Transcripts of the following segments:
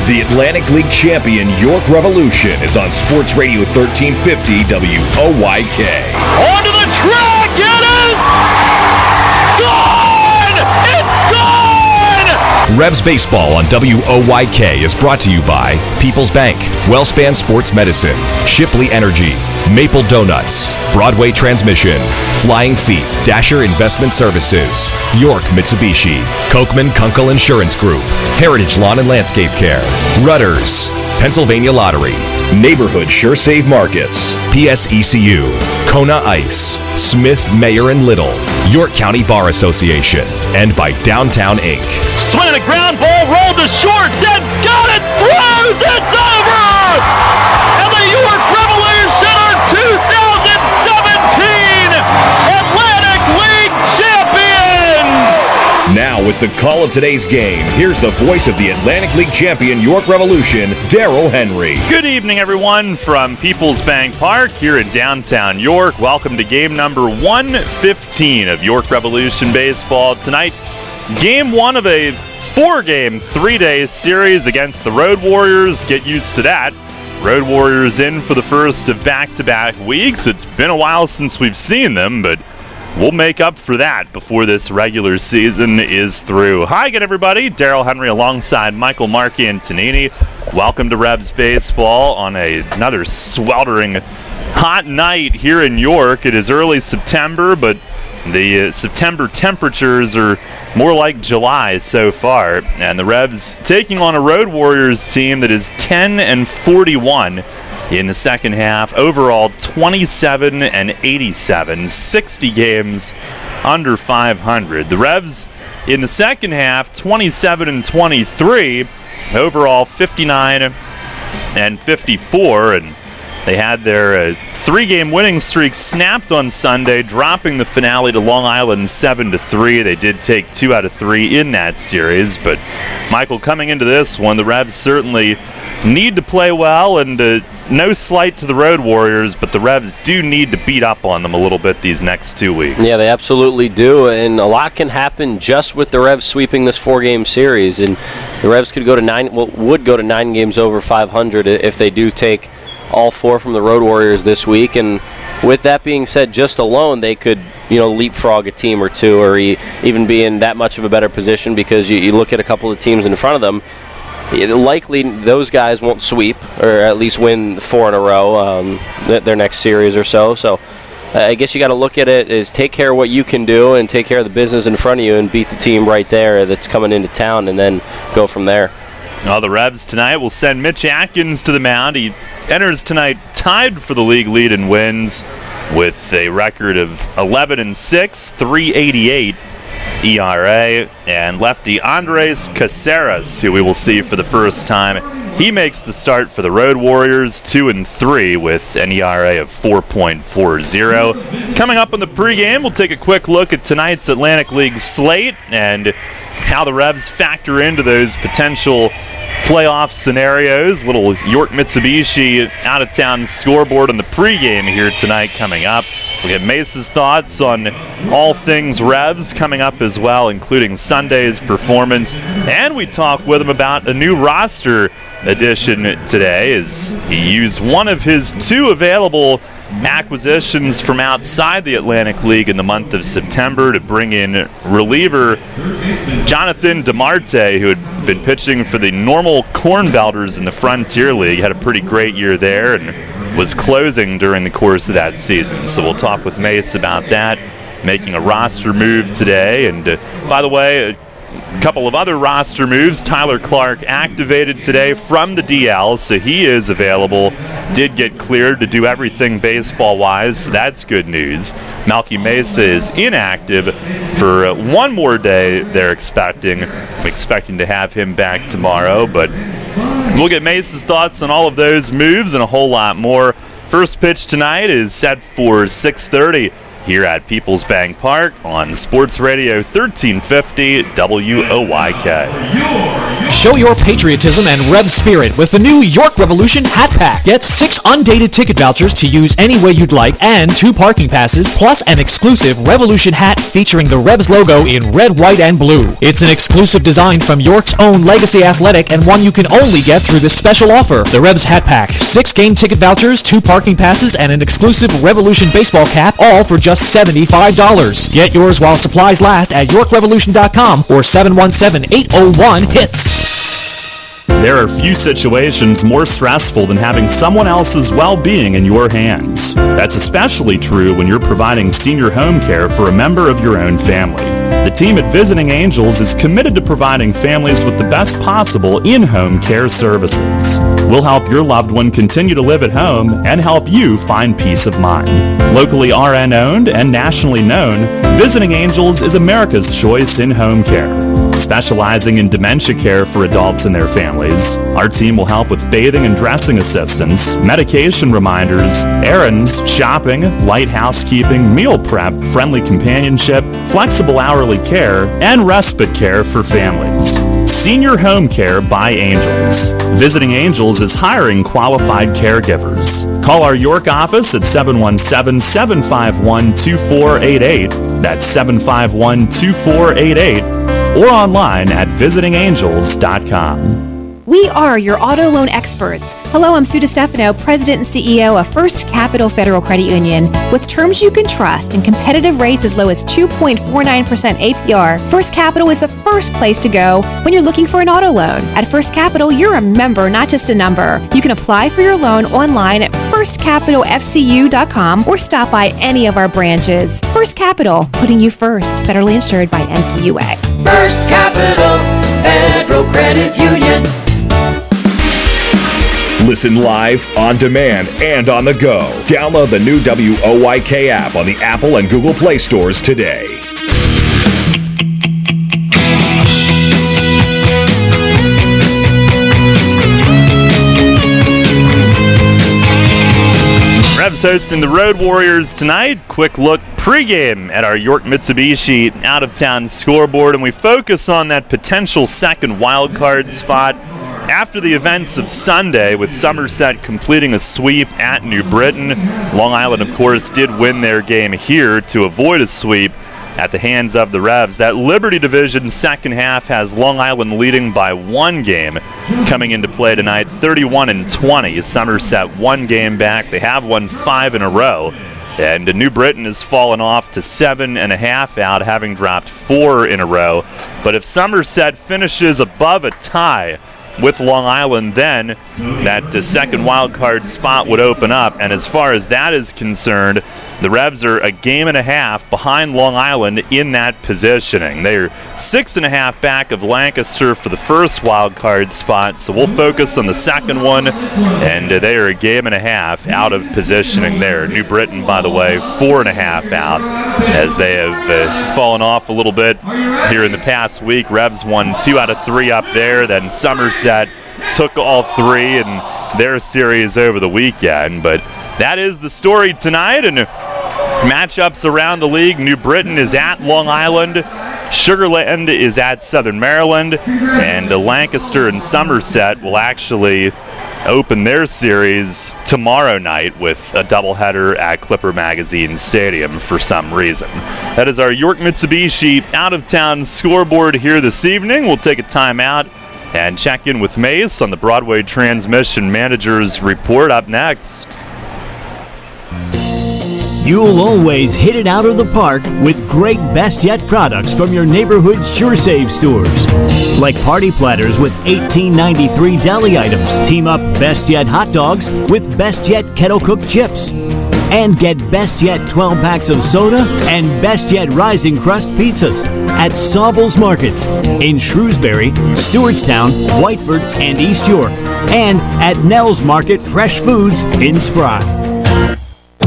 The Atlantic League champion York Revolution is on Sports Radio 1350 WOYK. Onto the track, it is gone! It's gone! Revs Baseball on WOYK is brought to you by People's Bank, Wellspan Sports Medicine, Shipley Energy, Maple Donuts, Broadway Transmission, Flying Feet, Dasher Investment Services, York Mitsubishi, Kochman Kunkel Insurance Group, Heritage Lawn and Landscape Care, Rudders, Pennsylvania Lottery, Neighborhood Sure Save Markets, PSECU, Kona Ice, Smith, Mayer and Little, York County Bar Association, and by Downtown Inc. Swing a ground ball, rolled to short, Dent's got it, throws, it's over! And the York Revolution are 2017 Atlantic League champions! Now with the call of today's game, here's the voice of the Atlantic League champion York Revolution, Darryl Henry. Good evening, everyone, from People's Bank Park here in downtown York. Welcome to game number 115 of York Revolution Baseball. Tonight, game one of a four-game, three-day series against the Road Warriors. Get used to that. Road Warriors in for the first of back-to-back weeks. It's been a while since we've seen them, but we'll make up for that before this regular season is through. Hi again, everybody. Darryl Henry alongside Michael Markey and Tanini. Welcome to Revs Baseball on another sweltering hot night here in York. It is early September, but the September temperatures are more like July so far. And the Revs taking on a Road Warriors team that is 10-41 in the second half. Overall, 27-87, 60 games under 500. The Revs in the second half, 27-23. Overall, 59-54, and they had their three-game winning streak snapped on Sunday, dropping the finale to Long Island 7-3. They did take 2 out of 3 in that series, but Michael, coming into this one, the Revs certainly need to play well, and no slight to the Road Warriors, but the Revs do need to beat up on them a little bit these next 2 weeks. Yeah, they absolutely do, and a lot can happen just with the Revs sweeping this four-game series, and the Revs could go to would go to 9 games over 500 if they do take all 4 from the Road Warriors this week. And with that being said, just alone they could, leapfrog a team or two, or even be in that much of a better position, because you look at a couple of teams in front of them. Likely those guys won't sweep, or at least win 4 in a row their next series or so. So I guess you got to look at it as take care of what you can do and take care of the business in front of you and beat the team right there that's coming into town, and then go from there. Well, the Revs tonight will send Mitch Atkins to the mound. He enters tonight tied for the league lead in wins with a record of 11-6, 3.88 ERA, and lefty Andres Caceres, who we will see for the first time. He makes the start for the Road Warriors, 2-3 with an ERA of 4.40. Coming up on the pregame, we'll take a quick look at tonight's Atlantic League slate and how the Revs factor into those potential playoff scenarios. Little York Mitsubishi out-of-town scoreboard on the pregame here tonight coming up. We'll get Mace's thoughts on all things Revs coming up as well, including Sunday's performance. And we talk with him about a new roster addition today, as he used one of his 2 available acquisitions from outside the Atlantic League in the month of September to bring in reliever Jonathan DeMarte, who had been pitching for the Normal Cornbelters in the Frontier League. Had a pretty great year there and was closing during the course of that season. So we'll talk with Mace about that, making a roster move today. And by the way, a couple of other roster moves. Tyler Clark activated today from the DL, so he is available. Did get cleared to do everything baseball-wise, so that's good news. Melky Mesa is inactive for one more day, they're expecting. I'm expecting to have him back tomorrow, but we'll get Mesa's thoughts on all of those moves and a whole lot more. First pitch tonight is set for 6:30. Here at People's Bank Park on Sports Radio 1350 WOYK. Show your patriotism and Revs spirit with the new York Revolution Hat Pack. Get 6 undated ticket vouchers to use any way you'd like and 2 parking passes, plus an exclusive Revolution hat featuring the Revs logo in red, white, and blue. It's an exclusive design from York's own Legacy Athletic and one you can only get through this special offer. The Revs Hat Pack, 6 game ticket vouchers, 2 parking passes, and an exclusive Revolution baseball cap, all for just $75. Get yours while supplies last at YorkRevolution.com or 717-801-HITS. There are few situations more stressful than having someone else's well-being in your hands. That's especially true when you're providing senior home care for a member of your own family. The team at Visiting Angels is committed to providing families with the best possible in-home care services. We'll help your loved one continue to live at home and help you find peace of mind. Locally RN-owned and nationally known, Visiting Angels is America's choice in home care. Specializing in dementia care for adults and their families, our team will help with bathing and dressing assistance, medication reminders, errands, shopping, light housekeeping, meal prep, friendly companionship, flexible hourly care, and respite care for families. Senior Home Care by Angels. Visiting Angels is hiring qualified caregivers. Call our York office at 717-751-2488. That's 751-2488. Or online at visitingangels.com. We are your auto loan experts. Hello, I'm Sue DeStefano, President and CEO of First Capital Federal Credit Union. With terms you can trust and competitive rates as low as 2.49% APR, First Capital is the first place to go when you're looking for an auto loan. At First Capital, you're a member, not just a number. You can apply for your loan online at firstcapitalfcu.com or stop by any of our branches. First Capital, putting you first. Federally insured by NCUA. First Capital Federal Credit Union. Listen live, on demand, and on the go. Download the new WOYK app on the Apple and Google Play stores today. Revs hosting the Road Warriors tonight. Quick look pregame at our York Mitsubishi out-of-town scoreboard, and we focus on that potential second wild card spot after the events of Sunday, with Somerset completing a sweep at New Britain. Long Island, of course, did win their game here to avoid a sweep at the hands of the Revs. That Liberty Division second half has Long Island leading by 1 game coming into play tonight, 31-20. Somerset 1 game back. They have won 5 in a row. And New Britain has fallen off to 7.5 out, having dropped 4 in a row. But if Somerset finishes above a tie with Long Island, then that second wild card spot would open up. And as far as that is concerned, the Revs are a game and a half behind Long Island in that positioning. They're 6.5 back of Lancaster for the first wild card spot, so we'll focus on the second one, and they are a game and a half out of positioning there. New Britain, by the way, 4.5 out, as they have fallen off a little bit here in the past week. Revs won 2 out of 3 up there, then Somerset took all 3 in their series over the weekend. But that is the story tonight, and matchups around the league. New Britain is at Long Island, Sugarland is at Southern Maryland, and Lancaster and Somerset will actually open their series tomorrow night with a doubleheader at Clipper Magazine Stadium for some reason. That is our York Mitsubishi out-of-town scoreboard here this evening. We'll take a timeout and check in with Mace on the Broadway Transmission Manager's Report up next. You'll always hit it out of the park with great Best Yet products from your neighborhood SureSave stores. Like party platters with $18.93 deli items. Team up Best Yet hot dogs with Best Yet kettle cooked chips. And get Best Yet 12 packs of soda and Best Yet Rising Crust pizzas at Sobel's Markets in Shrewsbury, Stewartstown, Whiteford, and East York. And at Nell's Market Fresh Foods in Spry.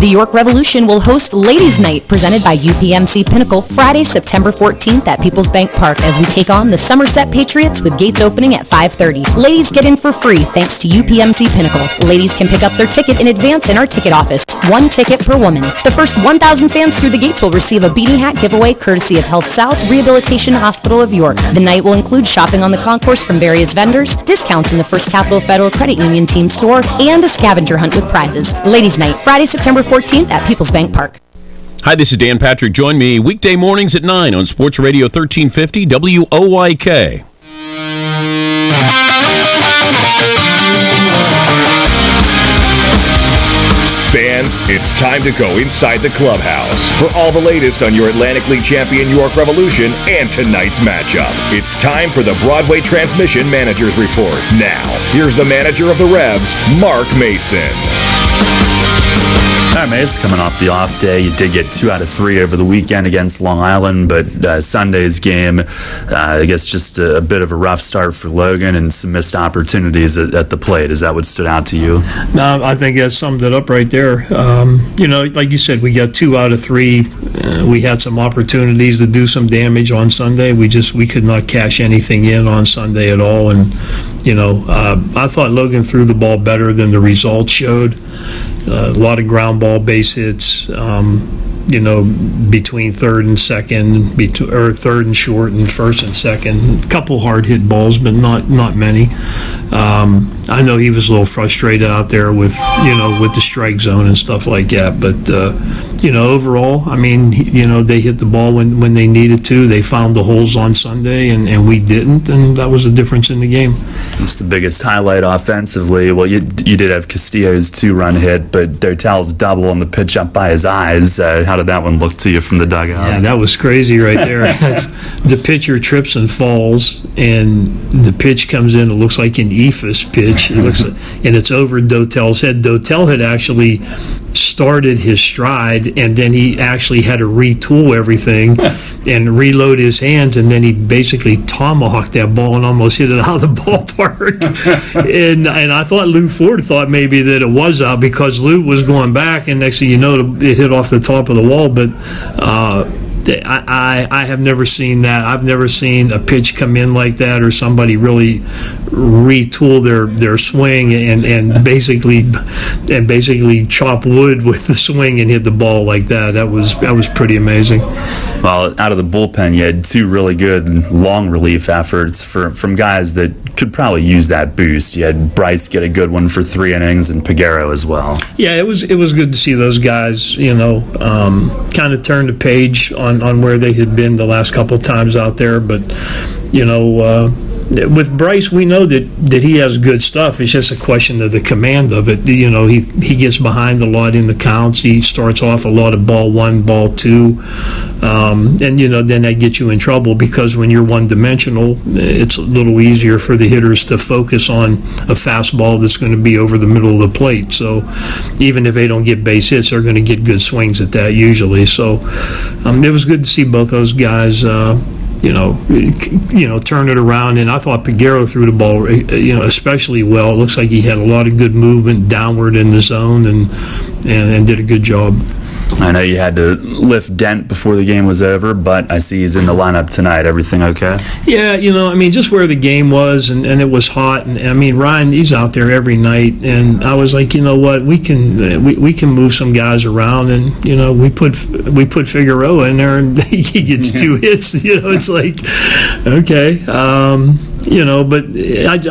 The York Revolution will host Ladies Night presented by UPMC Pinnacle Friday, September 14th at People's Bank Park as we take on the Somerset Patriots with gates opening at 5:30. Ladies get in for free thanks to UPMC Pinnacle. Ladies can pick up their ticket in advance in our ticket office. 1 ticket per woman. The first 1,000 fans through the gates will receive a beanie hat giveaway courtesy of Health South Rehabilitation Hospital of York. The night will include shopping on the concourse from various vendors, discounts in the First Capital Federal Credit Union team store, and a scavenger hunt with prizes. Ladies Night, Friday, September 14th at People's Bank Park. Hi, this is Dan Patrick. Join me weekday mornings at 9 on Sports Radio 1350 WOYK. Fans, it's time to go inside the clubhouse for all the latest on your Atlantic League champion York Revolution and tonight's matchup. It's time for the Broadway Transmission Manager's Report. Now, here's the manager of the Revs, Mark Mason. All right, Mace, coming off the off day, you did get 2 out of 3 over the weekend against Long Island, but Sunday's game, I guess just a bit of a rough start for Logan and some missed opportunities at the plate. Is that what stood out to you? No, I think that summed it up right there. Like you said, we got 2 out of 3. We had some opportunities to do some damage on Sunday. We could not cash anything in on Sunday at all. And, I thought Logan threw the ball better than the results showed. A lot of ground ball base hits, between third and second, or third and short and first and second. A couple hard hit balls, but not many. I know he was a little frustrated out there with the strike zone and stuff like that. But overall, I mean, they hit the ball when they needed to. They found the holes on Sunday, and we didn't, and that was the difference in the game. It's the biggest highlight offensively. Well, you did have Castillo's 2-run hit, but Dotel's double on the pitch up by his eyes. How did that one look to you from the dugout? Yeah, that was crazy right there. The pitcher trips and falls, and the pitch comes in. It looks like an ephus pitch. It looks like, and it's over Dotel's head. Dotel had actually started his stride, and then he actually had to retool everything and reload his hands, and then he basically tomahawked that ball and almost hit it out of the ballpark. and I thought Lou Ford thought maybe that it was out because Lou was going back, and next thing you know, it hit off the top of the wall. But I have never seen that. I've never seen a pitch come in like that, or somebody really retool their swing and basically chop wood with the swing and hit the ball like that. That was pretty amazing. Well, out of the bullpen, you had 2 really good long relief efforts from guys that could probably use that boost. You had Bryce get a good one for 3 innings, and Piguero as well. Yeah, it was good to see those guys, kind of turn the page on where they had been the last couple of times out there. But, with Bryce, we know that he has good stuff. It's just a question of the command of it. He gets behind a lot in the counts. He starts off a lot of ball 1, ball 2, and then that gets you in trouble because when you're one-dimensional, it's a little easier for the hitters to focus on a fastball that's going to be over the middle of the plate. So even if they don't get base hits, they're going to get good swings at that usually. So it was good to see both those guys. Turn it around. And I thought Piguero threw the ball, especially well. It looks like he had a lot of good movement downward in the zone and did a good job. I know you had to lift Dent before the game was over, but I see he's in the lineup tonight. Everything okay? Yeah, just where the game was, and it was hot, and Ryan, he's out there every night, and I was like, you know what, we can move some guys around, and we put Figueroa in there, and he gets 2 hits. It's like, okay. But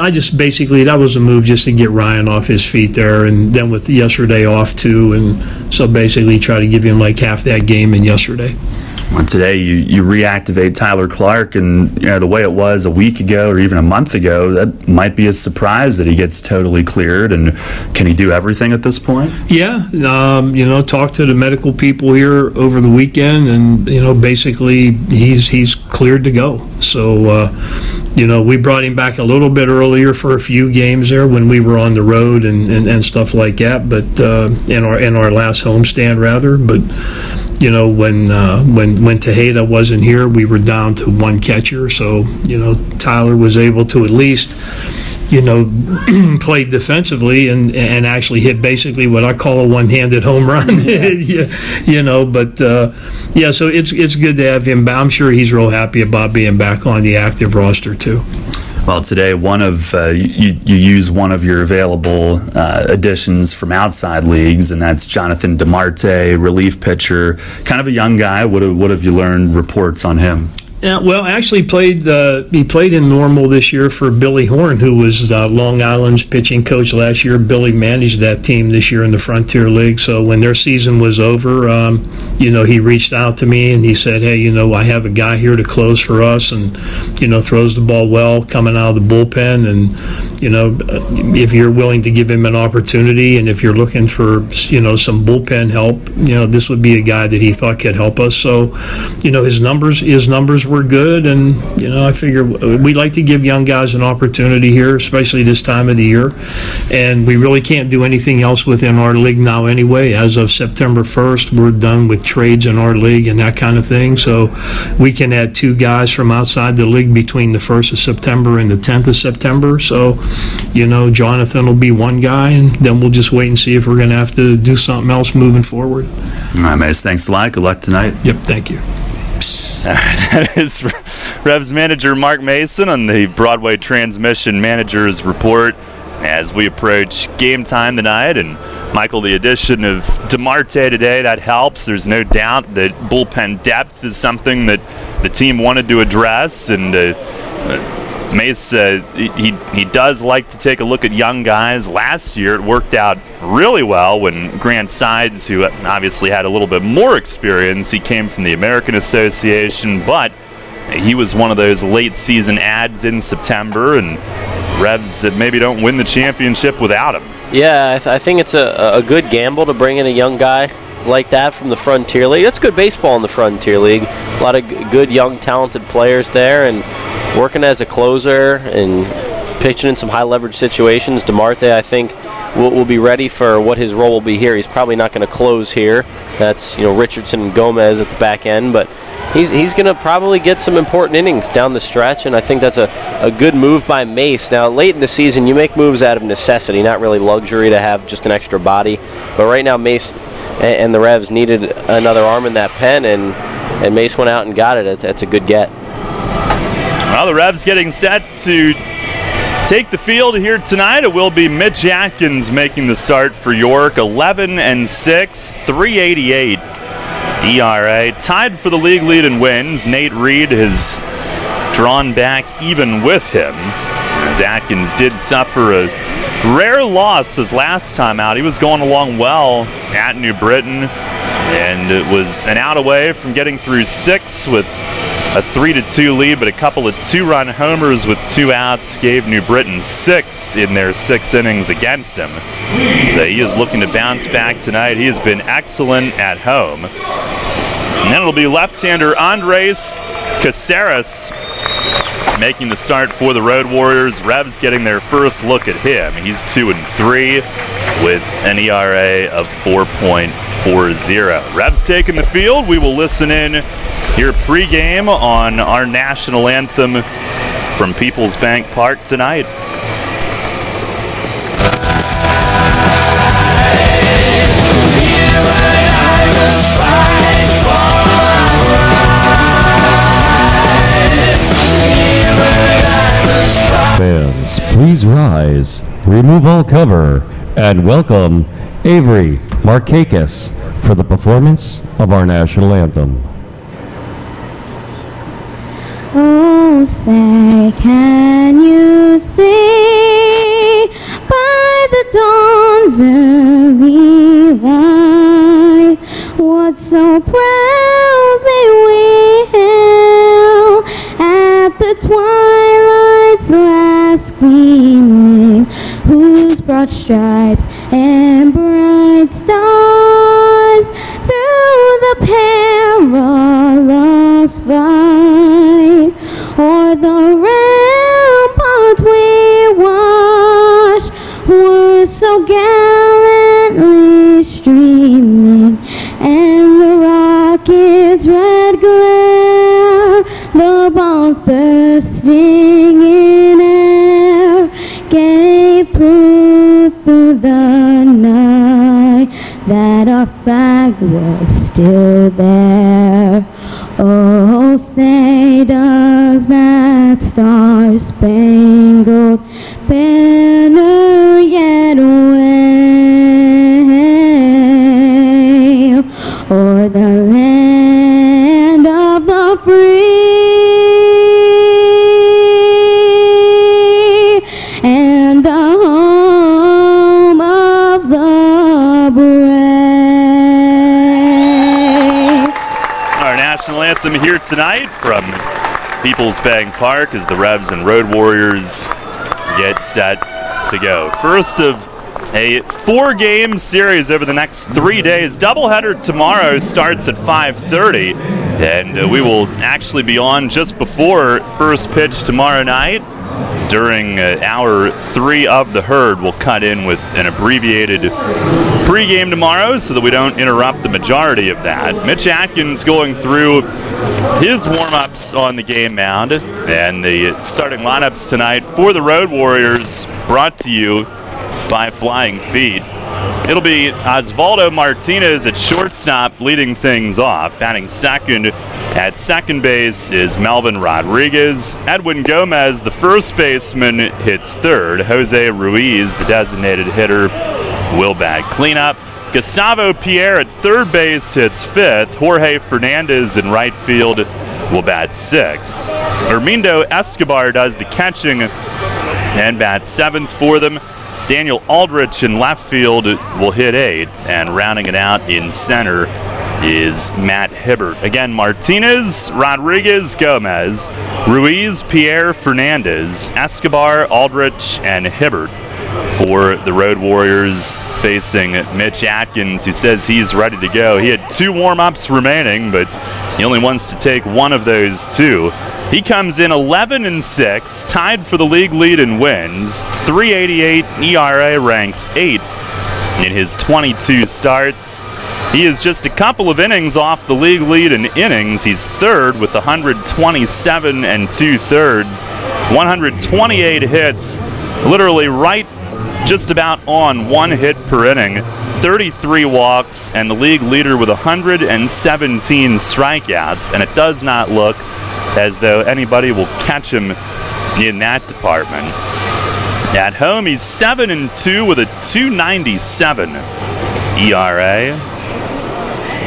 I just basically, that was a move just to get Ryan off his feet there, and then with yesterday off too, and so basically try to give him like half that game in yesterday. Well, today you reactivate Tyler Clark, and the way it was a week ago or even a month ago, that might be a surprise that he gets totally cleared. And can he do everything at this point? Yeah, talk to the medical people here over the weekend, and basically he's cleared to go. So we brought him back a little bit earlier for a few games there when we were on the road and stuff like that, but in our last homestand rather, but. When Tejeda wasn't here, we were down to 1 catcher. So, Tyler was able to at least played defensively and actually hit basically what I call a one-handed home run. So it's good to have him back. I'm sure he's real happy about being back on the active roster too. Well, today one of you use one of your available additions from outside leagues, and that's Jonathan DeMarte, relief pitcher, kind of a young guy. What have you learned reports on him? Yeah, well, actually he played in Normal this year for Billy Horn, who was Long Island's pitching coach last year. Billy managed that team this year in the Frontier League. So when their season was over, he reached out to me and he said, hey, I have a guy here to close for us and, throws the ball well coming out of the bullpen. And, if you're willing to give him an opportunity and if you're looking for, some bullpen help, this would be a guy that he thought could help us. So, his numbers were good, and I figure we like to give young guys an opportunity here, especially this time of the year, and we really can't do anything else within our league now anyway. As of September 1st, we're done with trades in our league and that kind of thing, so we can add 2 guys from outside the league between the 1st of September and the 10th of September, so Jonathan will be one guy, and then we'll just wait and see if we're going to have to do something else moving forward. All right, Mace, thanks a lot. Good luck tonight. Yep, thank you. That is Revs manager Mark Mason on the Broadway Transmission Manager's Report as we approach game time tonight. And Michael, the addition of DeMarte today, that helps. There's no doubt that bullpen depth is something that the team wanted to address, and Mace, he does like to take a look at young guys. Last year it worked out really well when Grant Sides, who obviously had a little bit more experience, he came from the American Association, but he was one of those late season adds in September, and Revs maybe don't win the championship without him. Yeah, I think it's a good gamble to bring in a young guy like that from the Frontier League. That's good baseball in the Frontier League. A lot of good, young, talented players there, and working as a closer and pitching in some high-leverage situations. DeMarte, I think, will be ready for what his role will be here. He's probably not going to close here. That's Richardson and Gomez at the back end, but he's going to probably get some important innings down the stretch, and I think that's a good move by Mace. Now, late in the season, you make moves out of necessity, not really luxury to have just an extra body. But right now, Mace and the Revs needed another arm in that pen, and Mace went out and got it. That's a good get. Well, the Revs getting set to take the field here tonight. It will be Mitch Atkins making the start for York. 11-6, 388 ERA. Tied for the league lead in wins. Nate Reed has drawn back even with him, as Atkins did suffer a rare loss his last time out. He was going along well at New Britain, and it was an out away from getting through 6 with a 3-2 lead, but a couple of 2-run homers with 2 outs gave New Britain 6 in their 6 innings against him. So he is looking to bounce back tonight. He has been excellent at home. And then it'll be left-hander Andres Caceres making the start for the Road Warriors. Revs getting their first look at him. He's 2-3 with an ERA of 4.40. Revs taking the field. We will listen in here pregame on our national anthem from People's Bank Park tonight. Fans, please rise, remove all cover, and welcome Avery Markakis for the performance of our national anthem. Oh, say, can you see by the dawn's early light what so proudly we hailed at the twilight's last gleaming, whose broad stripes and bright stars through the perilous fight o'er the rampart we watched were so gallantly streaming, and the rocket's red glare, the bomb bursting in air, the flag was still there. Oh, say does that star-spangled banner yet wave o'er the land of the free and the home of the brave. Our national anthem here tonight from People's Bank Park as the Revs and Road Warriors get set to go. First of a 4-game series over the next 3 days. Doubleheader tomorrow starts at 5:30, and we will actually be on just before first pitch tomorrow night. During hour 3 of the herd, we'll cut in with an abbreviated pregame tomorrow so that we don't interrupt the majority of that. Mitch Atkins going through his warm-ups on the game mound, and the starting lineups tonight for the Road Warriors brought to you by Flying Feet. It'll be Osvaldo Martinez at shortstop leading things off. Batting second at second base is Melvin Rodriguez. Edwin Gomez, the first baseman, hits third. Jose Ruiz, the designated hitter, will bat cleanup. Gustavo Pierre at third base hits fifth. Jorge Fernandez in right field will bat sixth. Hermindo Escobar does the catching and bats seventh for them. Daniel Aldrich in left field will hit eighth, and rounding it out in center is Matt Hibbert. Again, Martinez, Rodriguez, Gomez, Ruiz, Pierre, Fernandez, Escobar, Aldrich, and Hibbert for the Road Warriors, facing Mitch Atkins, who says he's ready to go. He had 2 warm-ups remaining, but he only wants to take one of those 2. He comes in 11-6, tied for the league lead in wins, 3.88 ERA, ranks 8th in his 22 starts. He is just a couple of innings off the league lead in innings. He's third with 127 2/3, 128 hits, literally right just about on 1 hit per inning, 33 walks, and the league leader with 117 strikeouts, and it does not look as though anybody will catch him in that department. At home, he's 7-2 with a 2.97 ERA.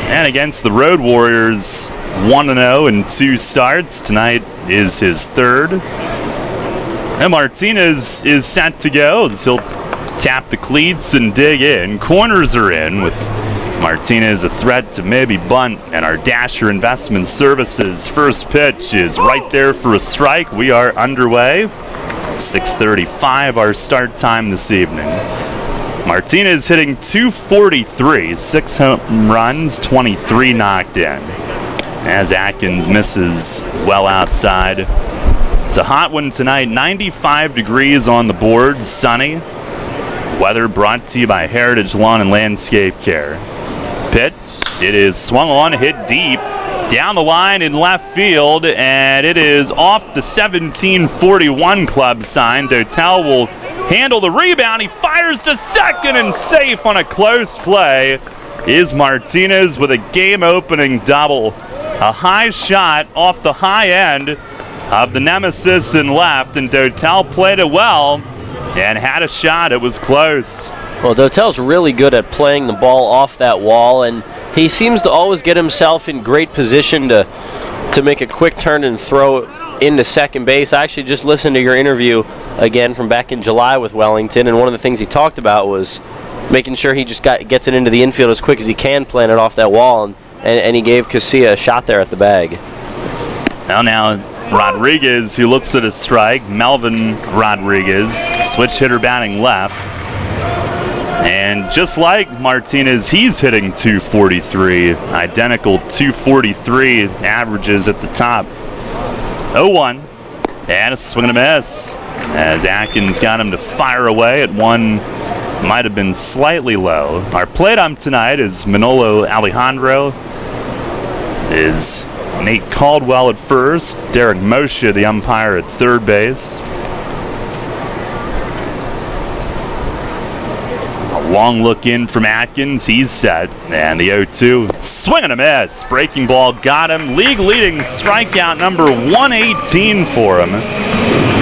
And against the Road Warriors, 1-0 in 2 starts. Tonight is his third. And Martinez is set to go as he'll tap the cleats and dig in. Corners are in with Martinez a threat to maybe bunt, and our Dasher Investment Services first pitch is right there for a strike. We are underway. 6:35 our start time this evening. Martinez hitting .243, 6 home runs, 23 knocked in. As Atkins misses well outside. It's a hot one tonight, 95 degrees on the board, sunny. Weather brought to you by Heritage Lawn and Landscape Care. Pitch, it is swung on, hit deep, down the line in left field, and it is off the 1741 club sign. Dotel will handle the rebound. He fires to second, and safe on a close play is Martinez with a game-opening double. A high shot off the high end of the nemesis in left, and Dotel played it well and had a shot. It was close. Well, Dotel's really good at playing the ball off that wall, and he seems to always get himself in great position to make a quick turn and throw into second base. I actually just listened to your interview again from back in July with Wellington, and one of the things he talked about was making sure he just gets it into the infield as quick as he can, playing it off that wall, and he gave Casilla a shot there at the bag. Now Rodriguez, who looks at a strike. Melvin Rodriguez, switch hitter batting left. And just like Martinez, he's hitting .243, identical .243 averages at the top. 0-1, and a swing and a miss, as Atkins got him to fire away at one, might have been slightly low. Our plate ump tonight is Manolo Alejandro, is Nate Caldwell at first, Derek Moshe, the umpire, at third base. A long look in from Atkins. He's set. And the 0-2. Swing and a miss. Breaking ball got him. League leading strikeout number 118 for him,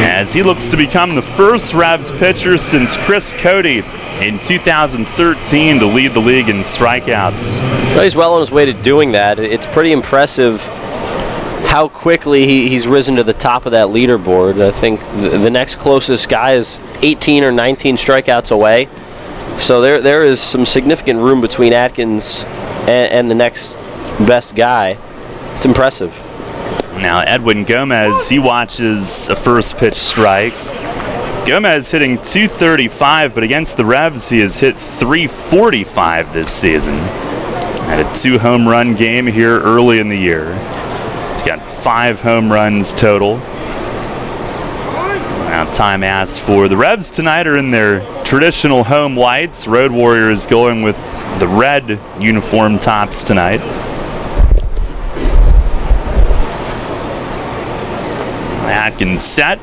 as he looks to become the first Revs pitcher since Chris Cody in 2013 to lead the league in strikeouts. Well, he's well on his way to doing that. It's pretty impressive how quickly he's risen to the top of that leaderboard. I think the next closest guy is 18 or 19 strikeouts away. So there is some significant room between Atkins and the next best guy. It's impressive. Now Edwin Gomez, he watches a first pitch strike. Gomez hitting .235, but against the Revs he has hit .345 this season. Had a 2-home run game here early in the year. He's got 5 home runs total. Now time asked for the Revs tonight are in their traditional home whites. Road Warriors going with the red uniform tops tonight. Atkins set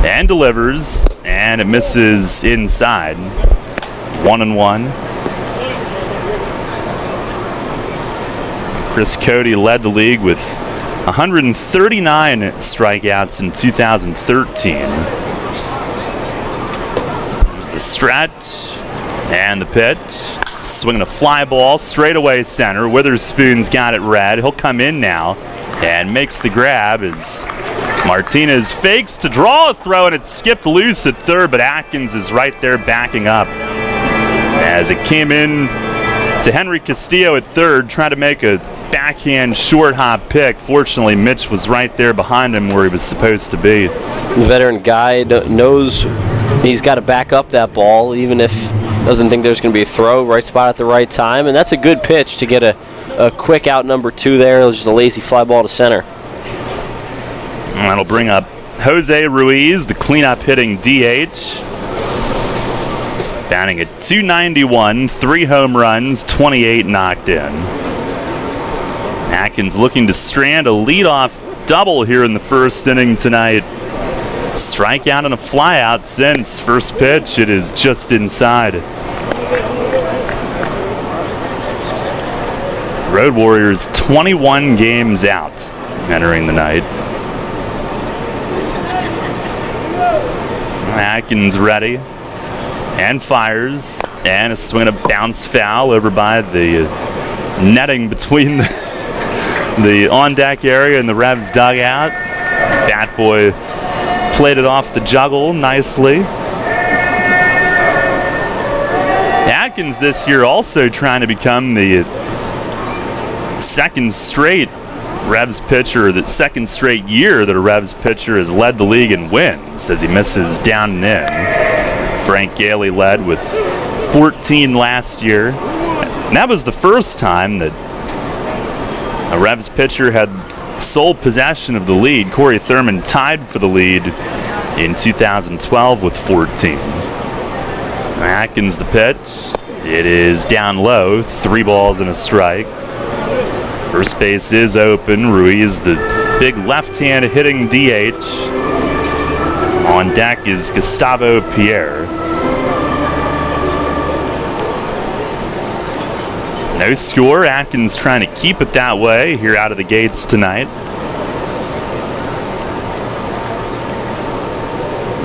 and delivers, and it misses inside. 1-1. Chris Cody led the league with 139 strikeouts in 2013. The stretch and the pitch. Swinging a fly ball straight away center. Witherspoon's got it red. He'll come in now and makes the grab as Martinez fakes to draw a throw, and it skipped loose at third, but Atkins is right there backing up. As it came in to Henry Castillo at third, trying to make a backhand short hop pick. Fortunately, Mitch was right there behind him where he was supposed to be. The veteran guy knows he's got to back up that ball, even if doesn't think there's going to be a throw. Right spot at the right time, and that's a good pitch to get a quick out number 2 there. It was just a lazy fly ball to center. That'll bring up Jose Ruiz, the cleanup hitting DH. Batting at .291, 3 home runs, 28 knocked in. Atkins looking to strand a leadoff double here in the first inning tonight. Strikeout and a flyout since first pitch. It is just inside. Road Warriors 21 games out entering the night. Atkins ready and fires, and a swing and a bounce foul over by the netting between the on-deck area and the Revs dugout. Bat Boy played it off the juggle nicely. Atkins this year also trying to become the second straight Revs pitcher, the second straight year that a Revs pitcher has led the league in wins as he misses down and in. Frank Gailey led with 14 last year. And that was the first time that a Revs pitcher had sole possession of the lead. Corey Thurman tied for the lead in 2012 with 14. Atkins the pitch. It is down low, 3 balls and a strike. First base is open. Ruiz, the big left-hand hitting DH. On deck is Gustavo Pierre. No score. Atkins trying to keep it that way here out of the gates tonight.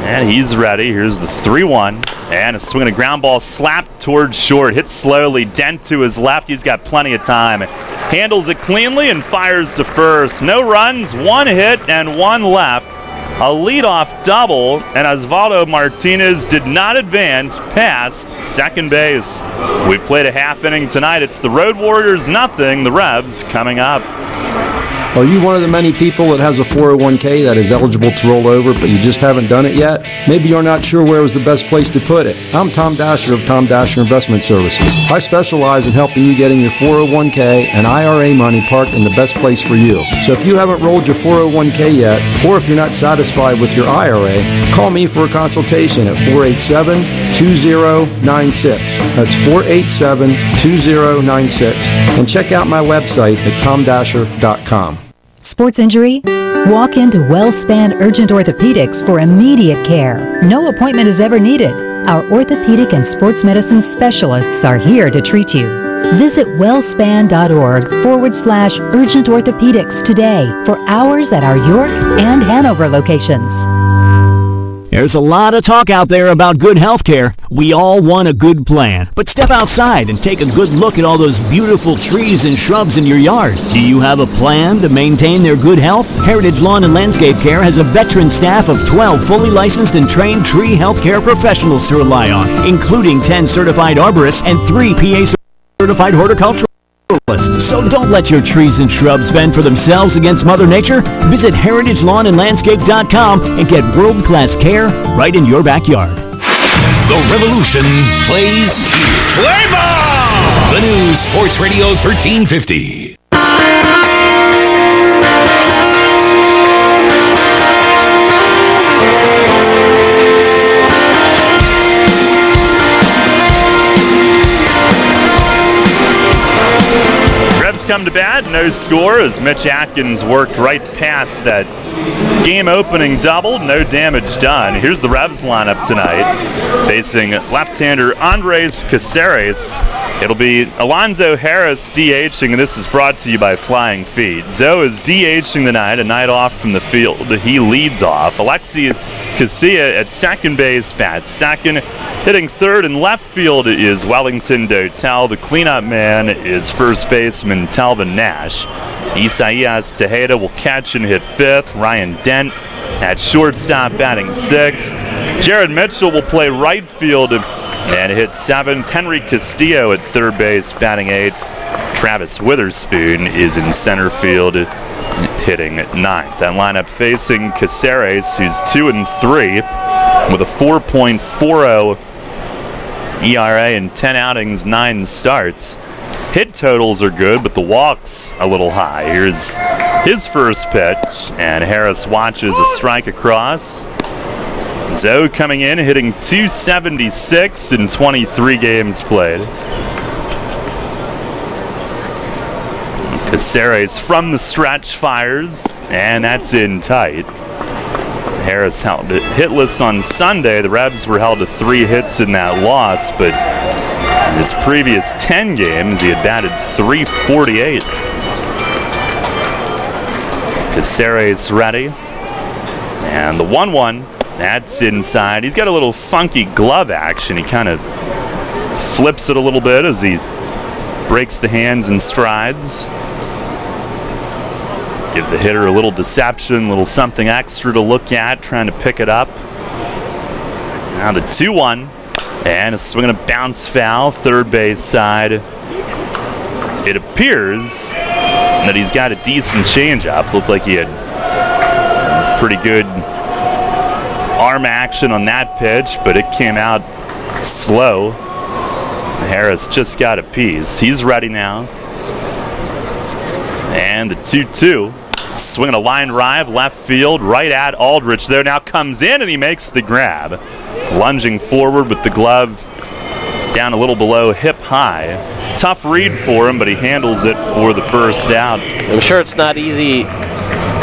And he's ready. Here's the 3-1. And a swing and a ground ball slapped towards short. Hit slowly. Dent to his left. He's got plenty of time. Handles it cleanly and fires to first. No runs, 1 hit, and 1 left. A leadoff double, and Osvaldo Martinez did not advance past second base. We've played a half inning tonight. It's the Road Warriors nothing, the Revs coming up. Are you one of the many people that has a 401k that is eligible to roll over, but you just haven't done it yet? Maybe you're not sure where was the best place to put it. I'm Tom Dasher of Tom Dasher Investment Services. I specialize in helping you getting your 401k and IRA money parked in the best place for you. So if you haven't rolled your 401k yet, or if you're not satisfied with your IRA, call me for a consultation at 487-2096. That's 487-2096. And check out my website at tomdasher.com. Sports injury? Walk into WellSpan Urgent Orthopedics for immediate care. No appointment is ever needed. Our orthopedic and sports medicine specialists are here to treat you. Visit wellspan.org/urgent orthopedics today for hours at our York and Hanover locations. There's a lot of talk out there about good health care. We all want a good plan. But step outside and take a good look at all those beautiful trees and shrubs in your yard. Do you have a plan to maintain their good health? Heritage Lawn and Landscape Care has a veteran staff of 12 fully licensed and trained tree health care professionals to rely on, including 10 certified arborists and 3 PA certified horticulturalists. So don't let your trees and shrubs fend for themselves against Mother Nature. Visit heritagelawnandlandscape.com and get world-class care right in your backyard. The revolution plays here. Play ball! The new Sports Radio 1350. Revs come to bat, no score as Mitch Atkins worked right past that game-opening double, no damage done. Here's the Revs lineup tonight, facing left-hander Andres Caceres. It'll be Alonzo Harris DHing, and this is brought to you by Flying Feet. Zoe is DHing tonight, a night off from the field. He leads off. Alexi Casilla at second base, bats second. Hitting third and left field is Wellington Dotel. The cleanup man is first baseman Talvin Nash. Isaias Tejeda will catch and hit fifth. Ryan Dent at shortstop batting sixth. Jared Mitchell will play right field and hit seventh. Henry Castillo at third base batting eighth. Travis Witherspoon is in center field hitting ninth. That lineup facing Caceres, who's 2-3 with a 4.40 ERA in 10 outings, 9 starts. Hit totals are good, but the walks a little high. Here's his first pitch, and Harris watches a strike across. Zoe coming in, hitting .276 in 23 games played. Caceres from the stretch fires, and that's in tight. Harris held it hitless on Sunday. The Revs were held to 3 hits in that loss, but in his previous 10 games, he had batted .348. Caceres ready. And the 1-1, that's inside. He's got a little funky glove action. He kind of flips it a little bit as he breaks the hands and strides. Give the hitter a little deception, a little something extra to look at, trying to pick it up. Now the 2-1, and a swing and a bounce foul, third base side. It appears that he's got a decent changeup. Looked like he had pretty good arm action on that pitch, but it came out slow. Harris just got a piece. He's ready now. And the 2-2. Swinging a line drive, left field, right at Aldrich there. Now comes in and he makes the grab. Lunging forward with the glove down a little below hip high. Tough read for him, but he handles it for the first out. I'm sure it's not easy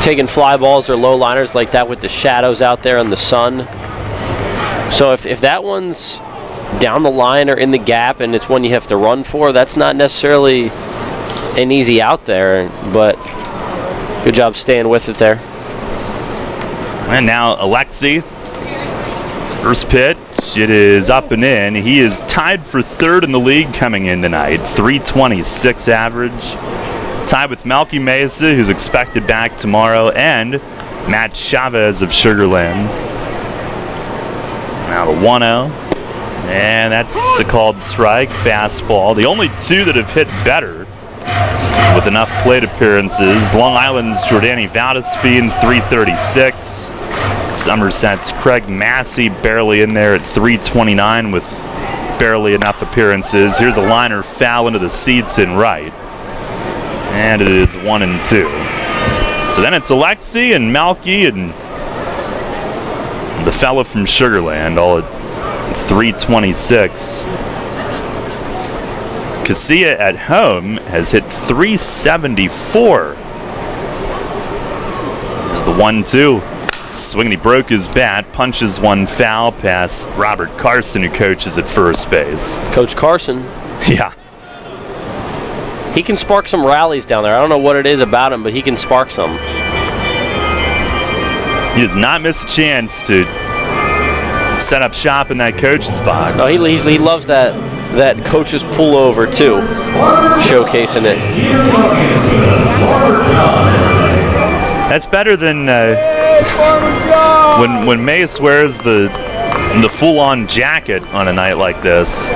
taking fly balls or low liners like that with the shadows out there in the sun. So if that one's down the line or in the gap and it's one you have to run for, that's not necessarily an easy out there, but good job staying with it there. And now Alexi, first pitch, it is up and in. He is tied for third in the league coming in tonight, .326 average. Tied with Melky Mesa, who's expected back tomorrow, and Matt Chavez of Sugar Land. Now the 1-0, and that's a called strike, fastball. The only two that have hit better with enough plate appearances. Long Island's Jordani Valdespin, .336. Somerset's Craig Massey barely in there at .329 with barely enough appearances. Here's a liner foul into the seats in right. And it is 1-2. So then it's Alexi and Malky and the fella from Sugar Land, all at .326. Casilla at home has hit .374. There's the 1-2. Swinging, he broke his bat, punches one foul past Robert Carson, who coaches at first base. Coach Carson. Yeah. He can spark some rallies down there. I don't know what it is about him, but he can spark some. He does not miss a chance to set up shop in that coach's box. Oh, he loves that coach's pullover too, showcasing it. That's better than when Mace wears the full-on jacket on a night like this.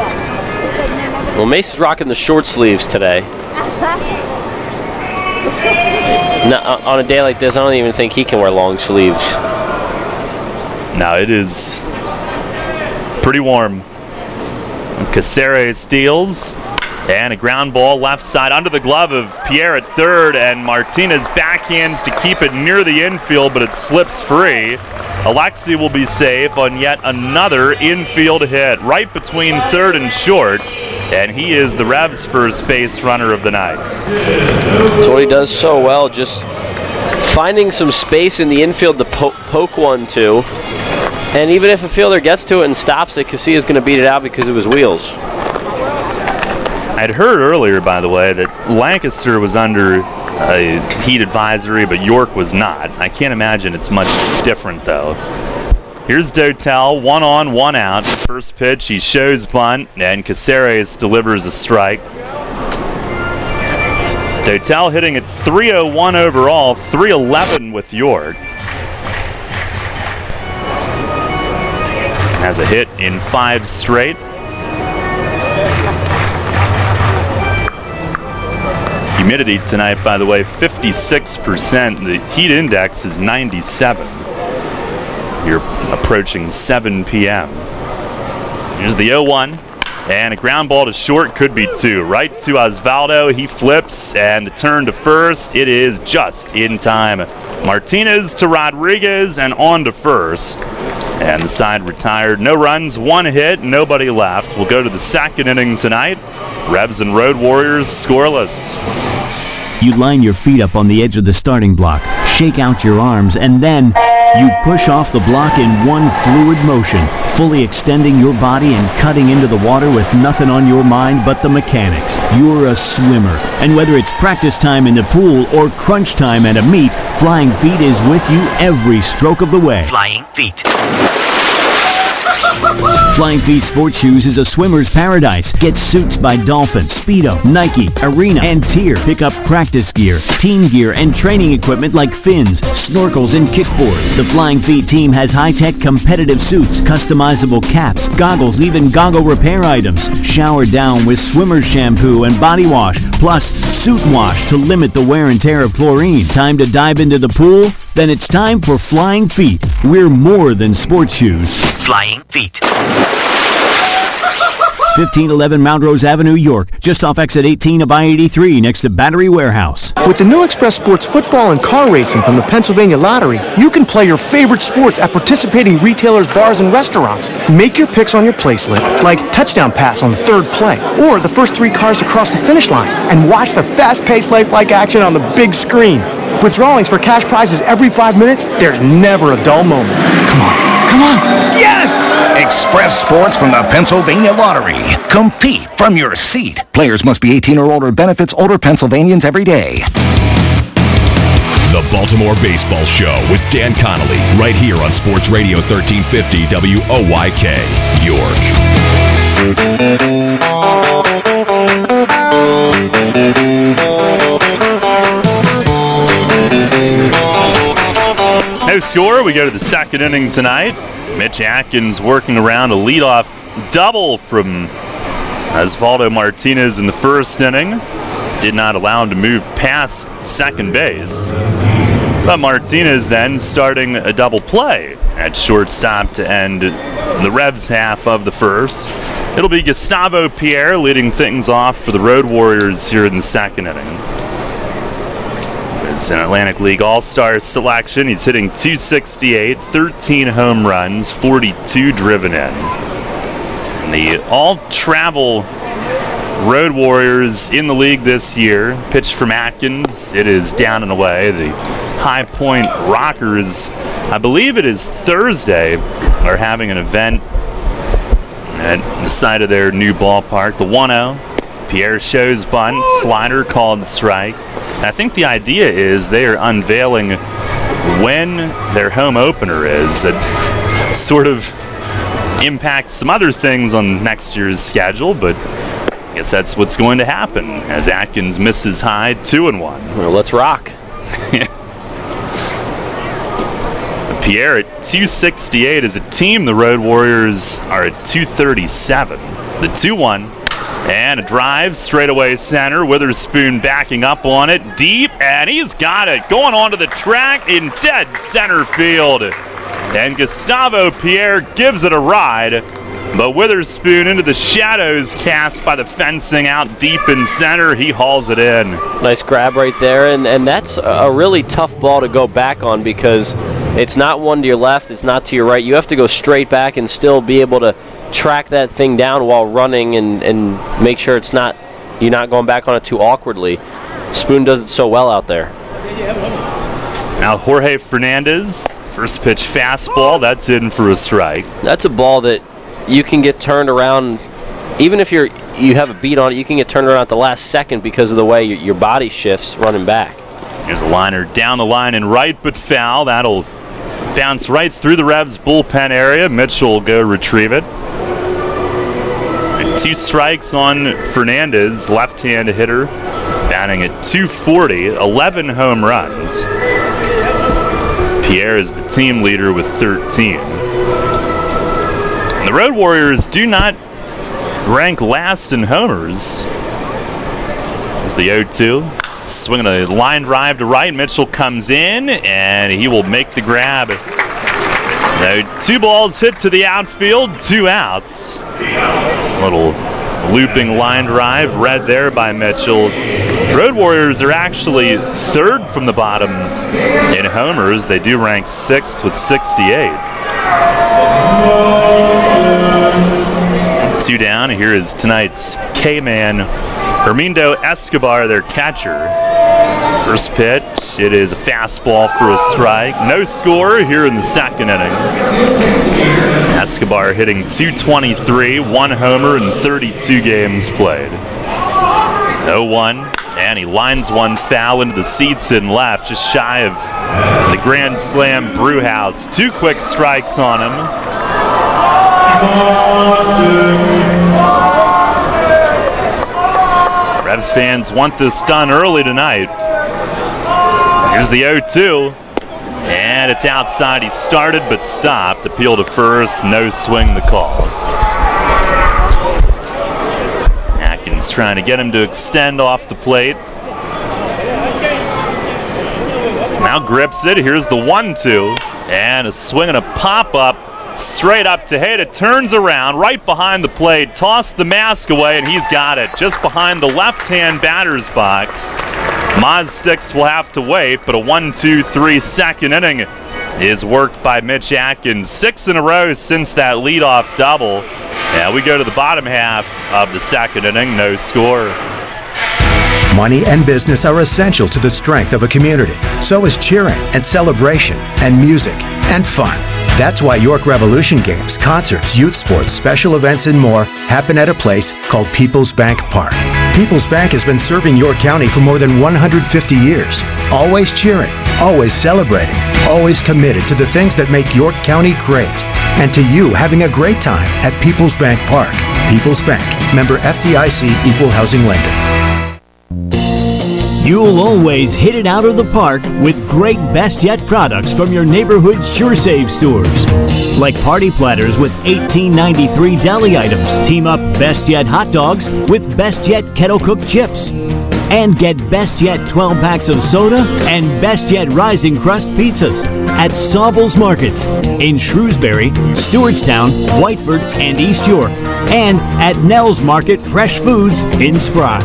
Well, Mace is rocking the short sleeves today. On a day like this, I don't even think he can wear long sleeves. Now it is pretty warm. Caceres steals, and a ground ball left side under the glove of Pierre at third, and Martinez backhands to keep it near the infield, but it slips free. Alexi will be safe on yet another infield hit right between third and short, and he is the Revs' first base runner of the night. That's what he does so well, just finding some space in the infield to poke one to. And even if a fielder gets to it and stops it, Casillas is going to beat it out because of his wheels. I'd heard earlier, by the way, that Lancaster was under a heat advisory, but York was not. I can't imagine it's much different, though. Here's Dotel, 1 on, 1 out. First pitch, he shows bunt, and Caceres delivers a strike. Dotel hitting at .301 overall, .311 with York. Has a hit in 5 straight. Humidity tonight, by the way, 56%. The heat index is 97. You're approaching 7 p.m. Here's the 0-1. And a ground ball to short, could be 2. Right to Osvaldo, he flips, and the turn to first, it is just in time. Martinez to Rodriguez, and on to first. And the side retired. No runs, 1 hit, nobody left. We'll go to the second inning tonight. Revs and Road Warriors scoreless. You line your feet up on the edge of the starting block, shake out your arms, and then you push off the block in one fluid motion, fully extending your body and cutting into the water with nothing on your mind but the mechanics. You're a swimmer, and whether it's practice time in the pool or crunch time at a meet, Flying Feet is with you every stroke of the way. Flying Feet. Flying Feet Sports Shoes is a swimmer's paradise. Get suits by Dolphin, Speedo, Nike, Arena, and Tier. Pick up practice gear, team gear, and training equipment like fins, snorkels, and kickboards. The Flying Feet team has high-tech competitive suits, customizable caps, goggles, even goggle repair items. Shower down with swimmer's shampoo and body wash, plus suit wash to limit the wear and tear of chlorine. Time to dive into the pool? Then it's time for Flying Feet. We're more than sports shoes. Flying Feet. 1511 Mount Rose Avenue, York, just off exit 18 of I-83 next to Battery Warehouse. With the new Express Sports football and car racing from the Pennsylvania Lottery, you can play your favorite sports at participating retailers, bars, and restaurants. Make your picks on your play slip, like touchdown pass on the 3rd play, or the first 3 cars to cross the finish line, and watch the fast-paced lifelike action on the big screen. With drawings for cash prizes every 5 minutes, there's never a dull moment. Come on. Come on. Yes! Express Sports from the Pennsylvania Lottery. Compete from your seat. Players must be 18 or older. Benefits older Pennsylvanians every day. The Baltimore Baseball Show with Dan Connolly, right here on Sports Radio 1350 WOYK, No score. We go to the second inning tonight. Mitch Atkins working around a leadoff double from Osvaldo Martinez in the first inning. Did not allow him to move past second base. But Martinez then starting a double play at shortstop to end the Revs half of the first. It'll be Gustavo Pierre leading things off for the Road Warriors here in the second inning. It's an Atlantic League All-Star selection. He's hitting .268, 13 home runs, 42 driven in. And the all-travel Road Warriors in the league this year. Pitch from Atkins. It is down and away. The High Point Rockers I believe it is Thursday, are having an event at the side of their new ballpark. The 1-0. Pierre shows bunt, slider called strike. And I think the idea is they are unveiling when their home opener is. That sort of impacts some other things on next year's schedule, but I guess that's what's going to happen as Atkins misses high 2-1. Well, let's rock. Pierre at 268 as a team. The Road Warriors are at 237. The 2-1 and a drive straight away center. Witherspoon backing up on it deep, and he's got it going onto the track in dead center field. And Gustavo Pierre gives it a ride, but Witherspoon into the shadows cast by the fencing out deep in center. He hauls it in. Nice grab right there, and that's a really tough ball to go back on because it's not one to your left, it's not to your right. You have to go straight back and still be able to track that thing down while running and make sure it's not, you're not going back on it too awkwardly. Spoon does it so well out there. Now Jorge Fernandez, first pitch fastball, that's in for a strike. That's a ball that you can get turned around, even if you have a beat on it, you can get turned around at the last second because of the way your body shifts running back. Here's a liner down the line and right, but foul. That'll bounce right through the Revs bullpen area. Mitchell will go retrieve it. And 2 strikes on Fernandez, left-hand hitter, batting at 240, 11 home runs. Pierre is the team leader with 13. And the Road Warriors do not rank last in homers. As the 0-2. Swinging a line drive to right. Mitchell comes in, and he will make the grab. Now, 2 balls hit to the outfield, 2 outs. Little looping line drive read there by Mitchell. Road Warriors are actually 3rd from the bottom in homers. They do rank 6th with 68. 2 down. Here is tonight's K-Man, Hermindo Escobar, their catcher. First pitch, it is a fastball for a strike. No score here in the second inning. Escobar hitting .223, 1 homer in 32 games played. 0-1, and he lines one foul into the seats in left, just shy of the Grand Slam Brewhouse. 2 quick strikes on him. Revs fans want this done early tonight. Here's the 0-2, and it's outside. He started but stopped. Appeal to first, no swing the call. Atkins trying to get him to extend off the plate. Now grips it. Here's the 1-2, and a swing and a pop-up. Straight up Tejeda, turns around right behind the plate, tossed the mask away, and he's got it just behind the left-hand batter's box. Maz Sticks will have to wait, but a 1-2-3 second inning is worked by Mitch Atkins. 6 in a row since that leadoff double. Now we go to the bottom half of the second inning, no score. Money and business are essential to the strength of a community. So is cheering and celebration and music and fun. That's why York Revolution games, concerts, youth sports, special events, and more happen at a place called People's Bank Park. People's Bank has been serving York County for more than 150 years. Always cheering, always celebrating, always committed to the things that make York County great. And to you having a great time at People's Bank Park. People's Bank, member FDIC, equal housing lender. You'll always hit it out of the park with great Best Yet products from your neighborhood SureSave stores. Like party platters with $18.93 deli items. Team up Best Yet hot dogs with Best Yet kettle cooked chips. And get Best Yet 12 packs of soda and Best Yet Rising Crust pizzas at Saubles Markets in Shrewsbury, Stewartstown, Whiteford, and East York. And at Nell's Market Fresh Foods in Spry.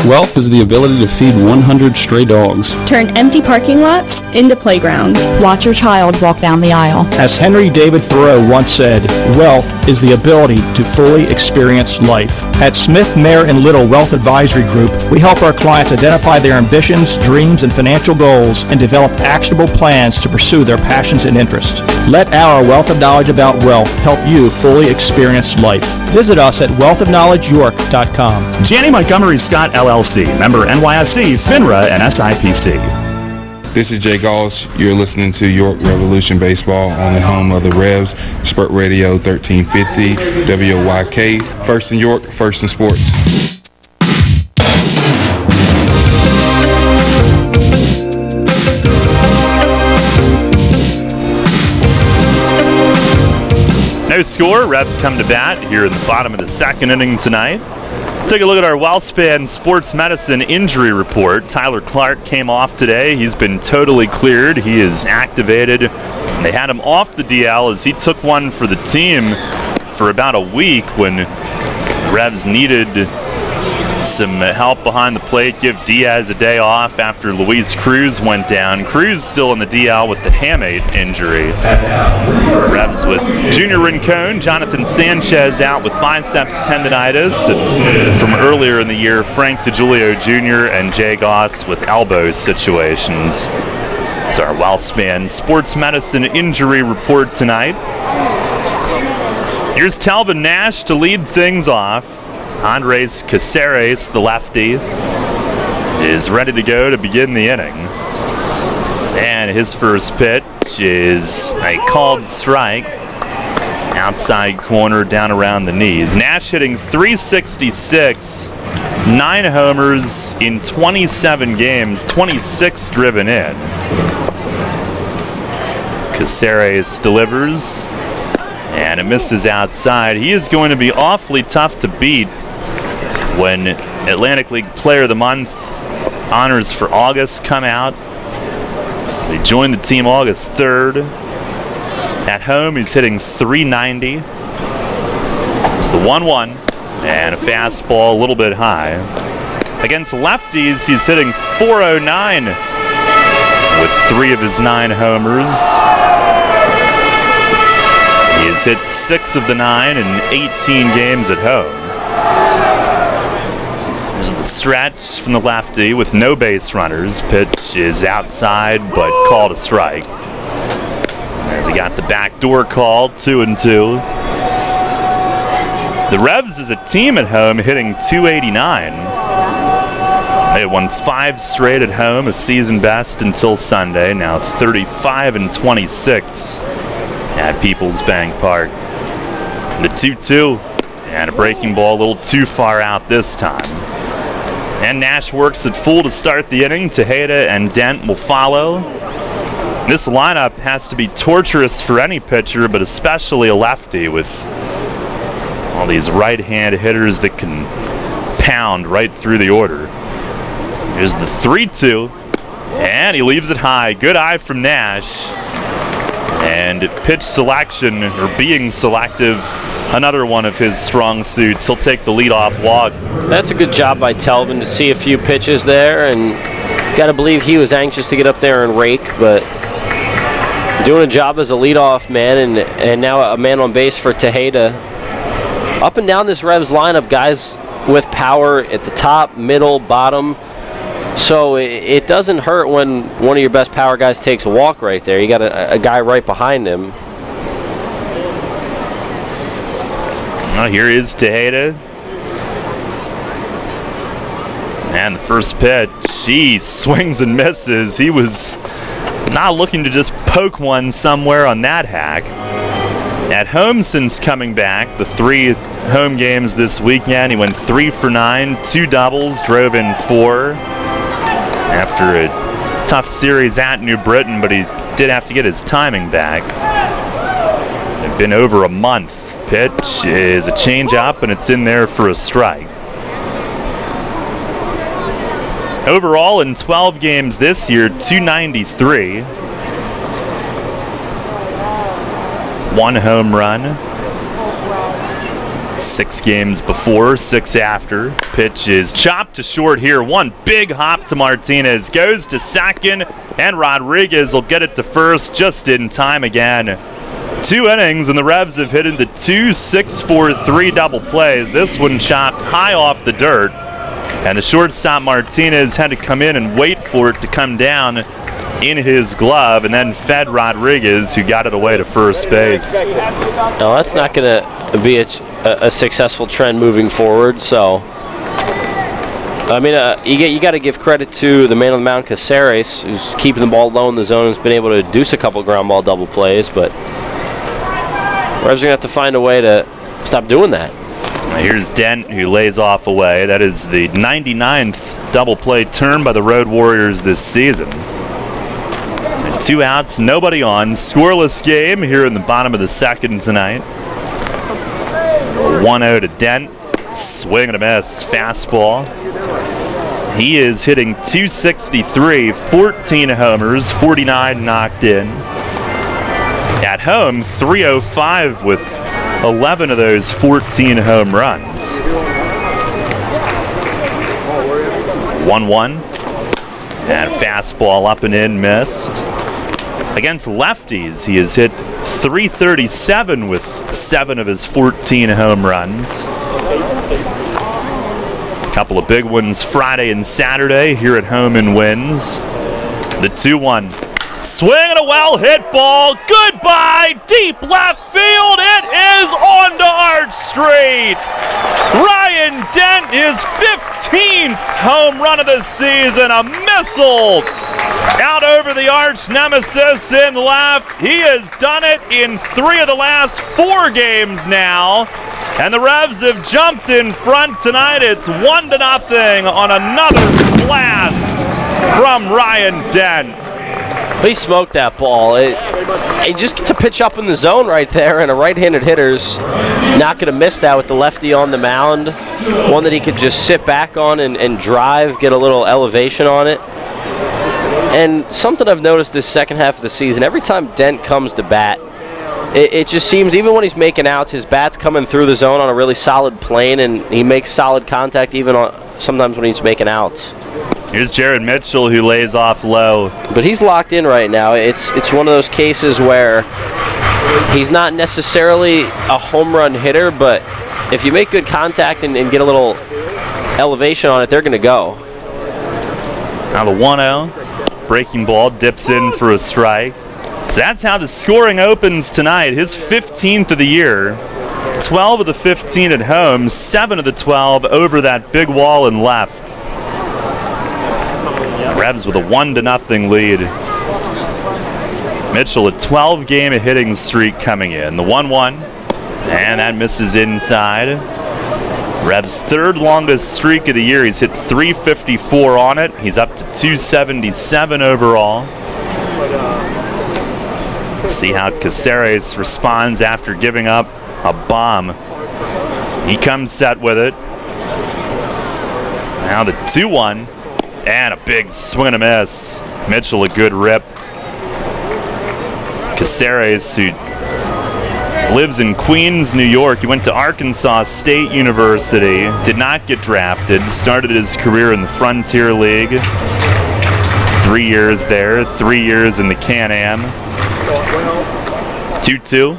Wealth is the ability to feed 100 stray dogs. Turn empty parking lots into playgrounds. Watch your child walk down the aisle. As Henry David Thoreau once said, wealth is the ability to fully experience life. At Smith, Mayer & Little Wealth Advisory Group, we help our clients identify their ambitions, dreams, and financial goals and develop actionable plans to pursue their passions and interests. Let our wealth of knowledge about wealth help you fully experience life. Visit us at wealthofknowledgeyork.com. Janney Montgomery Scott LLC, member NYSE, FINRA, and SIPC. This is Jay Gauls. You're listening to York Revolution Baseball on the home of the Revs, Spurt Radio 1350, WOYK. First in York, first in sports. No score. Revs come to bat here in the bottom of the second inning tonight. Take a look at our WellSpan Sports Medicine injury report. Tyler Clark came off today. He's been totally cleared. He is activated. They had him off the DL as he took one for the team for about a week when the Revs needed some help behind the plate. Give Diaz a day off after Luis Cruz went down. Cruz still in the DL with the hamate injury. Revs with Junior Rincon, Jonathan Sanchez out with biceps tendonitis. And from earlier in the year, Frank DeGiulio Jr. and Jay Goss with elbow situations. It's our WellSpan Sports Medicine injury report tonight. Here's Telvin Nash to lead things off. Andres Caceres, the lefty, is ready to go to begin the inning. And his first pitch is a called strike. Outside corner down around the knees. Nash hitting .366, 9 homers in 27 games, 26 driven in. Caceres delivers, and it misses outside. He is going to be awfully tough to beat when Atlantic League Player of the Month honors for August come out. He joined the team August 3rd. At home, he's hitting .390. It's the 1-1 and a fastball a little bit high. Against lefties, he's hitting .409 with 3 of his 9 homers. He has hit 6 of the 9 in 18 games at home. There's the stretch from the lefty with no base runners. Pitch is outside, but called a strike. As he got the backdoor call, 2-2. The Revs as a team at home hitting .289. They had won 5 straight at home, a season best until Sunday. Now 35-26 at People's Bank Park. The 2-2 and a breaking ball a little too far out this time. And Nash works at full to start the inning. Tejeda and Dent will follow. This lineup has to be torturous for any pitcher, but especially a lefty with all these right-hand hitters that can pound right through the order. Here's the 3-2, and he leaves it high. Good eye from Nash. And pitch selection, or being selective, another one of his strong suits. He'll take the leadoff walk. That's a good job by Telvin to see a few pitches there, and got to believe he was anxious to get up there and rake, but doing a job as a leadoff man, and now a man on base for Tejeda. Up and down this Revs lineup, guys with power at the top, middle, bottom. So it doesn't hurt when one of your best power guys takes a walk right there. You got a guy right behind him. Well, here is Tejeda. And the first pitch, he swings and misses. He was not looking to just poke one somewhere on that hack. At home since coming back, the 3 home games this weekend, he went 3 for 9, 2 doubles, drove in 4. After a tough series at New Britain, but he did have to get his timing back. It's been over a month. Pitch is a changeup, and it's in there for a strike. Overall, in 12 games this year, .293. 1 home run. 6 games before, 6 after. Pitch is chopped to short here. One big hop to Martinez. Goes to second, and Rodriguez will get it to first just in time again. 2 innings, and the Revs have hit into 2 6-4-3 double plays. This one chopped high off the dirt, and the shortstop Martinez had to come in and wait for it to come down in his glove, and then fed Rodriguez, who got it away to first base. No, that's not going to be a successful trend moving forward. So, I mean, you got to give credit to the man on the mound, Caceres, who's keeping the ball low in the zone and has been able to deduce a couple ground ball double plays, but Revs are going to have to find a way to stop doing that. Here's Dent, who lays off away. That is the 99th double play turn by the Road Warriors this season. 2 outs, nobody on. Scoreless game here in the bottom of the second tonight. 1-0 to Dent. Swing and a miss. Fastball. He is hitting .263, 14 homers, 49 knocked in. At home, .305 with 11 of those 14 home runs. 1-1. And fastball up and in, missed. Against lefties, he has hit .337 with 7 of his 14 home runs. A couple of big ones Friday and Saturday here at home in wins. The 2-1. Swing and a well-hit ball. Goodbye. Deep left field. It is on to Arch Street. Ryan Dent, his 15th home run of the season. A missile out over the arch nemesis in left. He has done it in 3 of the last 4 games now. And the Revs have jumped in front tonight. It's 1-0 on another blast from Ryan Dent. He smoked that ball. He just gets a pitch up in the zone right there, and a right-handed hitter's not going to miss that with the lefty on the mound. One that he could just sit back on and drive, get a little elevation on it. And something I've noticed this second half of the season, every time Dent comes to bat, it just seems, even when he's making outs, his bat's coming through the zone on a really solid plane, and he makes solid contact even sometimes when he's making outs. Here's Jared Mitchell, who lays off low. But he's locked in right now. It's one of those cases where he's not necessarily a home run hitter, but if you make good contact and get a little elevation on it, they're going to go. Now the 1-0. Breaking ball dips in for a strike. So that's how the scoring opens tonight. His 15th of the year. 12 of the 15 at home, 7 of the 12 over that big wall and left. Revs with a 1-0 lead. Mitchell, a 12-game hitting streak coming in. The 1-1, and that misses inside. Revs' 3rd longest streak of the year. He's hit .354 on it. He's up to .277 overall. Let's see how Caceres responds after giving up a bomb. He comes set with it. Now the 2-1. And a big swing and a miss. Mitchell, a good rip. Caceres, who lives in Queens, New York. He went to Arkansas State University. Did not get drafted. Started his career in the Frontier League. 3 years there. 3 years in the Can-Am. 2-2.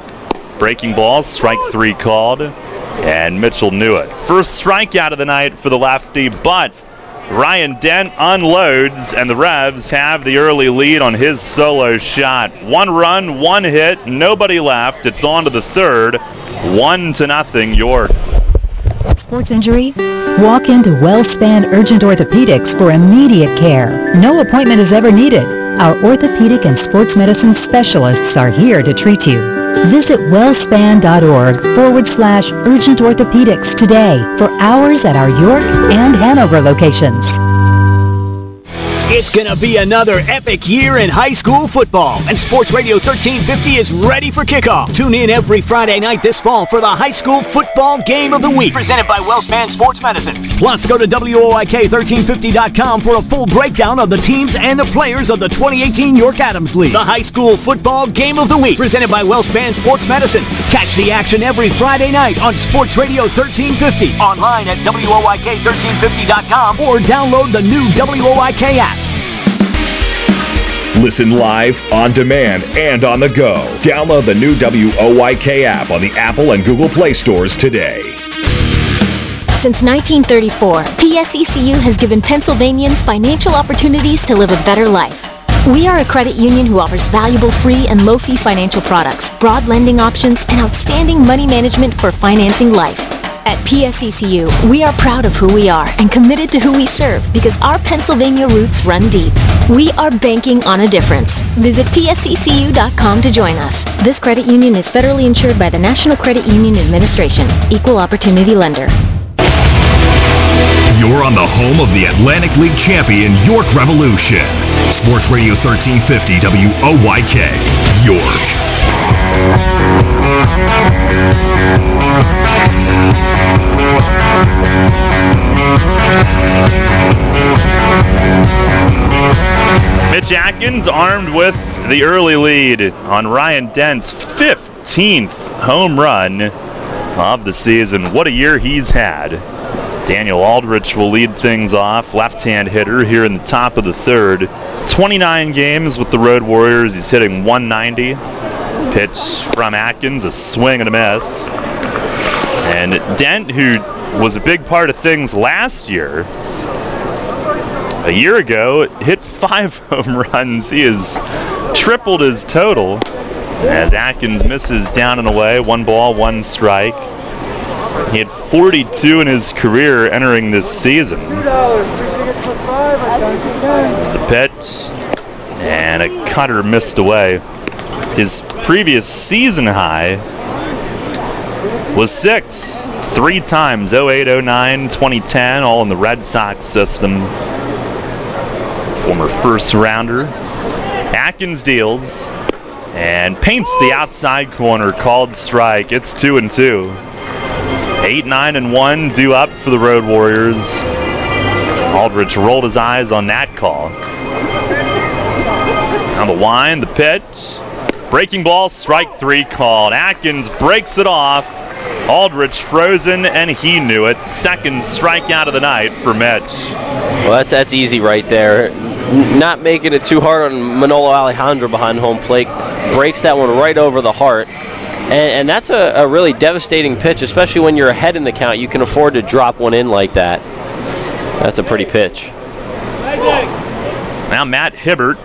Breaking ball. Strike 3 called. And Mitchell knew it. First strikeout of the night for the lefty, but Ryan Dent unloads, and the Revs have the early lead on his solo shot. 1 run, 1 hit, nobody left. It's on to the 3rd. 1-0 York. Sports injury? Walk into WellSpan Urgent Orthopedics for immediate care. No appointment is ever needed. Our orthopedic and sports medicine specialists are here to treat you. Visit wellspan.org/urgent orthopedics today for hours at our York and Hanover locations. It's going to be another epic year in high school football, and Sports Radio 1350 is ready for kickoff. Tune in every Friday night this fall for the high school football game of the week, presented by WellSpan Sports Medicine. Plus, go to WOIK1350.com for a full breakdown of the teams and the players of the 2018 York Adams League. The high school football game of the week, presented by WellSpan Sports Medicine. Catch the action every Friday night on Sports Radio 1350, online at WOIK1350.com, or download the new WOIK app. Listen live, on demand, and on the go. Download the new WOIK app on the Apple and Google Play stores today. Since 1934, PSECU has given Pennsylvanians financial opportunities to live a better life. We are a credit union who offers valuable free and low-fee financial products, broad lending options, and outstanding money management for financing life. At PSECU, we are proud of who we are and committed to who we serve because our Pennsylvania roots run deep. We are banking on a difference. Visit PSECU.com to join us. This credit union is federally insured by the National Credit Union Administration. Equal Opportunity Lender. You're on the home of the Atlantic League champion York Revolution. Sports Radio 1350 WOYK, York. Mitch Atkins armed with the early lead on Ryan Dent's 15th home run of the season. What a year he's had. Daniel Aldrich will lead things off, left-hand hitter here in the top of the third. 29 games with the Road Warriors. He's hitting 190. Pitch from Atkins, a swing and a miss. And Dent, who was a big part of things last year, a year ago, hit 5 home runs. He has tripled his total as Atkins misses down and away. 1 ball, 1 strike. He had 42 in his career entering this season. There's the pitch, and a cutter missed away. His previous season high was 6, 3 times, 08, 09, 2010, all in the Red Sox system. Former first rounder. Atkins deals and paints the outside corner, called strike. It's 2-2. 8, 9, and 1 due up for the Road Warriors. Aldrich rolled his eyes on that call. Now the wind, the pitch. Breaking ball, strike 3 called. Atkins breaks it off. Aldrich frozen, and he knew it. Second strikeout of the night for Mitch. Well, that's easy right there. Not making it too hard on Manolo Alejandro behind home plate. Breaks that one right over the heart. And that's a really devastating pitch, especially when you're ahead in the count. You can afford to drop one in like that. That's a pretty pitch. Now Matt Hibbert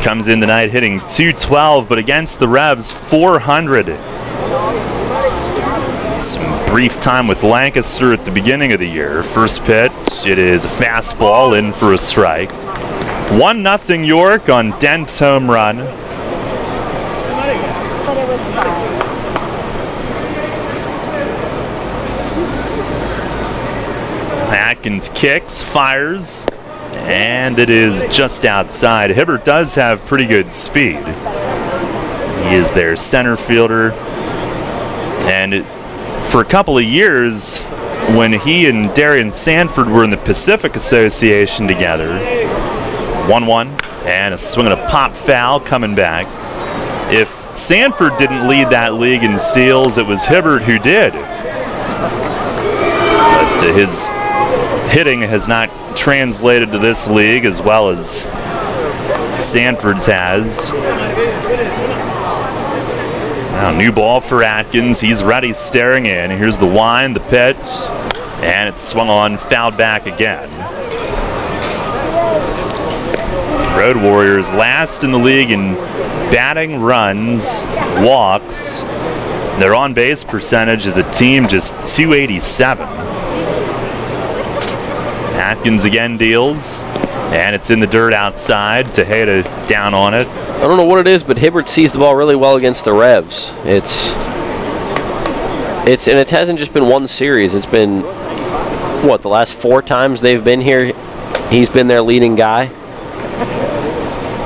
comes in tonight hitting .212, but against the Revs, .400. Some brief time with Lancaster at the beginning of the year. First pitch, it is a fastball in for a strike. 1-0 York on Dent's home run. Atkins kicks, fires, and it is just outside. Hibbert does have pretty good speed. He is their center fielder, and for a couple of years, when he and Darian Sanford were in the Pacific Association together, 1-1, and a swing and a pop foul coming back. If Sanford didn't lead that league in steals, it was Hibbert who did. But his hitting has not translated to this league as well as Sanford's has. Now, new ball for Atkins. He's ready, staring in. Here's the wind, the pitch, and it's swung on, fouled back again. Road Warriors last in the league in batting, runs, walks. Their on-base percentage as a team just .287. Atkins again deals, and it's in the dirt outside. Tejeda down on it. I don't know what it is, but Hibbert sees the ball really well against the Revs. And it hasn't just been one series. It's been the last 4 times they've been here, he's been their leading guy.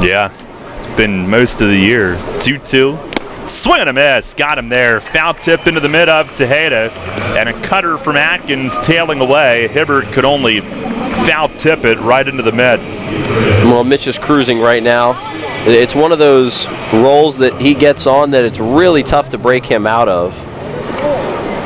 Yeah, it's been most of the year. 2-2. Swing and a miss. Got him there. Foul tip into the mid of Tejeda. And a cutter from Atkins tailing away. Hibbert could only foul tip it right into the mid. Well, Mitch is cruising right now. It's one of those roles that he gets on that it's really tough to break him out of.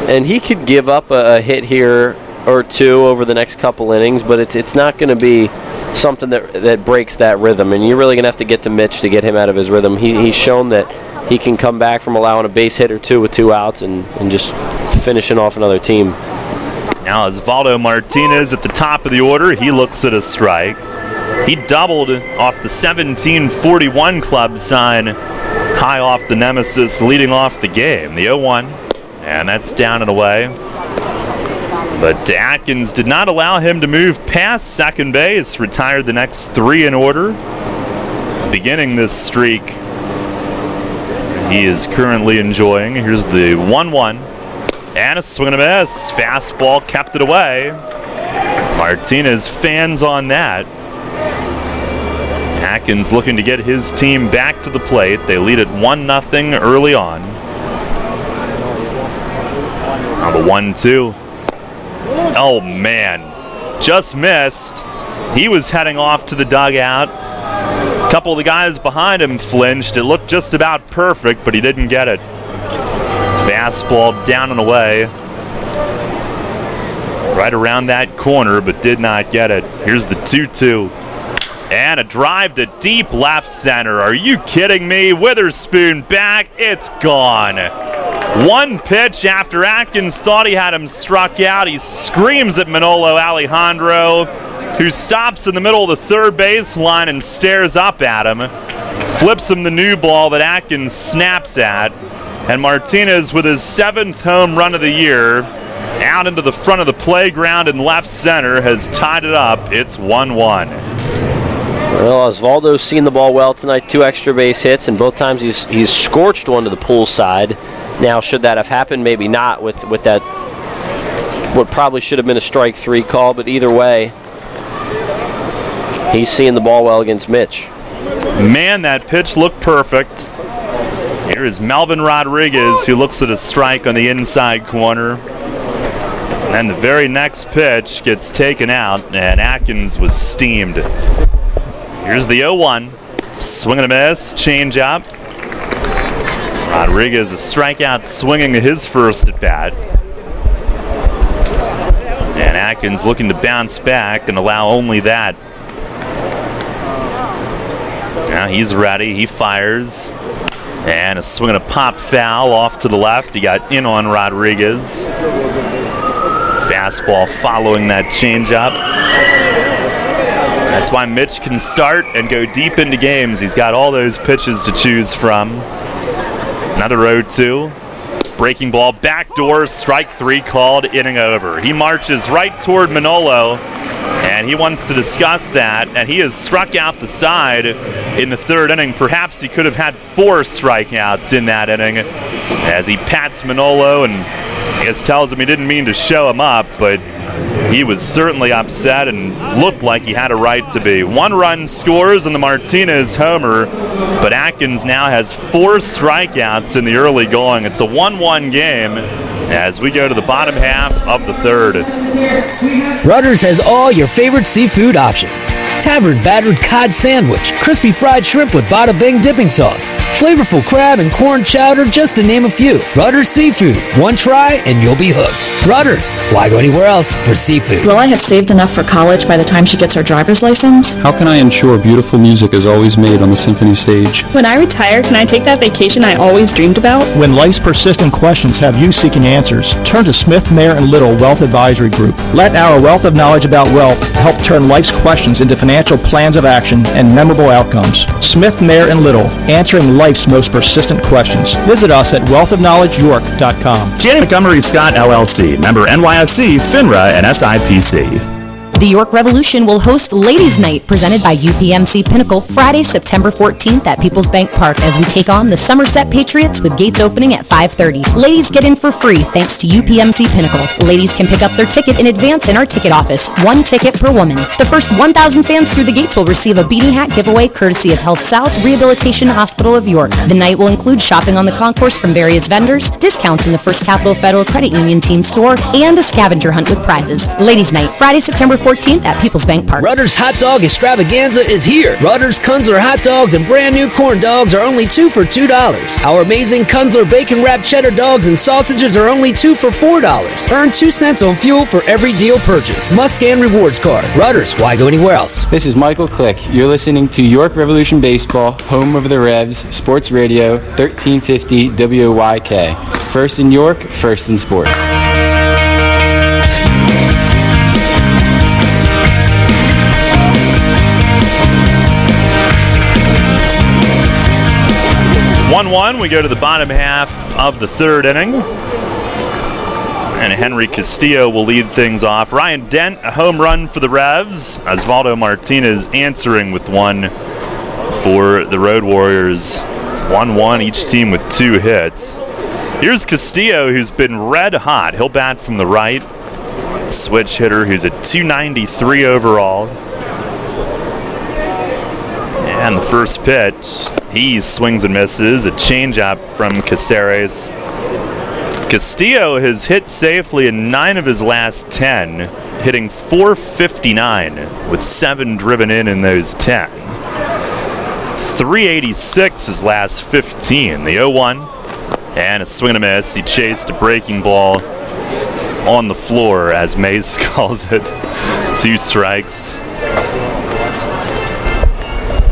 And he could give up a hit here or two over the next couple innings, but it's not going to be something that breaks that rhythm. And you're really going to have to get to Mitch to get him out of his rhythm. He's shown that he can come back from allowing a base hit or two with 2 outs and just finishing off another team. Now Osvaldo Martinez at the top of the order. He looks at a strike. He doubled off the 1741 club sign, high off the nemesis, leading off the game. The 0-1, and that's down and away. But Atkins did not allow him to move past second base, retired the next 3 in order, beginning this streak he is currently enjoying. Here's the 1-1, and a swing and a miss. Fastball kept it away. Martinez fans on that. Atkins looking to get his team back to the plate. They lead at 1-0 early on. Now the 1-2. Oh man, just missed. He was heading off to the dugout. A couple of the guys behind him flinched. It looked just about perfect, but he didn't get it. Fastball down and away. Right around that corner, but did not get it. Here's the 2-2. And a drive to deep left center. Are you kidding me? Witherspoon back. It's gone. One pitch after Atkins thought he had him struck out. He screams at Manolo Alejandro, who stops in the middle of the third base line and stares up at him. Flips him the new ball that Atkins snaps at. And Martinez, with his 7th home run of the year, out into the front of the playground in left center, has tied it up. It's 1-1. Well, Osvaldo's seen the ball well tonight. 2 extra base hits, and both times he's scorched one to the pool side. Now, should that have happened? Maybe not with that, what probably should have been a strike 3 call, but either way, he's seeing the ball well against Mitch. Man, that pitch looked perfect. Here is Melvin Rodriguez, who looks at a strike on the inside corner. And the very next pitch gets taken out, and Atkins was steamed. Here's the 0-1. Swing and a miss, change up. Rodriguez a strikeout, swinging his first at bat. And Atkins looking to bounce back and allow only that. Now he's ready, he fires. And a swing and a pop foul off to the left. He got in on Rodriguez. Fastball following that changeup. That's why Mitch can start and go deep into games. He's got all those pitches to choose from. Another 0-2. Breaking ball, backdoor, strike 3 called, inning over. He marches right toward Manolo, and he wants to discuss that, and he has struck out the side in the 3rd inning. Perhaps he could have had 4 strikeouts in that inning as he pats Manolo and I guess tells him he didn't mean to show him up, but he was certainly upset and looked like he had a right to be. 1 run scores in the Martinez homer, but Atkins now has 4 strikeouts in the early going. It's a 1-1 game as we go to the bottom half of the 3rd. Rutter's has all your favorite seafood options. Tavern battered cod sandwich, crispy fried shrimp with bada bing dipping sauce, flavorful crab and corn chowder, just to name a few. Rutter's Seafood. One try and you'll be hooked. Rutter's. Why go anywhere else for seafood? Will I have saved enough for college by the time she gets her driver's license? How can I ensure beautiful music is always made on the symphony stage? When I retire, can I take that vacation I always dreamed about? When life's persistent questions have you seeking answers, turn to Smith, Mayer & Little Wealth Advisory Group. Let our wealth of knowledge about wealth help turn life's questions into financial plans of action and memorable outcomes. Smith, Mayer & Little, answering life's most persistent questions. Visit us at wealthofknowledgeyork.com. Janney Montgomery Scott LLC, member NYSE, FINRA, and SIPC. The York Revolution will host Ladies' Night presented by UPMC Pinnacle Friday, September 14th at People's Bank Park as we take on the Somerset Patriots with gates opening at 5:30. Ladies get in for free thanks to UPMC Pinnacle. Ladies can pick up their ticket in advance in our ticket office. 1 ticket per woman. The first 1,000 fans through the gates will receive a beanie hat giveaway courtesy of Health South Rehabilitation Hospital of York. The night will include shopping on the concourse from various vendors, discounts in the First Capital Federal Credit Union team store, and a scavenger hunt with prizes. Ladies' Night, Friday, September 14th at People's Bank Park. Rutter's Hot Dog Extravaganza is here. Rutter's Kunzler hot dogs and brand new corn dogs are only 2 for $2. Our amazing Kunzler bacon wrapped cheddar dogs and sausages are only 2 for $4. Earn 2 cents on fuel for every deal purchase. Must scan rewards card. Rutter's, why go anywhere else? This is Michael Click. You're listening to York Revolution Baseball, home of the Revs, Sports Radio, 1350 WYK. First in York, first in sports. We go to the bottom half of the third inning. And Henry Castillo will lead things off. Ryan Dent, a home run for the Revs. Osvaldo Martinez answering with one for the Road Warriors. 1-1, each team with 2 hits. Here's Castillo, who's been red hot. He'll bat from the right. Switch hitter who's at 293 overall. And the first pitch, he swings and misses. A changeup from Caceres. Castillo has hit safely in 9 of his last 10, hitting .459 with 7 driven in those 10. .386 his last 15. The 0-1 and a swing and a miss. He chased a breaking ball on the floor, as Mace calls it. 2 strikes.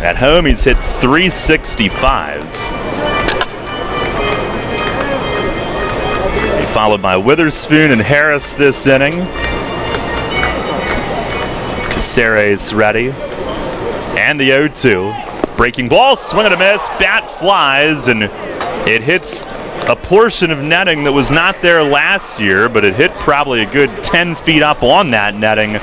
At home, he's hit .365. Followed by Witherspoon and Harris this inning. Caceres ready. And the 0-2. Breaking ball, swing and a miss, bat flies, and it hits a portion of netting that was not there last year, but it hit probably a good 10 feet up on that netting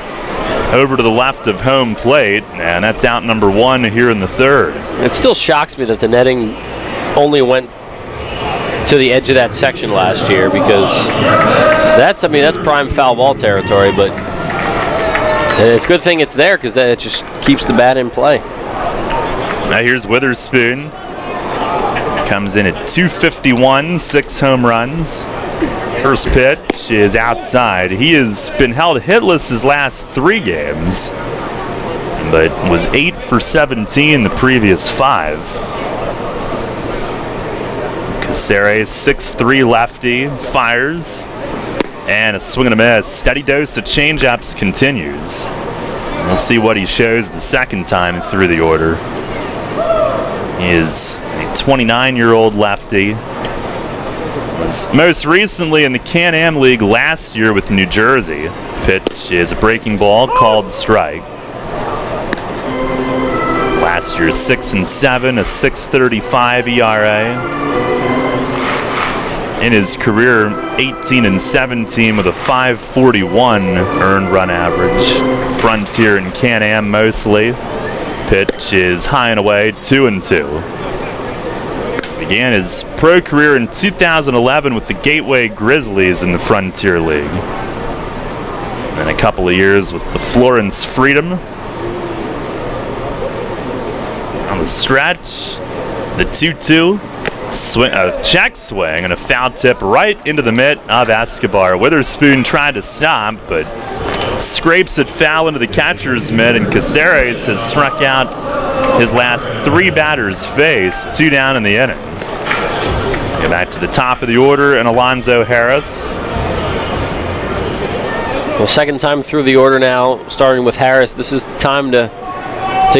over to the left of home plate, and that's out number 1 here in the third. It still shocks me that the netting only went to the edge of that section last year, because that's prime foul ball territory, but it's a good thing it's there because it just keeps the bat in play. Now here's Witherspoon. Comes in at 251, 6 home runs. First pitch is outside. He has been held hitless his last 3 games, but was 8 for 17 the previous 5. Caceres, 6'3" lefty, fires, and a swing and a miss. Steady dose of changeups continues. We'll see what he shows the second time through the order. He is a 29-year-old lefty. Was most recently in the Can-Am League last year with New Jersey. Pitch is a breaking ball, called strike. Last year, 6-7, a 6.35 ERA. In his career, 18-17 with a 5.41 earned run average. Frontier and Can-Am mostly. Pitch is high and away, 2-2. Began his pro career in 2011 with the Gateway Grizzlies in the Frontier League. And a couple of years with the Florence Freedom. On the stretch, the 2-2. Swing, a check swing and a foul tip right into the mitt of Escobar. Witherspoon tried to stop, but scrapes it foul into the catcher's mitt, and Caceres has struck out his last 3 batters faced, 2 down in the inning. Get back to the top of the order, and Alonzo Harris. Well, second time through the order now, starting with Harris. This is the time to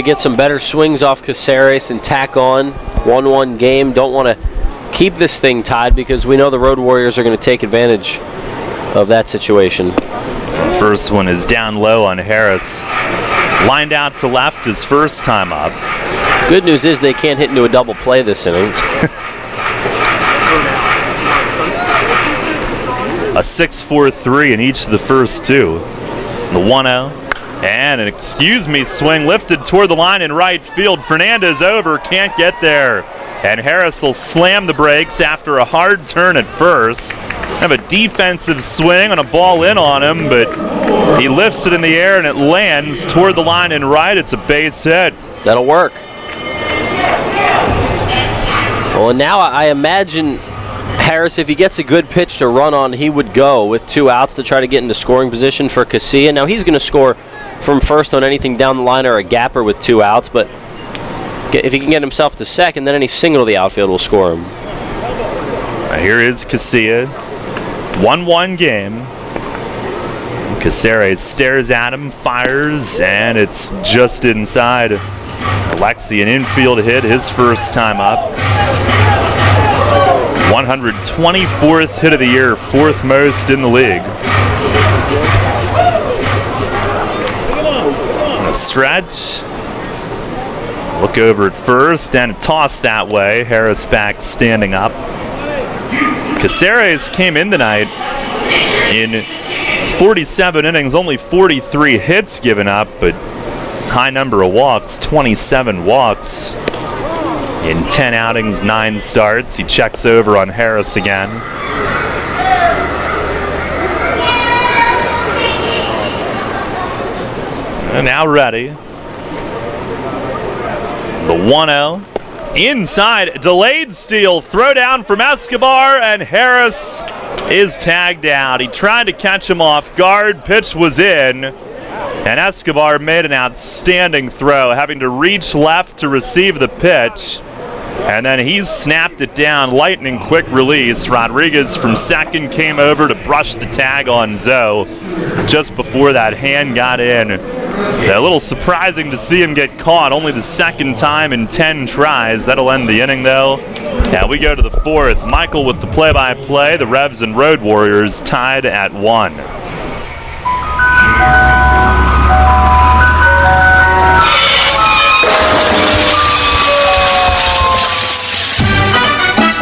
get some better swings off Caceres and tack on. 1-1 game. Don't want to keep this thing tied because we know the Road Warriors are going to take advantage of that situation. First one is down low on Harris. Lined out to left his first time up. Good news is they can't hit into a double play this inning. A 6.43 in each of the first 2. The 1-0 And an swing lifted toward the line in right field. Fernandez over, can't get there. And Harris will slam the brakes after a hard turn at first. Have a defensive swing on a ball in on him, but he lifts it in the air and it lands toward the line in right. It's a base hit. That'll work. Well, and now I imagine Harris, if he gets a good pitch to run on, he would go with 2 outs to try to get into scoring position for Casilla. Now he's going to score from first on anything down the line or a gapper with 2 outs, but if he can get himself to second, then any single to the outfield will score him. Here is Casilla. 1-1 game. Caceres stares at him, fires, and it's just inside. Alexi, an infield hit, his first time up. 124th hit of the year, 4th most in the league. A stretch. Look over at first and a toss that way. Harris back standing up. Caceres came in tonight in 47 innings, only 43 hits given up, but high number of walks, 27 walks in 10 outings, 9 starts. He checks over on Harris again. And now ready. The 1-0. Inside, delayed steal, throw down from Escobar, and Harris is tagged out. He tried to catch him off guard, pitch was in, and Escobar made an outstanding throw, having to reach left to receive the pitch, and then he snapped it down, lightning quick release. Rodriguez from second came over to brush the tag on Zoe just before that hand got in. A little surprising to see him get caught, only the second time in 10 tries. That'll end the inning, though. Now we go to the 4th. Michael with the play-by-play. The Revs and Road Warriors tied at 1.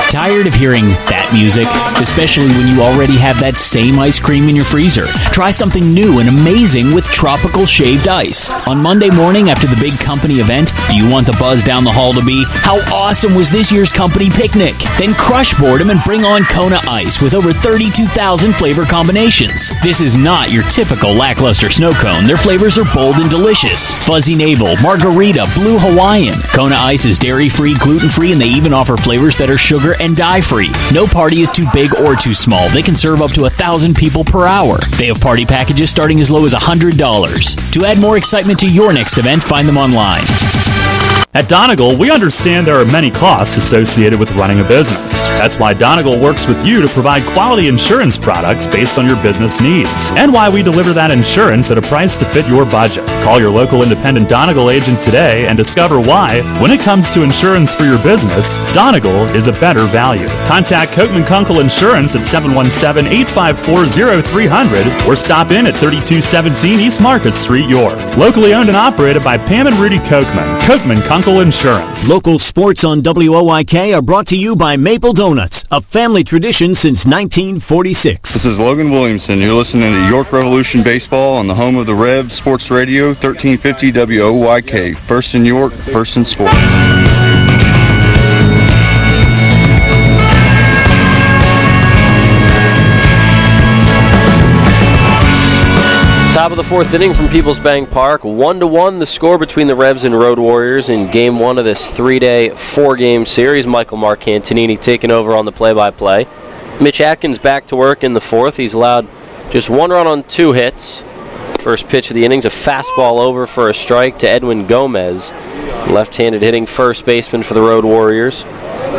Tired of hearing that music? Especially when you already have that same ice cream in your freezer. Try something new and amazing with tropical shaved ice. On Monday morning after the big company event, do you want the buzz down the hall to be, how awesome was this year's company picnic? Then crush boredom and bring on Kona Ice with over 32,000 flavor combinations. This is not your typical lackluster snow cone. Their flavors are bold and delicious. Fuzzy Navel, Margarita, Blue Hawaiian. Kona Ice is dairy-free, gluten-free, and they even offer flavors that are sugar and dye-free. No party is too big or too small. They can serve up to 1,000 people per hour. They have party packages starting as low as $100. To add more excitement to your next event, find them online. At Donegal, we understand there are many costs associated with running a business. That's why Donegal works with you to provide quality insurance products based on your business needs, and why we deliver that insurance at a price to fit your budget. Call your local independent Donegal agent today and discover why, when it comes to insurance for your business, Donegal is a better value. Contact Coatman Kunkel Insurance at 717-854-0300 or stop in at 3217 East Market Street, York. Locally owned and operated by Pam and Rudy Coatman. Coatman Kunkel Insurance. Local sports on WOYK are brought to you by Maple Donuts, a family tradition since 1946. This is Logan Williamson. You're listening to York Revolution Baseball on the home of the Revs, Sports Radio, 1350 WOYK. First in York, first in sport. Top of the 4th inning from Peoples Bank Park. 1-1 the score between the Revs and Road Warriors in Game 1 of this 3-day, 4-game series. Michael Marcantonini taking over on the play-by-play. Mitch Atkins back to work in the 4th. He's allowed just 1 run on 2 hits. First pitch of the innings, a fastball over for a strike to Edwin Gomez. Left-handed hitting first baseman for the Road Warriors.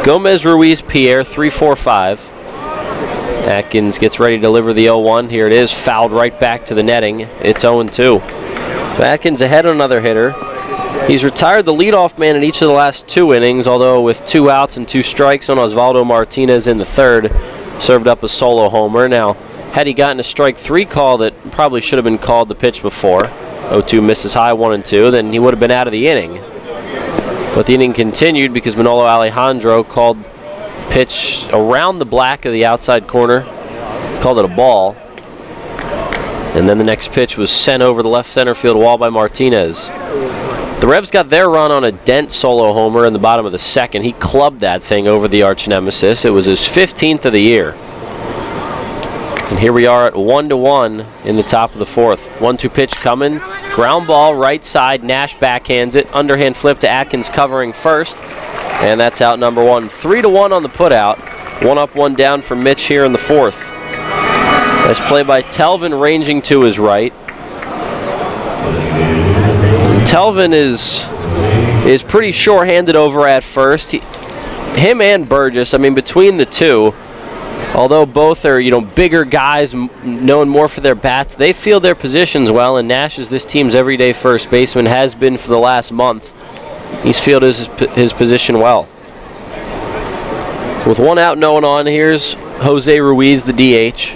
Gomez, Ruiz, Pierre, 3-4-5. Atkins gets ready to deliver the 0-1. Here it is, fouled right back to the netting. It's 0-2. So Atkins ahead on another hitter. He's retired the leadoff man in each of the last 2 innings, although with 2 outs and 2 strikes on Osvaldo Martinez in the 3rd, served up a solo homer. Now, had he gotten a strike 3 call that probably should have been called the pitch before, 0-2 misses high, 1-2, then he would have been out of the inning. But the inning continued because Manolo Alejandro called pitch around the black of the outside corner, called it a ball. And then the next pitch was sent over the left center field wall by Martinez. The Revs got their run on a Dent solo homer in the bottom of the second. He clubbed that thing over the arch nemesis. It was his 15th of the year. And here we are at 1-1 in the top of the fourth. 1-2 pitch coming. Ground ball right side. Nash backhands it. Underhand flip to Atkins covering first. And that's out number one. 3-1 on the putout. 1 up, 1 down for Mitch here in the fourth. Nice play by Telvin ranging to his right. And Telvin is pretty sure-handed over at first. Him and Burgess, I mean, between the two, although both are, bigger guys known more for their bats, they field their positions well, and Nash is this team's everyday first baseman, has been for the last month. He's fielded his position well. With 1 out, no one on, here's Jose Ruiz, the DH.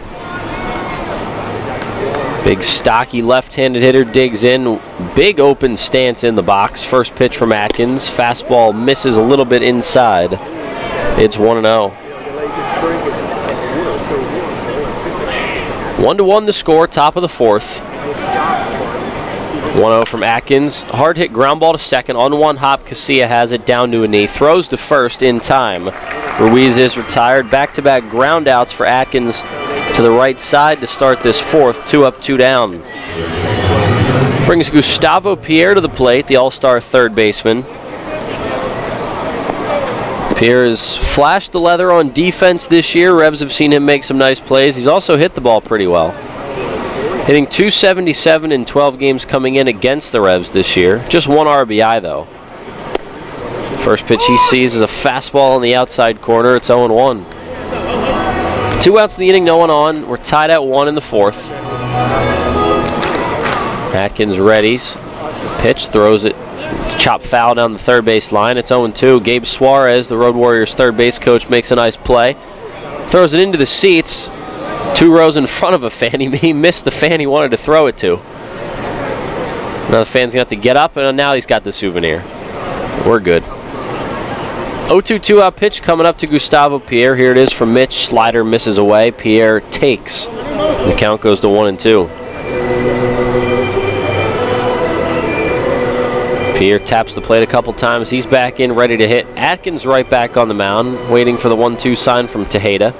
Big stocky left-handed hitter digs in. Big open stance in the box. First pitch from Atkins. Fastball misses a little bit inside. It's 1-0. 1-1 the score, top of the fourth. 1-0 from Atkins. Hard hit ground ball to second. On one hop, Casilla has it down to a knee. Throws to first in time. Ruiz is retired. Back-to-back ground outs for Atkins to the right side to start this fourth. 2 up, 2 down. Brings Gustavo Pierre to the plate, the all-star third baseman. Pierre has flashed the leather on defense this year. Revs have seen him make some nice plays. He's also hit the ball pretty well. Hitting .277 in 12 games coming in against the Revs this year. Just 1 RBI, though. First pitch he sees is a fastball on the outside corner. It's 0-1. 2 outs in the inning, no one on. We're tied at 1 in the fourth. Atkins readies. Pitch, throws it. Chop foul down the third base line. It's 0-2. Gabe Suarez, the Road Warriors' third base coach, makes a nice play. Throws it into the seats. 2 rows in front of a fan. He missed the fan he wanted to throw it to. Now the fan's going to have to get up, and now he's got the souvenir. We're good. 0-2 2-out pitch coming up to Gustavo Pierre. Here it is from Mitch. Slider misses away. Pierre takes. The count goes to 1-2. Pierre taps the plate a couple times. He's back in, ready to hit. Atkins right back on the mound, waiting for the 1-2 sign from Tejeda.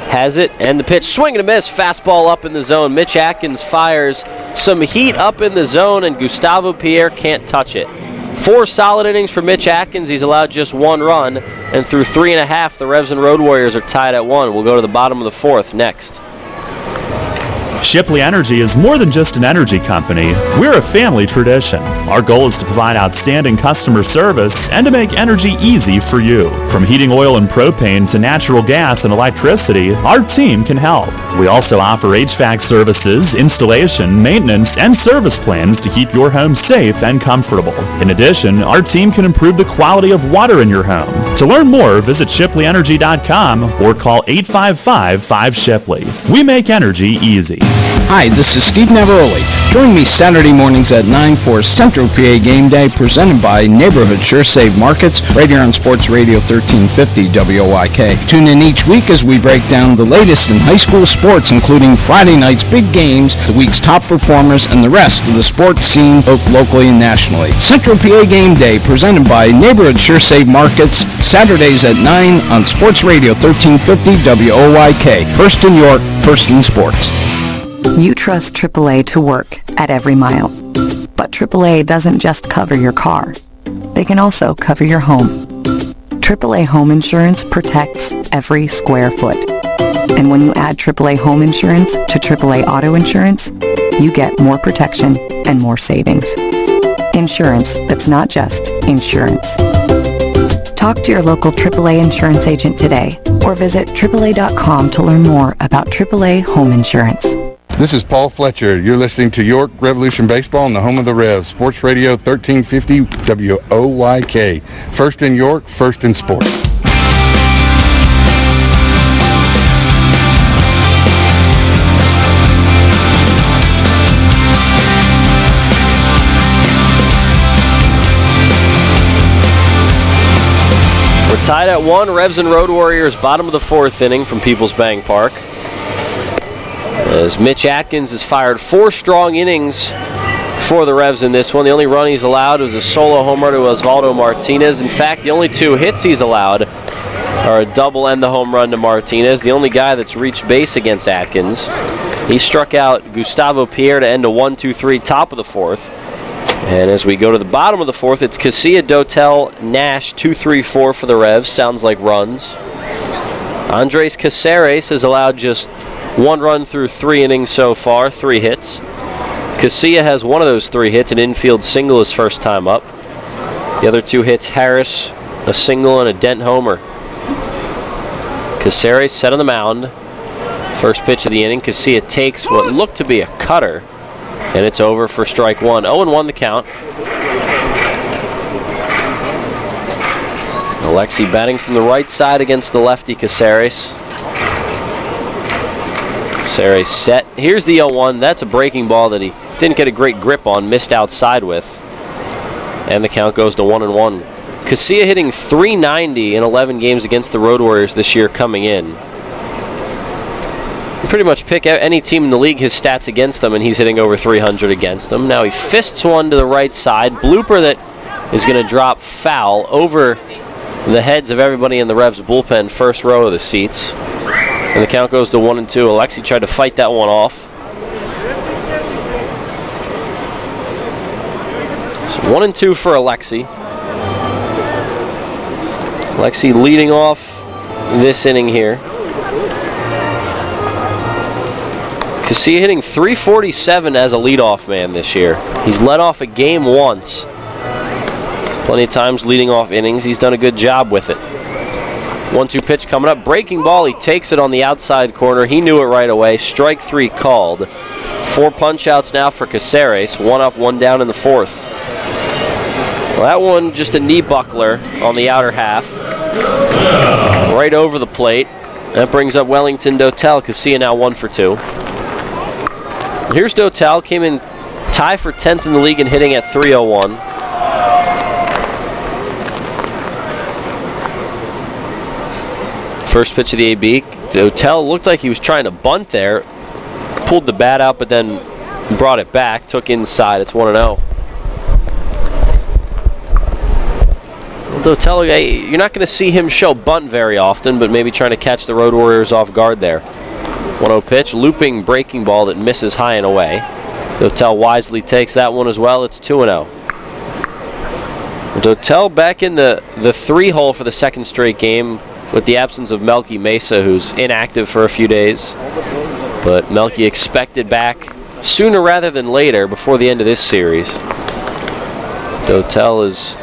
Has it, and the pitch, swing and a miss. Fastball up in the zone. Mitch Atkins fires some heat up in the zone, and Gustavo Pierre can't touch it. 4 solid innings for Mitch Atkins. He's allowed just 1 run, and through 3.5, the Revs and Road Warriors are tied at 1. We'll go to the bottom of the fourth next. Shipley Energy is more than just an energy company. We're a family tradition. Our goal is to provide outstanding customer service and to make energy easy for you. From heating oil and propane to natural gas and electricity, our team can help. We also offer HVAC services, installation, maintenance, and service plans to keep your home safe and comfortable. In addition, our team can improve the quality of water in your home. To learn more, visit ShipleyEnergy.com or call 855-5-SHIPLEY. We make energy easy. Hi, this is Steve Navaroli. Join me Saturday mornings at 9 for Central PA Game Day presented by Neighborhood Sure Save Markets right here on Sports Radio 1350 WOYK. Tune in each week as we break down the latest in high school sports, including Friday night's big games, the week's top performers, and the rest of the sports scene both locally and nationally. Central PA Game Day presented by Neighborhood Sure Save Markets, Saturdays at 9 on Sports Radio 1350 WOYK. First in York, first in sports. You trust AAA to work at every mile. But AAA doesn't just cover your car. They can also cover your home. AAA Home Insurance protects every square foot. And when you add AAA Home Insurance to AAA Auto Insurance, you get more protection and more savings. Insurance that's not just insurance. Talk to your local AAA insurance agent today or visit AAA.com to learn more about AAA Home Insurance. This is Paul Fletcher. You're listening to York Revolution Baseball on the home of the Revs, Sports Radio 1350 WOYK. First in York, first in sports. We're tied at 1. Revs and Road Warriors, bottom of the fourth inning from People's Bank Park. As Mitch Atkins has fired 4 strong innings for the Revs in this one. The only run he's allowed was a solo home run to Osvaldo Martinez. In fact, the only 2 hits he's allowed are a double and the home run to Martinez, the only guy that's reached base against Atkins. He struck out Gustavo Pierre to end a 1-2-3 top of the 4th. And as we go to the bottom of the 4th, it's Casilla, Dotel, Nash, 2-3-4 for the Revs. Sounds like runs. Andres Caceres has allowed just 1 run through 3 innings so far, 3 hits. Casilla has one of those 3 hits, an infield single his first time up. The other 2 hits, Harris, a single and a dent homer. Caceres set on the mound. First pitch of the inning, Casilla takes what looked to be a cutter, and it's over for strike 1. 0-1 the count. Alexi batting from the right side against the lefty Caceres. Caceres set. Here's the 0-1. That's a breaking ball that he didn't get a great grip on, missed outside with. And the count goes to 1-1. Casilla hitting .390 in 11 games against the Road Warriors this year coming in. You pretty much pick out any team in the league, his stats against them, and he's hitting over 300 against them. Now he fists one to the right side. Blooper that is going to drop foul over the heads of everybody in the Revs bullpen, first row of the seats. And the count goes to 1-2. Alexi tried to fight that one off. So 1-2 for Alexi. Alexi leading off this inning here. Casilla hitting .347 as a leadoff man this year. He's led off a game once. Plenty of times leading off innings. He's done a good job with it. 1-2 pitch coming up. Breaking ball. He takes it on the outside corner. He knew it right away. Strike 3 called. 4 punch outs now for Caceres. 1 up, 1 down in the 4th. Well, that one just a knee buckler on the outer half. Right over the plate. That brings up Wellington Dotel. Casilla now 1 for 2. Here's Dotel. Came in tie for 10th in the league and hitting at .301. First pitch of the AB. Dotel looked like he was trying to bunt there. Pulled the bat out, but then brought it back. Took inside. It's 1-0. Dotel, you're not going to see him show bunt very often, but maybe trying to catch the Road Warriors off guard there. 1-0 pitch. Looping breaking ball that misses high and away. Dotel wisely takes that one as well. It's 2-0. Dotel back in the 3-hole for the 2nd straight game, with the absence of Melky Mesa, who's inactive for a few days. But Melky expected back sooner rather than later, before the end of this series. Dotel is...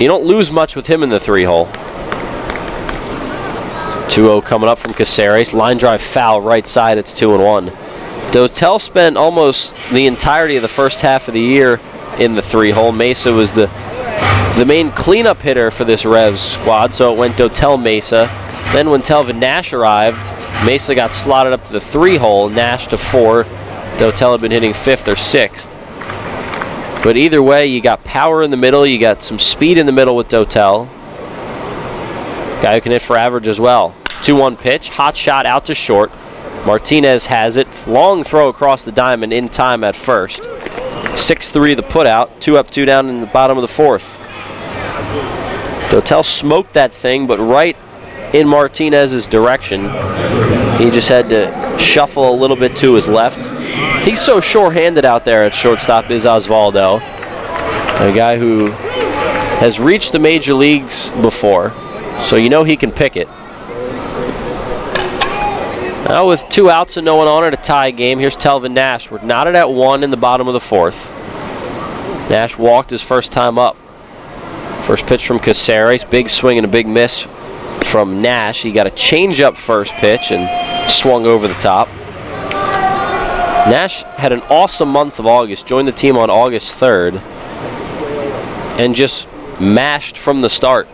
You don't lose much with him in the 3-hole. 2-0 coming up from Caceres. Line drive foul right side. It's 2-1. Dotel spent almost the entirety of the first half of the year in the 3-hole. Mesa was the main cleanup hitter for this Revs squad, so it went Dotel Mesa. Then when Telvin Nash arrived, Mesa got slotted up to the 3-hole, Nash to 4. Dotel had been hitting 5th or 6th. But either way, you got power in the middle, you got some speed in the middle with Dotel. Guy who can hit for average as well. 2-1 pitch, hot shot out to short. Martinez has it. Long throw across the diamond in time at first. 6-3 the put out. 2 up, 2 down in the bottom of the 4th. Dotel smoked that thing, but right in Martinez's direction. He just had to shuffle a little bit to his left. He's so sure-handed out there at shortstop is Osvaldo. A guy who has reached the major leagues before, so you know he can pick it. Now with 2 outs and no one on at a tie game, here's Telvin Nash. We're knotted at 1 in the bottom of the 4th. Nash walked his first time up. First pitch from Caceres. Big swing and a big miss from Nash. He got a change-up first pitch and swung over the top. Nash had an awesome month of August. Joined the team on August 3rd. And just mashed from the start.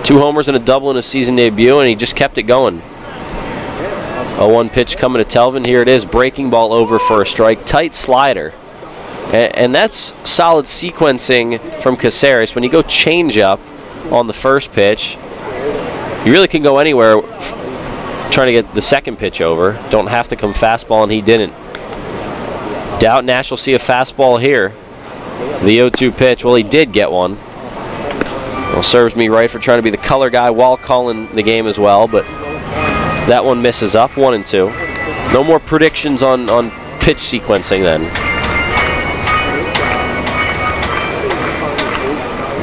2 homers and a double in his season debut, and he just kept it going. 0-1 pitch coming to Telvin. Here it is. Breaking ball over for a strike. Tight slider. And that's solid sequencing from Caceres. When you go change up on the first pitch, you really can go anywhere trying to get the second pitch over. Don't have to come fastball, and he didn't. Doubt Nash will see a fastball here. The 0-2 pitch, well, he did get one. Well, serves me right for trying to be the color guy while calling the game as well, but that one misses up, 1-2. No more predictions on pitch sequencing then.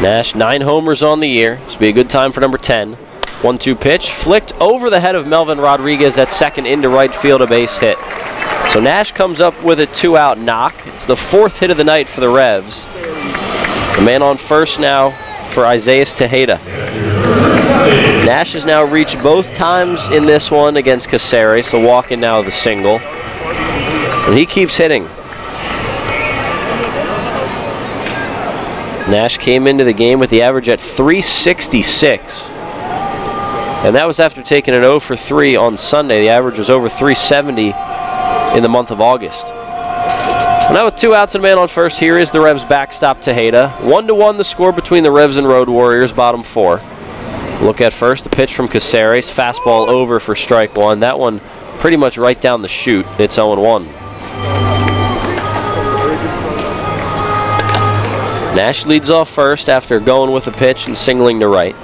Nash, 9 homers on the year. This will be a good time for number 10. 1-2 pitch, flicked over the head of Melvin Rodriguez at second into right field, a base hit. So Nash comes up with a 2-out knock. It's the 4th hit of the night for the Revs. The man on first now for Isaiah Tejeda. Nash has now reached both times in this one against Caceres, so walking now the single. And he keeps hitting. Nash came into the game with the average at 366. And that was after taking an 0 for 3 on Sunday. The average was over 370 in the month of August. Well, now with 2 outs and a man on first, here is the Revs backstop Tejeda. 1-1 the score between the Revs and Road Warriors, bottom 4. Look at first, the pitch from Caceres. Fastball over for strike 1. That one pretty much right down the chute. It's 0-1. Nash leads off first after going with a pitch and singling to right.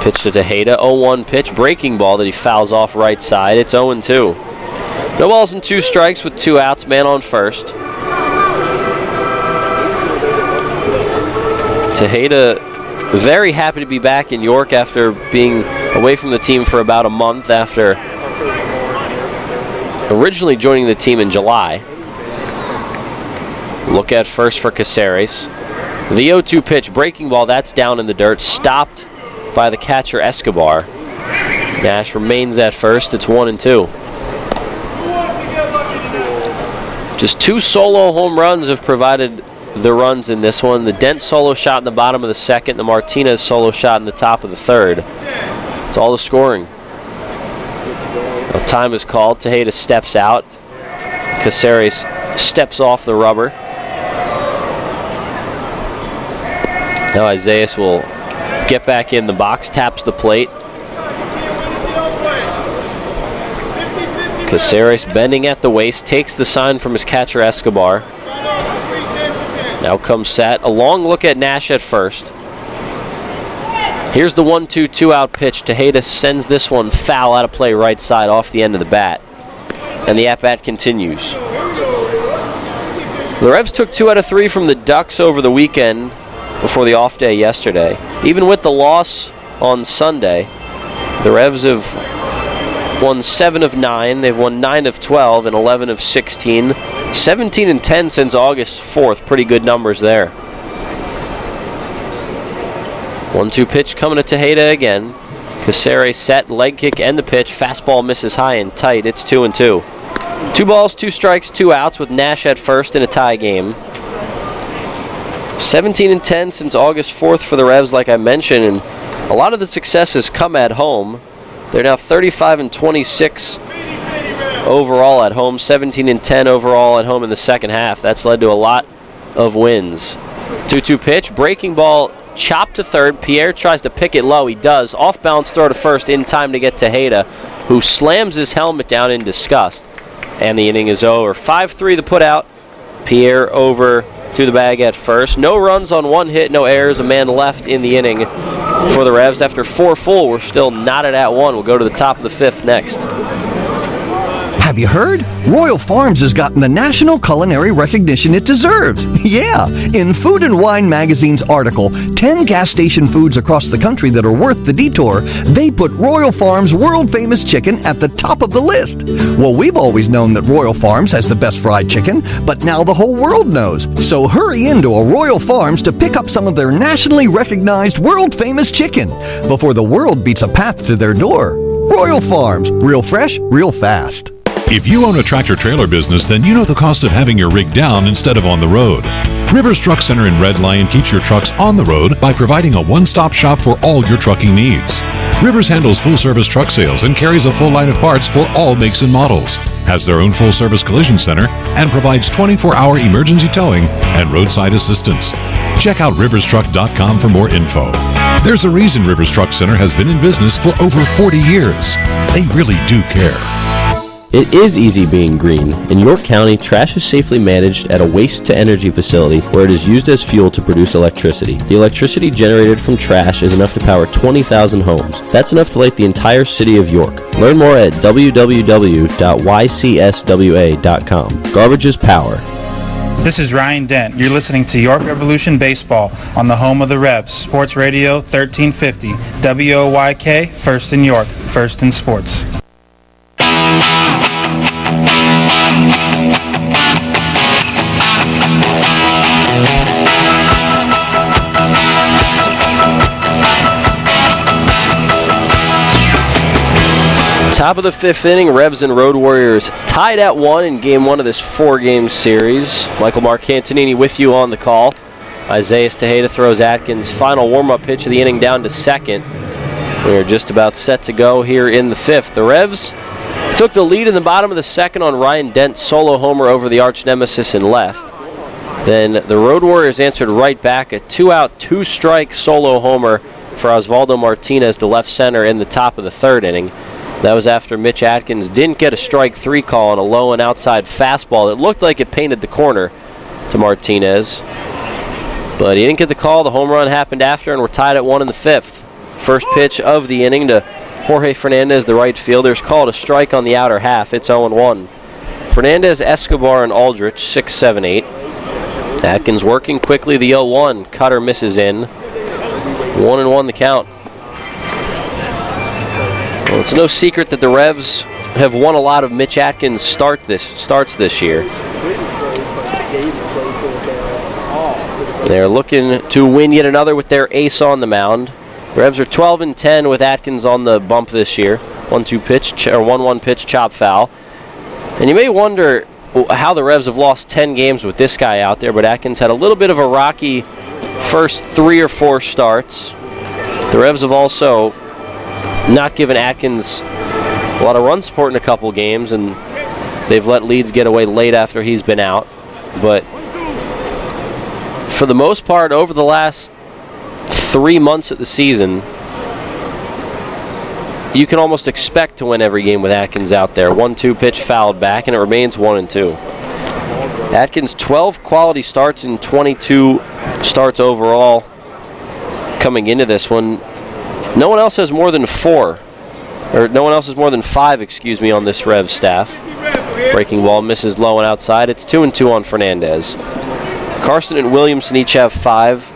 Pitch to Tejeda, 0-1 pitch, breaking ball that he fouls off right side. It's 0-2. No balls and 2 strikes with 2 outs, man on first. Tejeda very happy to be back in York after being away from the team for about a month after originally joining the team in July. Look at first for Caceres. The 0-2 pitch, breaking ball, that's down in the dirt, stopped by the catcher Escobar. Nash remains at first. It's 1-2. Just 2 solo home runs have provided the runs in this one. The Dent solo shot in the bottom of the second, the Martinez solo shot in the top of the third. It's all the scoring. Well, time is called. Tejeda steps out. Caceres steps off the rubber. Now Isaiah will get back in the box, taps the plate. Caceres bending at the waist, takes the sign from his catcher Escobar. Now comes Sat. A long look at Nash at first. Here's the 1-2 2-out pitch. Tejeda sends this one foul out of play right side off the end of the bat. And the at-bat continues. The Revs took 2 out of 3 from the Ducks over the weekend before the off day yesterday. Even with the loss on Sunday, the Revs have won 7 of 9. They've won 9 of 12 and 11 of 16. 17 and 10 since August 4th. Pretty good numbers there. 1-2 pitch coming to Tejeda again. Caceres set, leg kick and the pitch. Fastball misses high and tight. It's 2-2. 2 balls, 2 strikes, 2 outs with Nash at first in a tie game. 17 and 10 since August 4th for the Revs, like I mentioned, and a lot of the success has come at home. They're now 35 and 26 overall at home, 17 and 10 overall at home in the second half. That's led to a lot of wins. 2-2 pitch, breaking ball, chopped to third. Pierre tries to pick it low. He does. Off balance throw to first in time to get Tejeda, who slams his helmet down in disgust. And the inning is over. 5-3 the put out. Pierre over to the bag at first. No runs on 1 hit, no errors. A man left in the inning for the Revs. After 4 full, we're still knotted at 1. We'll go to the top of the 5th next. Have you heard? Royal Farms has gotten the national culinary recognition it deserves. Yeah, in Food and Wine magazine's article, 10 gas station foods across the country that are worth the detour, they put Royal Farms' world-famous chicken at the top of the list. Well, we've always known that Royal Farms has the best fried chicken, but now the whole world knows. So hurry into a Royal Farms to pick up some of their nationally recognized world-famous chicken before the world beats a path to their door. Royal Farms, real fresh, real fast. If you own a tractor-trailer business, then you know the cost of having your rig down instead of on the road. Rivers Truck Center in Red Lion keeps your trucks on the road by providing a one-stop shop for all your trucking needs. Rivers handles full-service truck sales and carries a full line of parts for all makes and models, has their own full-service collision center, and provides 24-hour emergency towing and roadside assistance. Check out riverstruck.com for more info. There's a reason Rivers Truck Center has been in business for over 40 years. They really do care. It is easy being green. In York County, trash is safely managed at a waste-to-energy facility where it is used as fuel to produce electricity. The electricity generated from trash is enough to power 20,000 homes. That's enough to light the entire city of York. Learn more at www.ycswa.com. Garbage is power. This is Ryan Dent. You're listening to York Revolution Baseball on the home of the Revs, Sports Radio 1350, WOYK, first in York, first in sports. Top of the fifth inning, Revs and Road Warriors tied at 1 in Game 1 of this 4-game series. Michael Marcantonini with you on the call. Isaiah Tejeda throws Atkins' final warm-up pitch of the inning down to second. We are just about set to go here in the fifth. The Revs took the lead in the bottom of the second on Ryan Dent's solo homer over the arch nemesis in left. Then the Road Warriors answered right back, a 2-out, 2-strike solo homer for Osvaldo Martinez to left center in the top of the third inning. That was after Mitch Atkins didn't get a strike 3 call on a low and outside fastball that looked like it painted the corner to Martinez. But he didn't get the call. The home run happened after, and we're tied at 1 in the fifth. First pitch of the inning to Jorge Fernandez, the right fielder, is called a strike on the outer half. It's 0-1. Fernandez, Escobar, and Aldrich, 6, 7, 8. Atkins working quickly, the 0-1. Cutter misses in. 1-1 the count. Well, it's no secret that the Revs have won a lot of Mitch Atkins starts this year. They're looking to win yet another with their ace on the mound. The Revs are 12-10 with Atkins on the bump this year. 1-2 pitch or 1-1 pitch chop foul. And you may wonder how the Revs have lost 10 games with this guy out there, but Atkins had a little bit of a rocky first 3 or 4 starts. The Revs have also not given Atkins a lot of run support in a couple games, and they've let leads get away late after he's been out. But for the most part, over the last 3 months of the season, you can almost expect to win every game with Atkins out there. 1-2 pitch fouled back, and it remains 1-2. Atkins 12 quality starts and 22 starts overall coming into this one. No one else has more than 5, excuse me, on this Revs staff. Breaking ball misses low and outside. It's 2-2 on Fernandez. Carson and Williamson each have 5.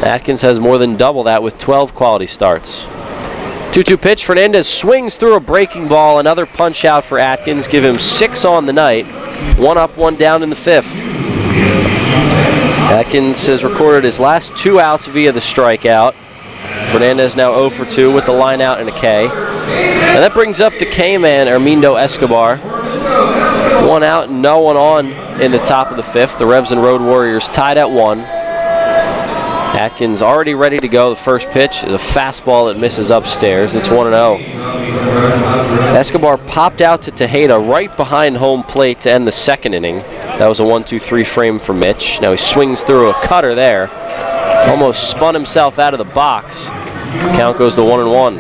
Atkins has more than double that with 12 quality starts. 2-2 pitch. Fernandez swings through a breaking ball. Another punch out for Atkins. Give him 6 on the night. 1 up, 1 down in the fifth. Atkins has recorded his last 2 outs via the strikeout. Fernandez now 0 for 2 with the line out and a K. And that brings up the K-man, Armindo Escobar. 1 out and no one on in the top of the fifth. The Revs and Road Warriors tied at 1. Atkins already ready to go. The first pitch is a fastball that misses upstairs. It's 1-0. Escobar popped out to Tejeda right behind home plate to end the second inning. That was a 1-2-3 frame for Mitch. Now he swings through a cutter there. Almost spun himself out of the box. Count goes to 1-1.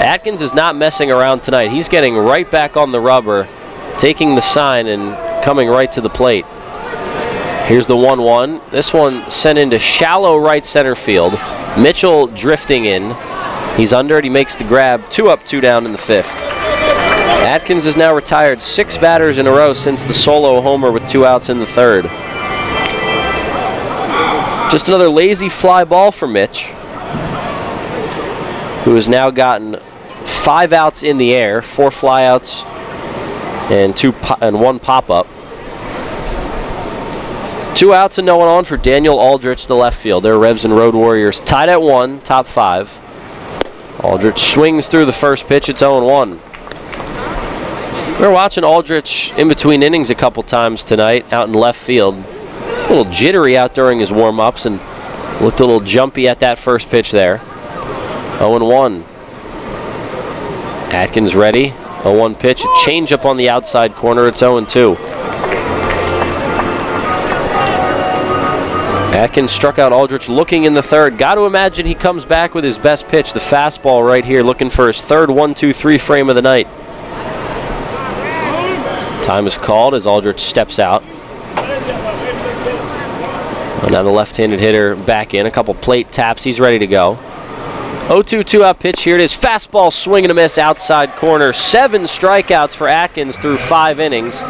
Atkins is not messing around tonight. He's getting right back on the rubber, taking the sign and coming right to the plate. Here's the 1-1. This one sent into shallow right center field. Mitchell drifting in. He's under it. He makes the grab. 2 up, 2 down in the fifth. Atkins has now retired 6 batters in a row since the solo homer with 2 outs in the third. Just another lazy fly ball for Mitch, who has now gotten 5 outs in the air, 4 flyouts, and 1 pop-up. 2 outs and no one on for Daniel Aldrich, the left fielder. Revs and Road Warriors tied at 1, top 5. Aldrich swings through the first pitch. It's 0-1. We were watching Aldrich in between innings a couple times tonight out in left field. A little jittery out during his warm-ups and looked a little jumpy at that first pitch there. 0-1. Atkins ready. 0-1 pitch. A change-up on the outside corner. It's 0-2. Atkins struck out Aldrich looking in the third. Got to imagine he comes back with his best pitch, the fastball right here, looking for his third 1-2-3 frame of the night. Time is called as Aldrich steps out. And now the left-handed hitter back in. A couple plate taps. He's ready to go. 0-2 two-out pitch. Here it is. Fastball swing and a miss outside corner. 7 strikeouts for Atkins through 5 innings.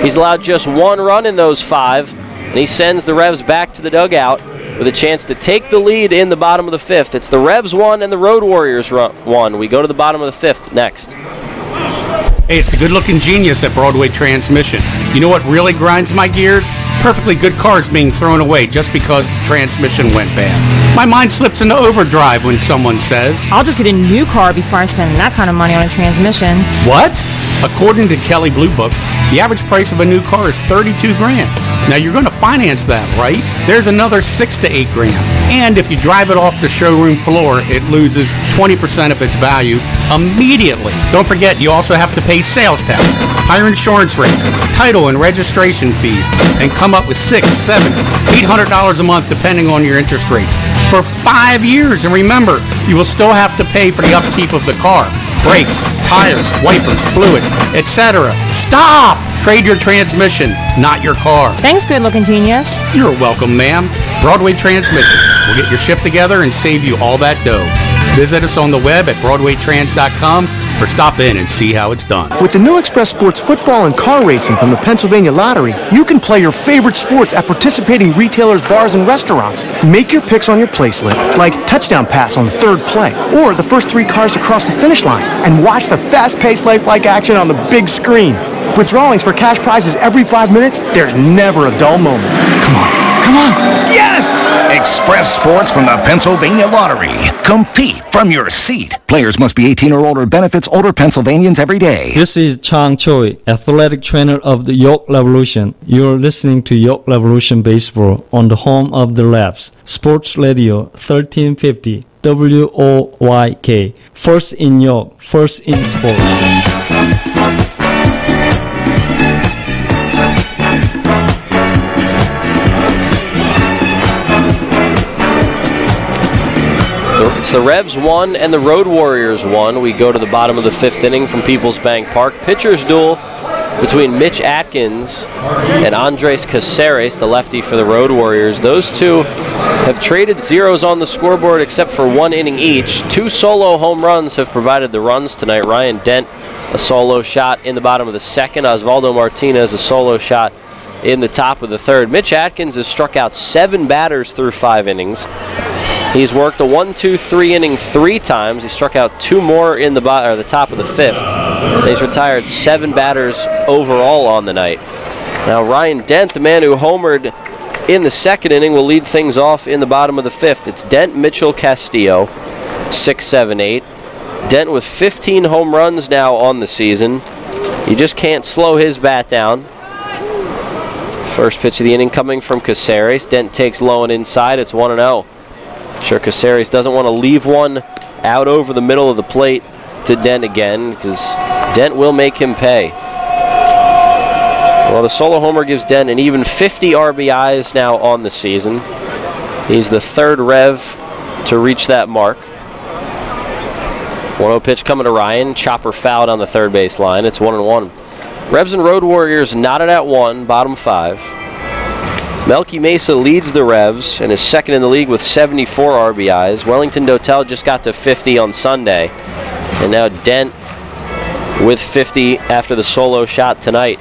He's allowed just 1 run in those 5. And he sends the Revs back to the dugout with a chance to take the lead in the bottom of the 5th. It's the Revs 1 and the Road Warriors 1. We go to the bottom of the 5th next. Hey, it's the good-looking genius at Broadway Transmission. You know what really grinds my gears? Perfectly good cars being thrown away just because the transmission went bad. My mind slips into overdrive when someone says, I'll just get a new car before I spend that kind of money on a transmission. What? According to Kelley Blue Book, the average price of a new car is $32 grand. Now you're going to finance that, right? There's another $6 to $8 grand. And if you drive it off the showroom floor, it loses 20% of its value immediately. Don't forget, you also have to pay sales tax, higher insurance rates, title and registration fees, and come up with $600, $700, $800 a month depending on your interest rates for 5 years. And remember, you will still have to pay for the upkeep of the car. Brakes, tires, wipers, fluids, etc. Stop! Trade your transmission, not your car. Thanks, good-looking genius. You're welcome, ma'am. Broadway Transmission. We'll get your shift together and save you all that dough. Visit us on the web at BroadwayTrans.com or stop in and see how it's done. With the new Express Sports football and car racing from the Pennsylvania Lottery, you can play your favorite sports at participating retailers, bars, and restaurants. Make your picks on your play slip, like touchdown pass on the 3rd play, or the first 3 cars to cross the finish line, and watch the fast-paced lifelike action on the big screen. With drawings for cash prizes every 5 minutes, there's never a dull moment. Come on. Come on. Yes! Express Sports from the Pennsylvania Lottery. Compete from your seat. Players must be 18 or older. Benefits older Pennsylvanians every day. This is Chang Choi, athletic trainer of the York Revolution. You're listening to York Revolution Baseball on the home of the Revs. Sports Radio 1350 WOYK. First in York, first in sports. It's the Revs 1 and the Road Warriors 1. We go to the bottom of the 5th inning from People's Bank Park. Pitcher's duel between Mitch Atkins and Andres Caceres, the lefty for the Road Warriors. Those two have traded zeros on the scoreboard except for 1 inning each. 2 solo home runs have provided the runs tonight. Ryan Dent, a solo shot in the bottom of the 2nd. Osvaldo Martinez, a solo shot in the top of the 3rd. Mitch Atkins has struck out 7 batters through 5 innings. He's worked a 1-2-3 inning 3 times. He struck out 2 more in the top of the 5th. And he's retired 7 batters overall on the night. Now Ryan Dent, the man who homered in the 2nd inning, will lead things off in the bottom of the 5th. It's Dent, Mitchell, Castillo, 6, 7, 8. Dent with 15 home runs now on the season. You just can't slow his bat down. First pitch of the inning coming from Caceres. Dent takes low and inside. It's 1-0. Sure, Caceres doesn't want to leave one out over the middle of the plate to Dent again, because Dent will make him pay. Well, the solo homer gives Dent an even 50 RBIs now on the season. He's the 3rd Rev to reach that mark. 1-0 pitch coming to Ryan. Chopper fouled on the 3rd base line. It's 1-1. Revs and Road Warriors knotted at 1, bottom 5. Melky Mesa leads the Revs and is 2nd in the league with 74 RBIs. Wellington Dotel just got to 50 on Sunday. And now Dent with 50 after the solo shot tonight.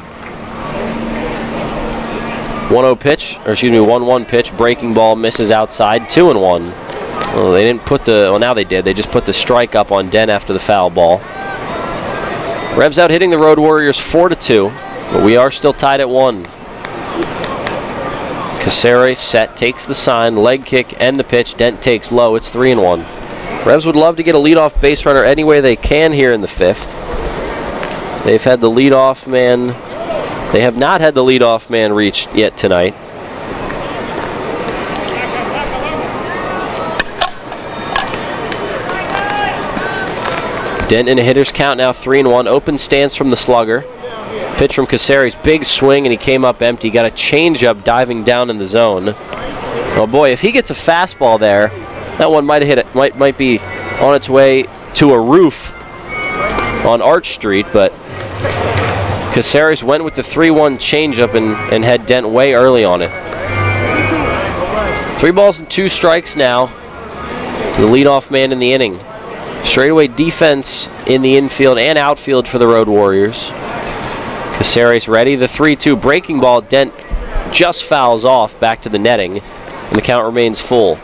1-0 pitch, or excuse me, 1-1 pitch. Breaking ball misses outside. 2-1. Well, they didn't put the, well, now they did. They just put the strike up on Dent after the foul ball. Revs out hitting the Road Warriors 4-2, but we are still tied at 1. Caceres set, takes the sign, leg kick, and the pitch. Dent takes low. It's 3-1. Revs would love to get a leadoff base runner any way they can here in the 5th. They've had the leadoff man. They have not had the leadoff man reached yet tonight. Dent in a hitter's count now, 3-1. Open stance from the slugger. Pitch from Caceres, big swing, and he came up empty. Got a changeup diving down in the zone. Oh boy, if he gets a fastball there, that one might hit it. Might be on its way to a roof on Arch Street, but Caceres went with the 3-1 changeup and had Dent way early on it. 3 balls and 2 strikes now. The leadoff man in the inning. Straightaway defense in the infield and outfield for the Road Warriors. Caceres ready. The 3-2 breaking ball. Dent just fouls off back to the netting, and the count remains full.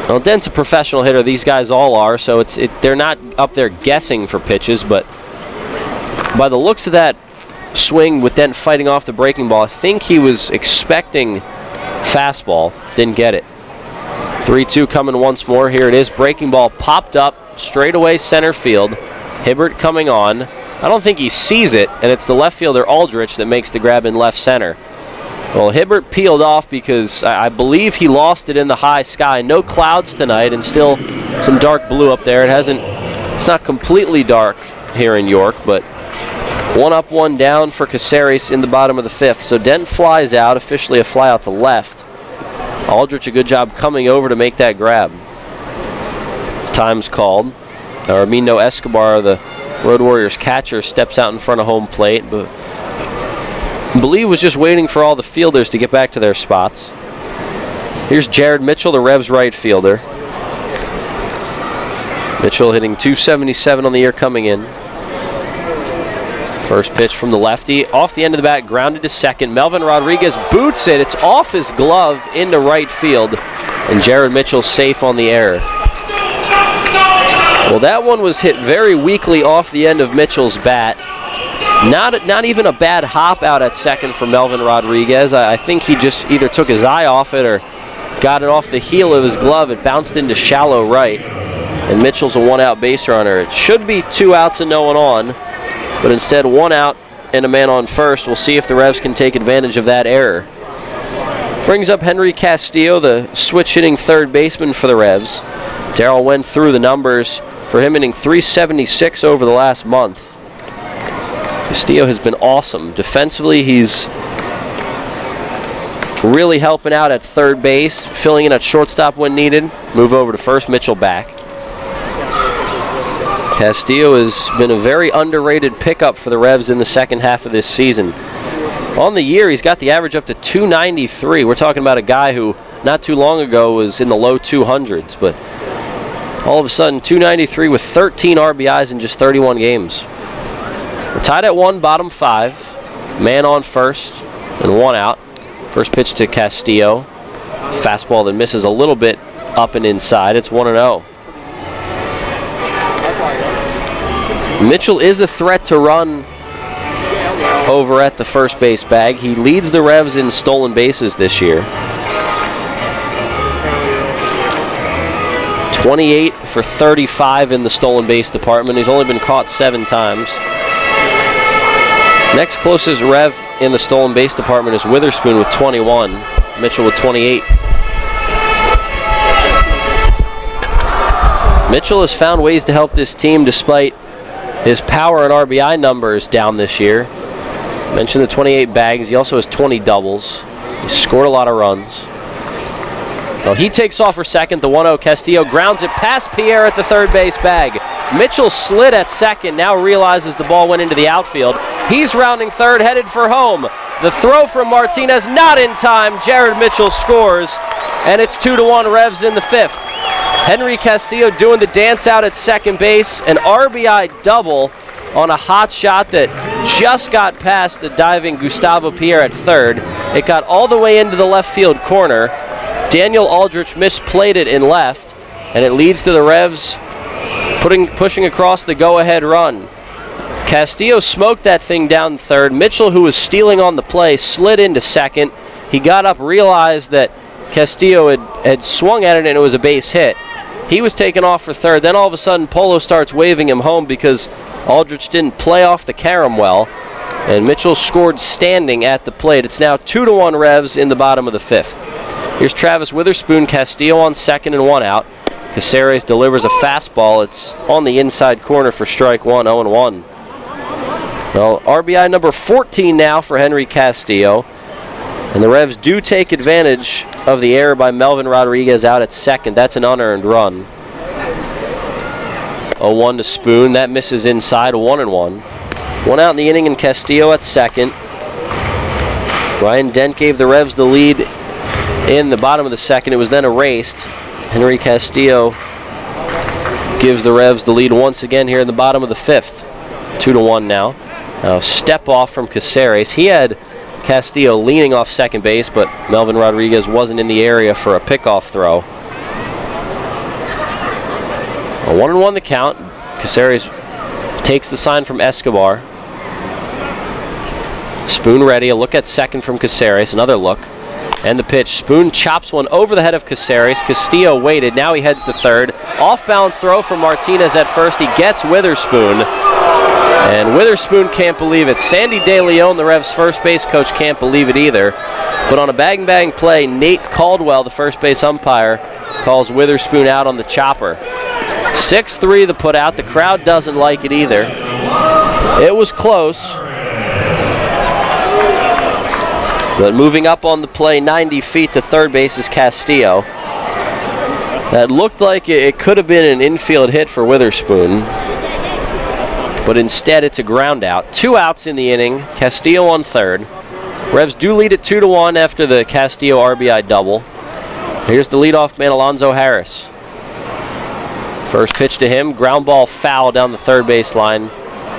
Well, Dent's a professional hitter. These guys all are, so they're not up there guessing for pitches, but by the looks of that swing with Dent fighting off the breaking ball, I think he was expecting fastball, didn't get it. 3-2 coming once more. Here it is. Breaking ball popped up, straightaway center field. Hibbert coming on. I don't think he sees it, and it's the left fielder Aldrich that makes the grab in left center. Well, Hibbert peeled off because I believe he lost it in the high sky. No clouds tonight, and still some dark blue up there. It's not completely dark here in York, but 1 up, 1 down for Caceres in the bottom of the 5th. So Dent flies out, officially a fly out to left. Aldrich, a good job coming over to make that grab. Time's called. Armino Escobar, the Road Warriors catcher, steps out in front of home plate, but I believe was just waiting for all the fielders to get back to their spots. Here's Jared Mitchell, the Revs right fielder. Mitchell hitting .277 on the year coming in. First pitch from the lefty, off the end of the bat, grounded to second. Melvin Rodriguez boots it. It's off his glove into right field, and Jared Mitchell safe on the error. Well, that one was hit very weakly off the end of Mitchell's bat. Not even a bad hop out at second for Melvin Rodriguez. I think he just either took his eye off it or got it off the heel of his glove. It bounced into shallow right, and Mitchell's a 1-out base runner. It should be 2 outs and no one on, but instead 1 out and a man on first. We'll see if the Revs can take advantage of that error. Brings up Henry Castillo, the switch-hitting third baseman for the Revs. Darrell went through the numbers for him, hitting .376 over the last month. Castillo has been awesome. Defensively, he's really helping out at third base, filling in at shortstop when needed. Move over to first, Mitchell back. Castillo has been a very underrated pickup for the Revs in the second half of this season. On the year, he's got the average up to .293. We're talking about a guy who not too long ago was in the low 200s, but all of a sudden .293 with 13 RBIs in just 31 games. We're tied at 1, bottom 5. Man on first and 1 out. First pitch to Castillo. Fastball that misses a little bit up and inside. It's 1-0. Mitchell is a threat to run over at the first base bag. He leads the Revs in stolen bases this year. 28 for 35 in the stolen base department. He's only been caught 7 times. Next closest Rev in the stolen base department is Witherspoon with 21. Mitchell with 28. Mitchell has found ways to help this team despite his power and RBI numbers down this year. Mentioned the 28 bags. He also has 20 doubles. He's scored a lot of runs. Well, he takes off for second. The 1-0 Castillo grounds it past Pierre at the third base bag. Mitchell slid at second, now realizes the ball went into the outfield. He's rounding third, headed for home. The throw from Martinez, not in time. Jared Mitchell scores, and it's 2-1 Revs in the 5th. Henry Castillo doing the dance out at second base, an RBI double on a hot shot that just got past the diving Gustavo Pierre at third. It got all the way into the left field corner. Daniel Aldrich misplayed it in left, and it leads to the Revs pushing across the go-ahead run. Castillo smoked that thing down third. Mitchell, who was stealing on the play, slid into second. He got up, realized that Castillo had swung at it and it was a base hit. He was taken off for third. Then all of a sudden, Polo starts waving him home because Aldrich didn't play off the carom well, and Mitchell scored standing at the plate. It's now 2-1 Revs in the bottom of the 5th. Here's Travis Witherspoon, Castillo on second and 1 out. Caceres delivers a fastball. It's on the inside corner for strike 1, 0-1. Well, RBI number 14 now for Henry Castillo. And the Revs do take advantage of the error by Melvin Rodriguez out at second. That's an unearned run. 0-1 to Spoon. That misses inside. 1-1. One out in the inning, and Castillo at second. Ryan Dent gave the Revs the lead in the bottom of the second. It was then erased. Henry Castillo gives the Revs the lead once again here in the bottom of the fifth. 2-1 now. Step off from Caceres. He had Castillo leaning off second base, but Melvin Rodriguez wasn't in the area for a pickoff throw. A 1-1 the count. Caceres takes the sign from Escobar. Spoon ready. A look at second from Caceres. Another look. And the pitch. Spoon chops one over the head of Caceres. Castillo waited. Now he heads to third. Off-balance throw from Martinez at first. He gets Witherspoon. And Witherspoon can't believe it. Sandy De Leon, the Revs' first base coach, can't believe it either. But on a bang-bang play, Nate Caldwell, the first base umpire, calls Witherspoon out on the chopper. 6-3 the put out. The crowd doesn't like it either. It was close. But moving up on the play 90 feet to third base is Castillo. That looked like it could have been an infield hit for Witherspoon. But instead it's a ground out. 2 outs in the inning. Castillo on third. Revs do lead at 2-1 after the Castillo RBI double. Here's the leadoff man, Alonzo Harris. First pitch to him. Ground ball foul down the third base line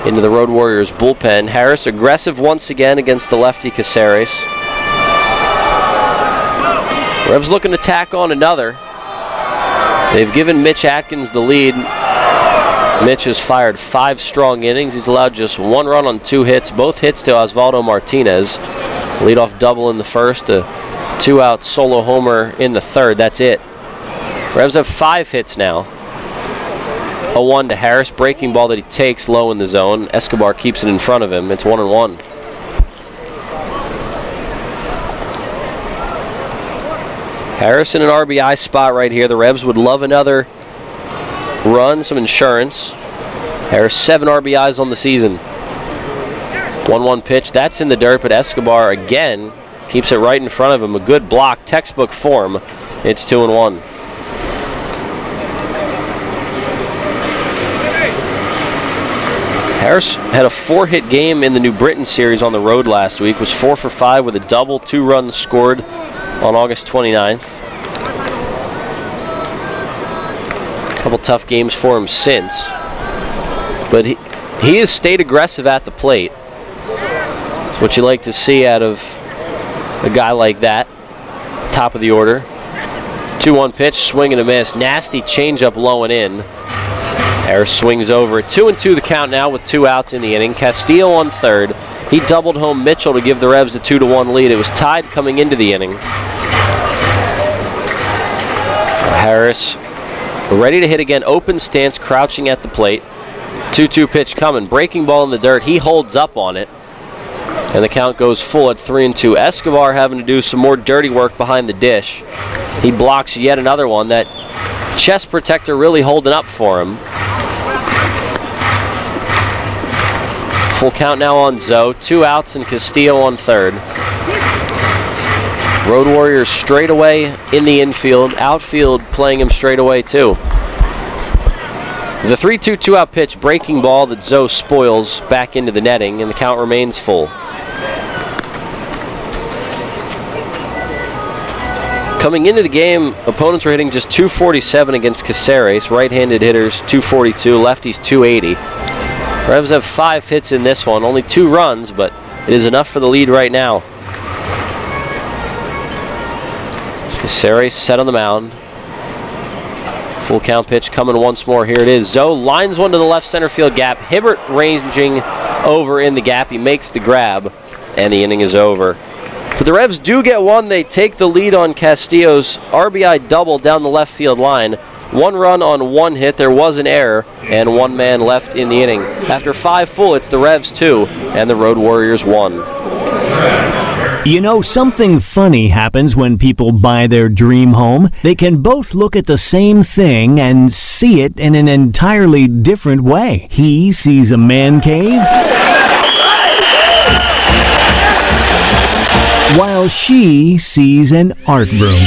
into the Road Warriors bullpen. Harris aggressive once again against the lefty Caceres. Revs looking to tack on another. They've given Mitch Atkins the lead. Mitch has fired 5 strong innings. He's allowed just 1 run on 2 hits, both hits to Osvaldo Martinez. Leadoff double in the first, a 2-out solo homer in the third. That's it. Revs have 5 hits now. 0-1 to Harris, breaking ball that he takes low in the zone. Escobar keeps it in front of him. It's 1-1. Harris in an RBI spot right here. The Revs would love another run, some insurance. Harris 7 RBIs on the season. 1-1 pitch. That's in the dirt, but Escobar again keeps it right in front of him. A good block, textbook form. It's 2-1. Harris had a 4-hit game in the New Britain series on the road last week. Was 4 for 5 with a double, 2 runs scored on August 29th. A couple tough games for him since. But he has stayed aggressive at the plate. It's what you like to see out of a guy like that. Top of the order. 2-1 pitch, swing and a miss. Nasty changeup low and in. Harris swings over. 2-2 the count now with 2 outs in the inning. Castillo on third. He doubled home Mitchell to give the Revs a 2-1 lead. It was tied coming into the inning. Harris ready to hit again. Open stance, crouching at the plate. 2-2 pitch coming. Breaking ball in the dirt. He holds up on it. And the count goes full at 3-2. Escobar having to do some more dirty work behind the dish. He blocks yet another one. That chest protector really holding up for him. Full count now on Zoe. 2 outs and Castillo on third. Road Warriors straight away in the infield. Outfield playing him straight away too. The 3-2 2-out pitch, breaking ball that Zoe spoils back into the netting, and the count remains full. Coming into the game, opponents were hitting just .247 against Caceres. Right-handed hitters, .242. Lefties, .280. Revs have 5 hits in this one. Only 2 runs, but it is enough for the lead right now. Caceres set on the mound. Full count pitch coming once more. Here it is. Zoe lines one to the left center field gap. Hibbert ranging over in the gap. He makes the grab, and the inning is over. But the Revs do get one. They take the lead on Castillo's RBI double down the left field line. 1 run on 1 hit. There was an error, and 1 man left in the inning. After 5 full, it's the Revs 2 and the Road Warriors 1. You know, something funny happens when people buy their dream home. They can both look at the same thing and see it in an entirely different way. He sees a man cave. while she sees an art room.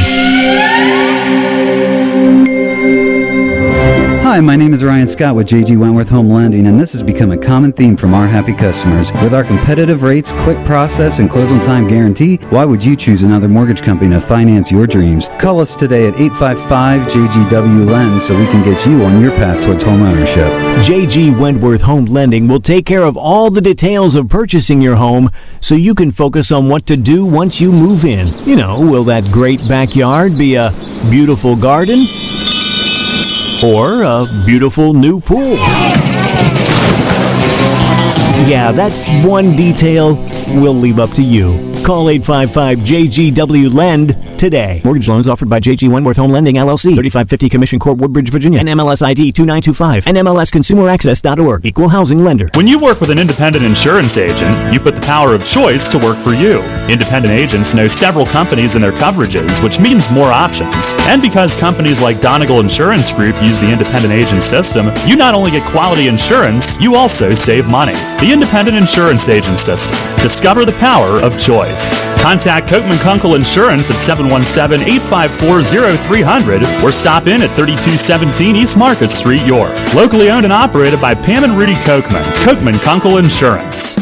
Hi, my name is Ryan Scott with J.G. Wentworth Home Lending, and this has become a common theme from our happy customers. With our competitive rates, quick process, and close-on-time guarantee, why would you choose another mortgage company to finance your dreams? Call us today at 855-JGW-LEND so we can get you on your path towards home ownership. J.G. Wentworth Home Lending will take care of all the details of purchasing your home so you can focus on what to do once you move in. You know, will that great backyard be a beautiful garden? Or a beautiful new pool? Yeah, that's one detail we'll leave up to you. Call 855-JGW-LEND today. Mortgage loans offered by J.G. Wentworth Home Lending, LLC, 3550 Commission Court, Woodbridge, Virginia. NMLS ID 2925. NMLSConsumerAccess.org. Equal housing lender. When you work with an independent insurance agent, you put the power of choice to work for you. Independent agents know several companies and their coverages, which means more options. And because companies like Donegal Insurance Group use the independent agent system, you not only get quality insurance, you also save money. The independent insurance agent system. Discover the power of choice. Contact Kochman Kunkel Insurance at 717-854-0300 or stop in at 3217 East Market Street, York. Locally owned and operated by Pam and Rudy Kochman. Kochman Kunkel Insurance.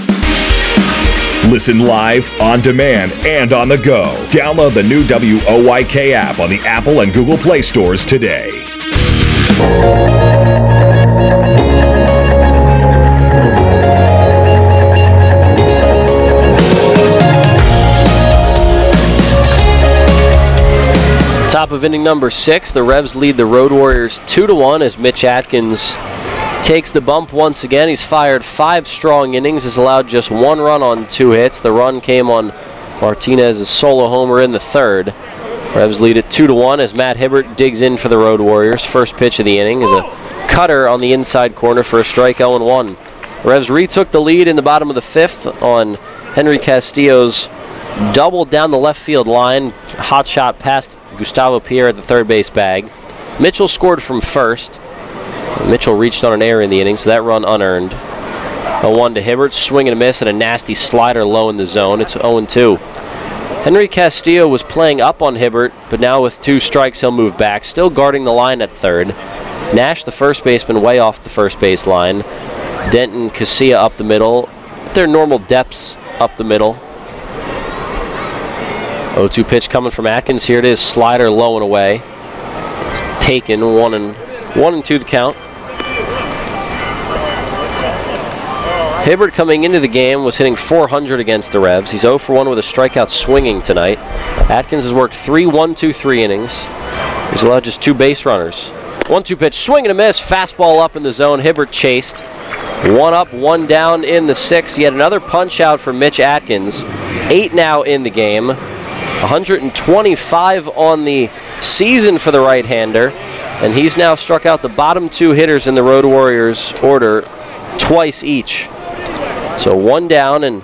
Listen live, on demand, and on the go. Download the new WOYK app on the Apple and Google Play stores today. Top of inning number 6, the Revs lead the Road Warriors 2-1 as Mitch Atkins takes the bump once again. He's fired 5 strong innings, has allowed just 1 run on 2 hits. The run came on Martinez's solo homer in the 3rd. Revs lead it 2-1 as Matt Hibbert digs in for the Road Warriors. First pitch of the inning is a cutter on the inside corner for a strike, 0-1. Revs retook the lead in the bottom of the 5th on Henry Castillo's double down the left field line. Hot shot past Gustavo Pierre at the third base bag. Mitchell scored from first. Mitchell reached on an error in the inning, so that run unearned. 0-1 to Hibbert, swing and a miss, and a nasty slider low in the zone. It's 0-2. Henry Castillo was playing up on Hibbert, but now with 2 strikes, he'll move back, still guarding the line at third. Nash, the first baseman, way off the first base line. Denton, Casilla up the middle. Their normal depths up the middle. 0-2 pitch coming from Atkins. Here it is, slider low and away. It's taken, 1-2 the count. Hibbert coming into the game was hitting .400 against the Revs. He's 0 for 1 with a strikeout swinging tonight. Atkins has worked 3 1-2-3 innings. He's allowed just 2 base runners. 1-2 pitch, swing and a miss, fastball up in the zone. Hibbert chased. 1 up, 1 down in the 6th. Yet another punch out for Mitch Atkins. 8 now in the game. 125 on the season for the right-hander, and he's now struck out the bottom 2 hitters in the Road Warriors order twice each. So 1 down, and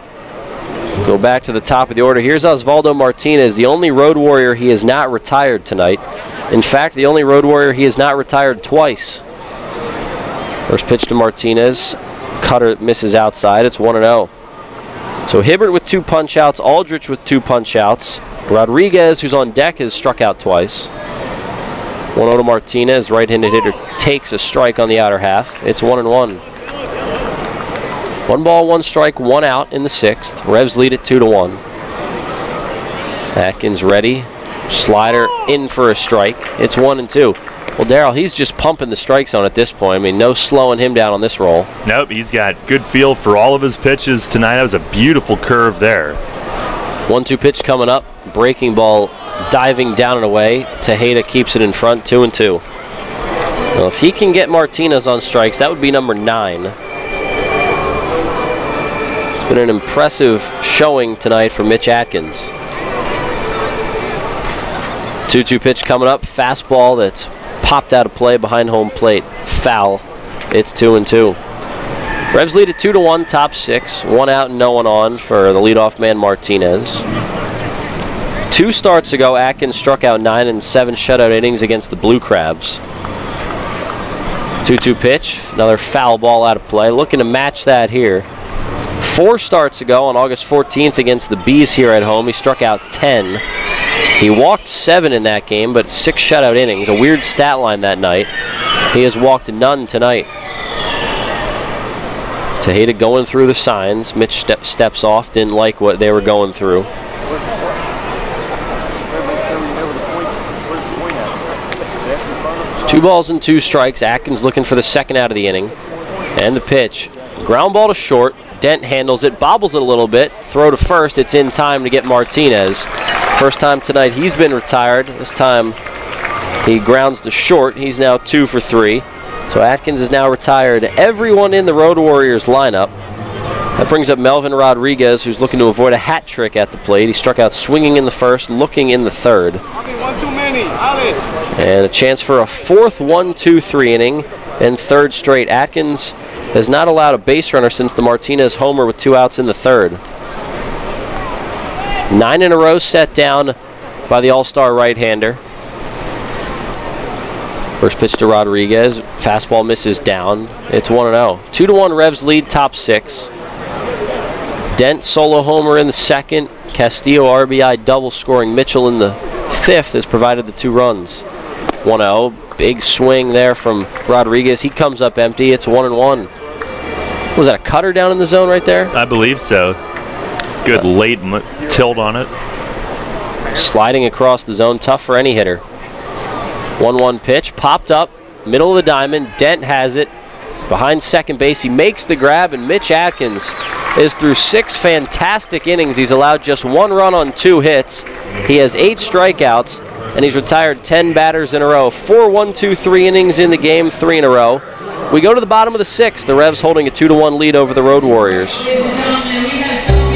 go back to the top of the order. Here's Osvaldo Martinez, the only Road Warrior he has not retired tonight. In fact, the only Road Warrior he has not retired twice. First pitch to Martinez. Cutter misses outside. It's 1-0. So Hibbert with 2 punch-outs, Aldrich with 2 punch-outs. Rodriguez, who's on deck, has struck out twice. 1-0 to Martinez. Right-handed hitter takes a strike on the outer half. It's 1-1. 1 ball, 1 strike, 1 out in the 6th. Revs lead it 2-1. Atkins ready. Slider in for a strike. It's 1-2. Well, Darryl, he's just pumping the strike zone at this point. I mean, no slowing him down on this roll. Nope, he's got good feel for all of his pitches tonight. That was a beautiful curve there. 1-2 pitch coming up. Breaking ball diving down and away. Tejeda keeps it in front, 2-2. Well, if he can get Martinez on strikes, that would be number 9. It's been an impressive showing tonight for Mitch Atkins. 2-2 pitch coming up. Fastball that's popped out of play behind home plate. Foul. It's 2-2. Revs lead at 2-1, top 6. 1 out and no one on for the leadoff man Martinez. 2 starts ago, Atkins struck out 9 in 7 shutout innings against the Blue Crabs. 2-2 pitch, another foul ball out of play. Looking to match that here. 4 starts ago on August 14th against the Bees here at home. He struck out 10. He walked 7 in that game, but 6 shutout innings. A weird stat line that night. He has walked none tonight. Tejeda going through the signs. Mitch steps off, didn't like what they were going through. Two balls and 2 strikes. Atkins looking for the second out of the inning. And the pitch. Ground ball to short. Dent handles it, bobbles it a little bit. Throw to first. It's in time to get Martinez. First time tonight he's been retired. This time he grounds to short. He's now 2 for 3. So Atkins is now retired. Everyone in the Road Warriors lineup. That brings up Melvin Rodriguez, who's looking to avoid a hat trick at the plate. He struck out swinging in the first, looking in the third. And a chance for a 4th 1-2-3 inning and 3rd straight. Atkins has not allowed a base runner since the Martinez homer with 2 outs in the 3rd. 9 in a row set down by the all-star right-hander. First pitch to Rodriguez. Fastball misses down. It's 1-0. 2-1 Revs lead, top 6. Dent solo homer in the 2nd. Castillo RBI double scoring. Mitchell in the 5th has provided the 2 runs. 1-0. Big swing there from Rodriguez. He comes up empty. It's 1-1. Was that a cutter down in the zone right there? I believe so. Good late tilt on it. Sliding across the zone. Tough for any hitter. 1-1 pitch. Popped up. Middle of the diamond. Dent has it. Behind second base. He makes the grab, and Mitch Atkins is through 6 fantastic innings. He's allowed just 1 run on 2 hits. He has 8 strikeouts, and he's retired 10 batters in a row. 4 1-2-3 innings in the game, 3 in a row. We go to the bottom of the 6th. The Revs holding a 2-1 lead over the Road Warriors.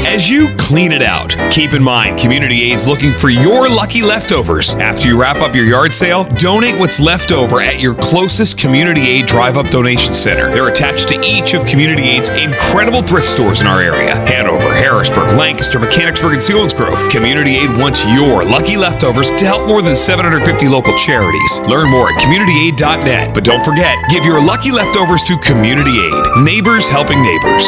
As you clean it out, keep in mind Community Aid's looking for your lucky leftovers. After you wrap up your yard sale, donate what's left over at your closest Community Aid Drive-Up Donation Center. They're attached to each of Community Aid's incredible thrift stores in our area. Hanover, Harrisburg, Lancaster, Mechanicsburg, and Selinsgrove. Community Aid wants your lucky leftovers to help more than 750 local charities. Learn more at communityaid.net. But don't forget, give your lucky leftovers to Community Aid. Neighbors helping neighbors.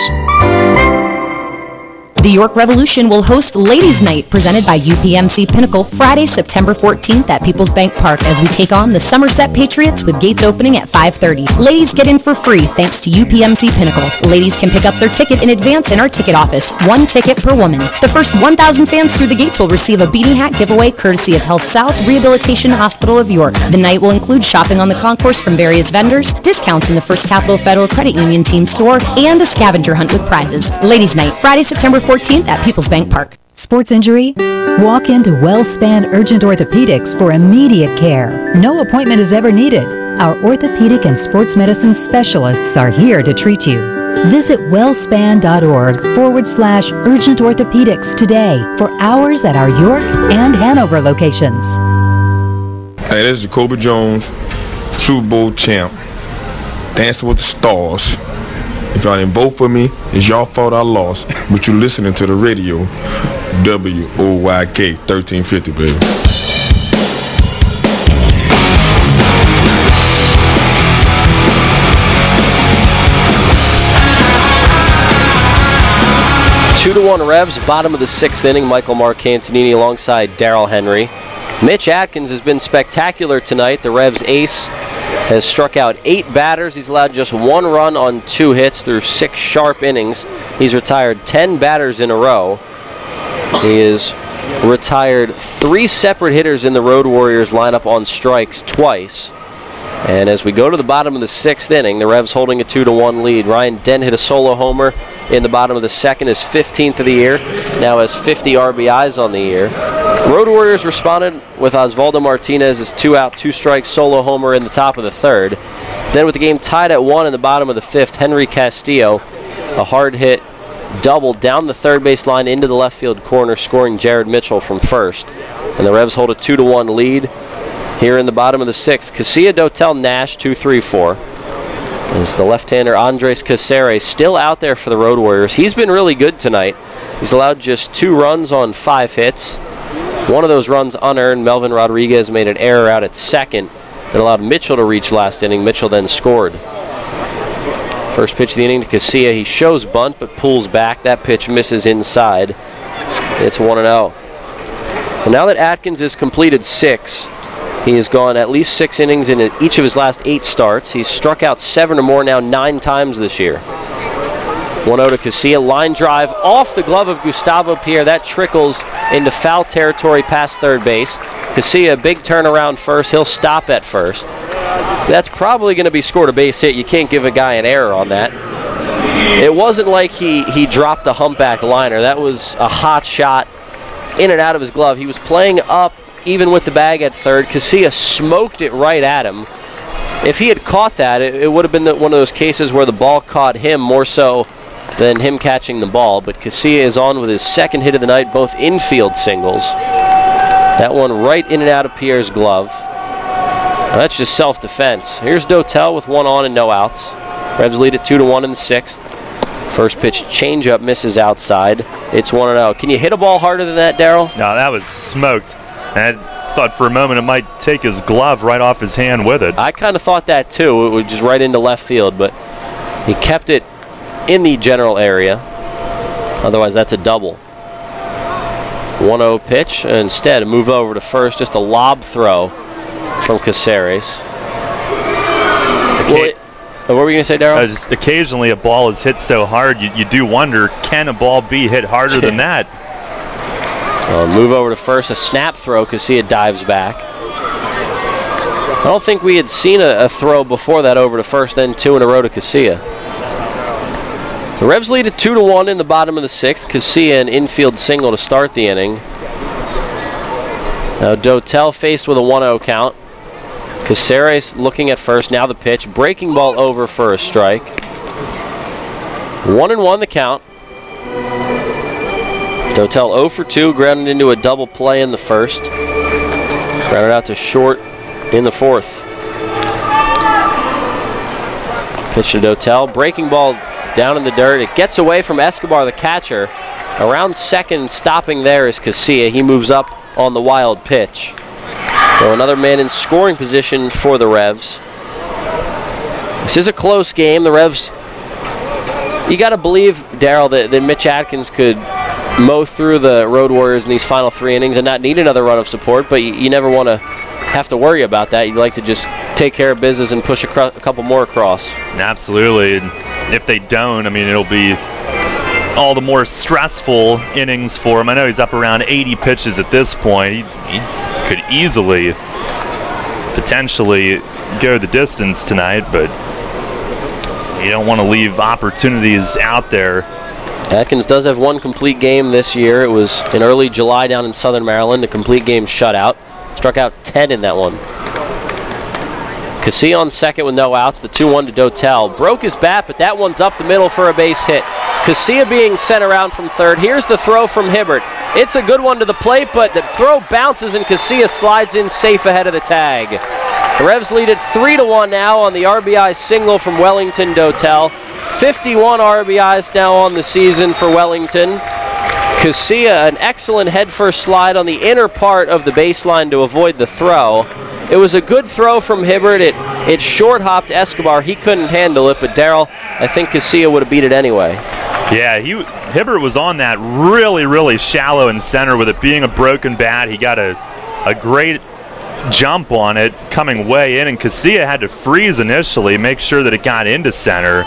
The York Revolution will host Ladies' Night presented by UPMC Pinnacle Friday, September 14th at Peoples Bank Park as we take on the Somerset Patriots with gates opening at 5:30. Ladies get in for free thanks to UPMC Pinnacle. Ladies can pick up their ticket in advance in our ticket office, 1 ticket per woman. The first 1,000 fans through the gates will receive a beanie hat giveaway courtesy of Health South Rehabilitation Hospital of York. The night will include shopping on the concourse from various vendors, discounts in the First Capital Federal Credit Union team store, and a scavenger hunt with prizes. Ladies' Night, Friday, September 14th at Peoples Bank Park. Sports injury? Walk into WellSpan Urgent Orthopedics for immediate care. No appointment is ever needed. Our orthopedic and sports medicine specialists are here to treat you. Visit wellspan.org/urgent orthopedics today for hours at our York and Hanover locations. Hey, this is Jacoby Jones, Super Bowl champ, Dancing with the Stars. If y'all didn't vote for me, it's y'all fault I lost, but you're listening to the radio, WOYK 1350, baby. Two to 1 Revs, bottom of the 6th inning. Michael Marcantonini alongside Darrell Henry. Mitch Atkins has been spectacular tonight. The Revs ace has struck out 8 batters. He's allowed just 1 run on 2 hits through 6 sharp innings. He's retired 10 batters in a row. He has retired 3 separate hitters in the Road Warriors lineup on strikes twice. And as we go to the bottom of the 6th inning, the Revs holding a 2-1 lead. Ryan Dent hit a solo homer in the bottom of the 2nd, his 15th of the year. Now has 50 RBIs on the year. Road Warriors responded with Osvaldo Martinez's 2-out, 2-strike solo homer in the top of the 3rd. Then with the game tied at 1 in the bottom of the 5th, Henry Castillo, a hard hit double down the third base line into the left field corner, scoring Jared Mitchell from first. And the Revs hold a 2-1 lead. Here in the bottom of the 6th, Casilla, Dotel, Nash, 2-3-4. As the left-hander Andres Caceres still out there for the Road Warriors. He's been really good tonight. He's allowed just 2 runs on 5 hits. One of those runs unearned. Melvin Rodriguez made an error out at second that allowed Mitchell to reach last inning. Mitchell then scored. First pitch of the inning to Casilla. He shows bunt, but pulls back. That pitch misses inside. It's 1-0. Well, now that Atkins has completed 6, he has gone at least 6 innings in each of his last 8 starts. He's struck out 7 or more now 9 times this year. 1-0 to Casilla. Line drive off the glove of Gustavo Pierre. That trickles into foul territory past third base. Casilla, big turnaround first. He'll stop at first. That's probably going to be scored a base hit. You can't give a guy an error on that. It wasn't like he dropped a humpback liner. That was a hot shot in and out of his glove. He was playing up even with the bag at third. Casilla smoked it right at him. If he had caught that, it would have been one of those cases where the ball caught him more so than him catching the ball. But Casilla is on with his second hit of the night, both infield singles. That one right in and out of Pierre's glove. Now that's just self-defense. Here's Dotel with 1 on and no outs. Revs lead it 2-1 in the 6th. First pitch changeup misses outside. It's 1-0. Can you hit a ball harder than that, Darryl? No, that was smoked. And I thought for a moment it might take his glove right off his hand with it. I kind of thought that too. It was just right into left field, but he kept it in the general area. Otherwise, that's a double. 1-0 pitch. Instead, a move over to first. Just a lob throw from Caceres. What were you going to say, Darryl? Just occasionally a ball is hit so hard, you do wonder, can a ball be hit harder than that? Move over to first, a snap throw. Casilla dives back. I don't think we had seen a throw before that over to first, then 2 in a row to Casilla. The Revs lead at 2-1 in the bottom of the 6th. Casilla an infield single to start the inning. Now Dotel faced with a 1-0 count. Caceres looking at first, now the pitch. Breaking ball over for a strike. 1-1 the count. Dotel 0 for 2, grounded into a double play in the first. Grounded out to short in the 4th. Pitch to Dotel. Breaking ball down in the dirt. It gets away from Escobar, the catcher. Around second, stopping there is Casilla. He moves up on the wild pitch. So another man in scoring position for the Revs. This is a close game. The Revs, you got to believe, Darryl, that Mitch Atkins could mow through the Road Warriors in these final 3 innings and not need another run of support, but you never want to have to worry about that. You'd like to just take care of business and push a couple more across. Absolutely. And if they don't, I mean, it'll be all the more stressful innings for him. I know he's up around 80 pitches at this point. He could easily, potentially go the distance tonight, but you don't want to leave opportunities out there. Atkins does have 1 complete game this year. It was in early July down in Southern Maryland, a complete game shutout. Struck out 10 in that one. Casilla on second with no outs. The 2-1 to Dotel. Broke his bat, but that one's up the middle for a base hit. Casilla being sent around from third. Here's the throw from Hibbert. It's a good one to the plate, but the throw bounces and Casilla slides in safe ahead of the tag. The Revs lead it 3-1 now on the RBI single from Wellington Dotel. 51 RBIs now on the season for Wellington. Casilla, an excellent head-first slide on the inner part of the baseline to avoid the throw. It was a good throw from Hibbert. It short-hopped Escobar. He couldn't handle it, but Darryl, I think Casilla would have beat it anyway. Yeah, Hibbert was on that really, really shallow in center with it being a broken bat. He got a great jump on it coming way in, and Casilla had to freeze initially, make sure that it got into center.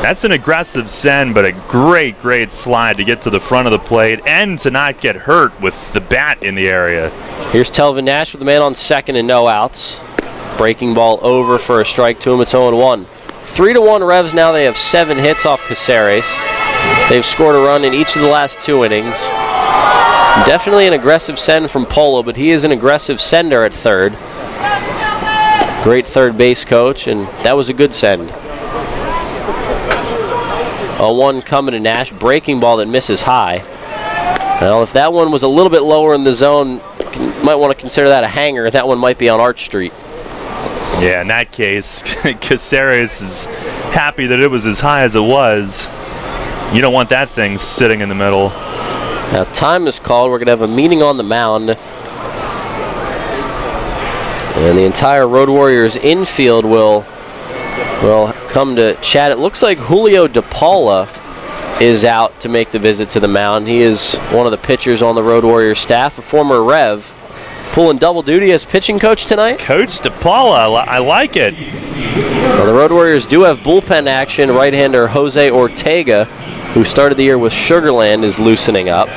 That's an aggressive send, but a great, great slide to get to the front of the plate and to not get hurt with the bat in the area. Here's Telvin Nash with the man on second and no outs. Breaking ball over for a strike to him. It's 0-1. 3-1 Revs now. They have 7 hits off Caceres. They've scored a run in each of the last 2 innings. Definitely an aggressive send from Polo, but he is an aggressive sender at third. Great third base coach, and that was a good send. 0-1 coming to Nash. Breaking ball that misses high. Well, if that one was a little bit lower in the zone, you might want to consider that a hanger. That one might be on Arch Street. Yeah, in that case, Caceres is happy that it was as high as it was. You don't want that thing sitting in the middle. Now time is called. We're going to have a meeting on the mound. And the entire Road Warriors infield will Well, come to chat. It looks like Julio DePaula is out to make the visit to the mound. He is one of the pitchers on the Road Warriors staff, a former Rev, pulling double duty as pitching coach tonight. Coach DePaula, I like it. Well, the Road Warriors do have bullpen action. Right-hander Jose Ortega, who started the year with Sugarland, is loosening up.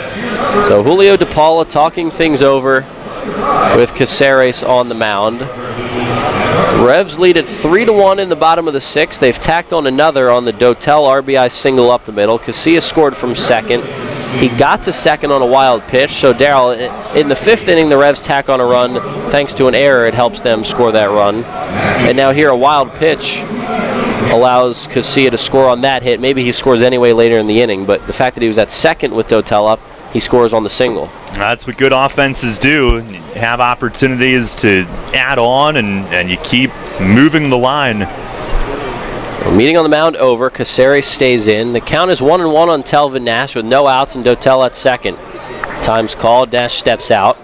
So Julio DePaula talking things over with Caceres on the mound. Revs lead at 3-1 in the bottom of the 6th. They've tacked on another on the Dotel RBI single up the middle. Casillas scored from second. He got to second on a wild pitch. So, Darryl, in the 5th inning, the Revs tack on a run. Thanks to an error, it helps them score that run. And now here, a wild pitch allows Casillas to score on that hit. Maybe he scores anyway later in the inning, but the fact that he was at second with Dotel up, he scores on the single. That's what good offenses do. You have opportunities to add on, and you keep moving the line. Well, meeting on the mound over. Caceres stays in. The count is 1-1 on Telvin Nash with no outs and Dotel at second. Time's called. Nash steps out.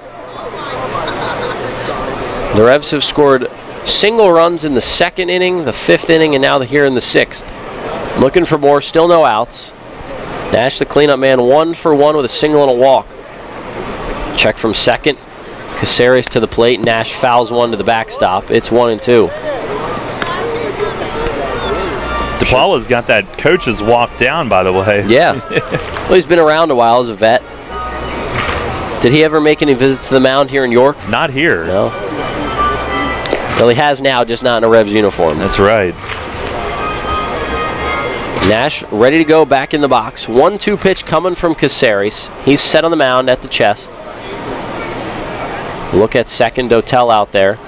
The Revs have scored single runs in the 2nd inning, the 5th inning, and now here in the 6th. Looking for more. Still no outs. Nash, the cleanup man, 1 for 1 with a single and a walk. Check from second. Caceres to the plate. Nash fouls one to the backstop. It's 1-2. DePaula's got that coach's walk down, by the way. Yeah. Well, he's been around a while as a vet. Did he ever make any visits to the mound here in York? Not here. No. Well, he has now, just not in a Revs uniform. That's right. Nash ready to go back in the box. 1-2 pitch coming from Caceres. He's set on the mound at the chest. Look at second, Dotel out there.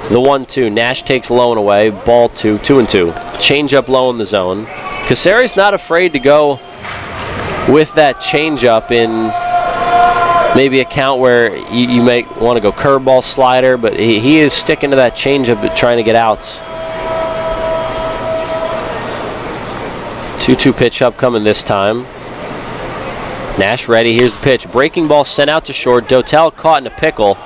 The 1-2. Nash takes low and away. Ball 2, 2-2. Change up low in the zone. Caceres not afraid to go with that change up in maybe a count where you may want to go curveball slider, but he is sticking to that change up trying to get outs. 2-2 pitch up coming this time. Nash ready. Here's the pitch. Breaking ball sent out to short. Dotel caught in a pickle.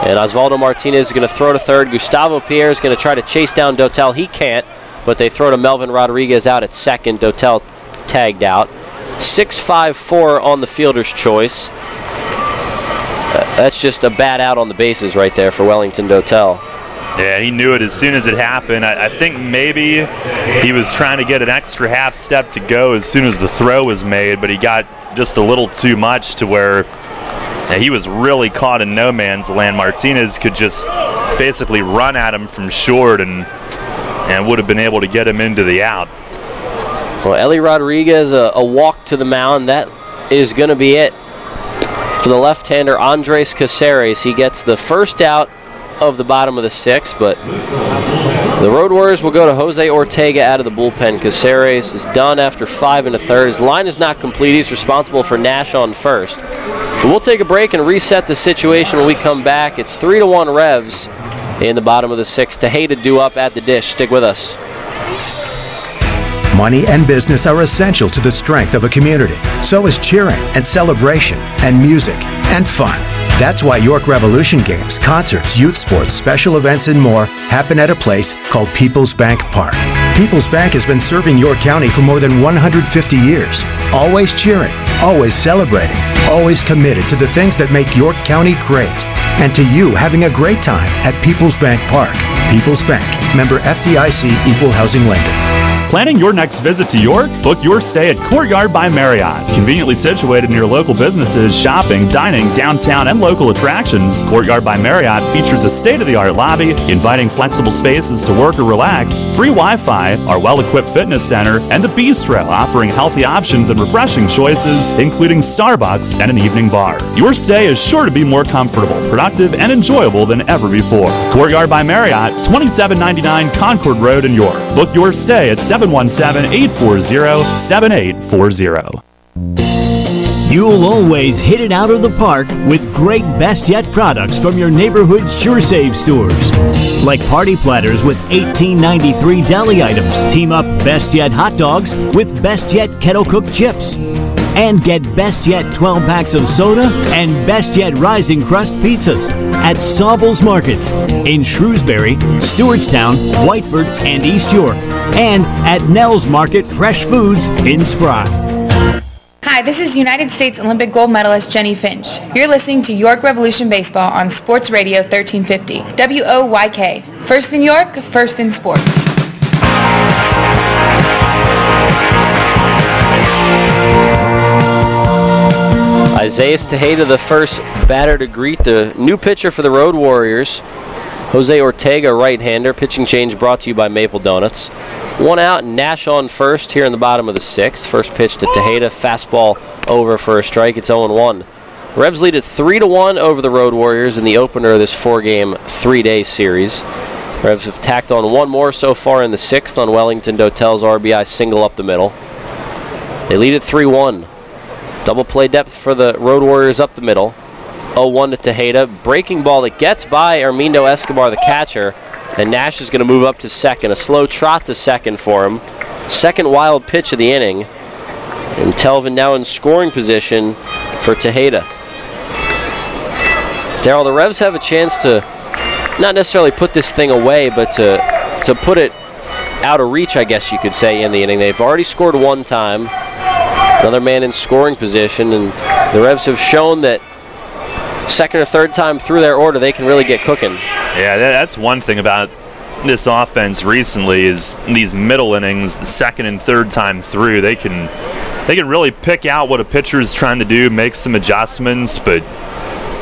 And Osvaldo Martinez is going to throw to third. Gustavo Pierre is going to try to chase down Dotel. He can't, but they throw to Melvin Rodriguez out at second. Dotel tagged out. 6-5-4 on the fielder's choice. That's just a bad out on the bases right there for Wellington Dotel. Yeah, he knew it as soon as it happened. I think maybe he was trying to get an extra half step to go as soon as the throw was made, but he got just a little too much to where he was really caught in no man's land. Martinez could just basically run at him from short and would have been able to get him into the out. Well, Eli Rodriguez, a walk to the mound. That is going to be it for the left-hander Andres Caceres. He gets the first out of the bottom of the 6th, but the Road Warriors will go to Jose Ortega out of the bullpen. Caceres is done after 5 1/3. His line is not complete. He's responsible for Nash on first. But we'll take a break and reset the situation when we come back. It's 3-1 Revs in the bottom of the 6th. Tejeda due up at the dish. Stick with us. Money and business are essential to the strength of a community. So is cheering and celebration and music and fun. That's why York Revolution games, concerts, youth sports, special events, and more happen at a place called People's Bank Park. People's Bank has been serving York County for more than 150 years. Always cheering, always celebrating, always committed to the things that make York County great. And to you having a great time at People's Bank Park. People's Bank, member FDIC, equal housing lender. Planning your next visit to York? Book your stay at Courtyard by Marriott. Conveniently situated near local businesses, shopping, dining, downtown, and local attractions, Courtyard by Marriott features a state-of-the-art lobby, inviting flexible spaces to work or relax, free Wi-Fi, our well-equipped fitness center, and the bistro offering healthy options and refreshing choices, including Starbucks and an evening bar. Your stay is sure to be more comfortable, productive, and enjoyable than ever before. Courtyard by Marriott, 2799 Concord Road in York. Book your stay at 717-840-7840. You'll always hit it out of the park with great Best Yet products from your neighborhood SureSave stores. Like party platters with $18.93 deli items. Team up Best Yet hot dogs with Best Yet kettle cooked chips. And get Best Yet 12 packs of soda and Best Yet Rising Crust pizzas at Sobel's Markets in Shrewsbury, Stewartstown, Whiteford, and East York. And at Nell's Market Fresh Foods in Spry. Hi, this is United States Olympic gold medalist Jenny Finch. You're listening to York Revolution Baseball on Sports Radio 1350. WOYK. First in York, first in sports. Isaiah Tejeda, the first batter to greet the new pitcher for the Road Warriors. Jose Ortega, right-hander. Pitching change brought to you by Maple Donuts. One out, Nash on first here in the bottom of the sixth. First pitch to Tejeda, fastball over for a strike. It's 0-1. Revs lead at 3-1 over the Road Warriors in the opener of this four-game, three-day series. Revs have tacked on one more so far in the sixth on Wellington Dotel's RBI single up the middle. They lead at 3-1. Double play depth for the Road Warriors up the middle. 0-1 to Tejeda. Breaking ball that gets by Armindo Escobar, the catcher. And Nash is going to move up to second. A slow trot to second for him. Second wild pitch of the inning. And Telvin now in scoring position for Tejeda. Darryl, the Revs have a chance to not necessarily put this thing away, but to put it out of reach, I guess you could say, in the inning. They've already scored one time. Another man in scoring position, and the Revs have shown that second or third time through their order, they can really get cooking. Yeah, that's one thing about this offense recently is these middle innings, the second and third time through, they can really pick out what a pitcher is trying to do, make some adjustments, but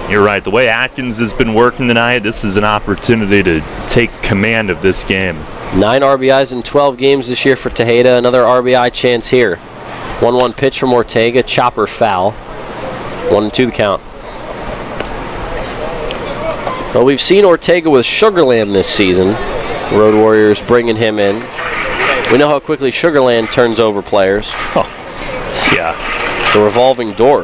you're right. The way Atkins has been working tonight, this is an opportunity to take command of this game. 9 RBIs in 12 games this year for Tejeda. Another RBI chance here. 1-1 pitch from Ortega. Chopper foul. 1-2 the count. Well, we've seen Ortega with Sugarland this season. Road Warriors bringing him in. We know how quickly Sugarland turns over players. Oh, yeah. It's a revolving door.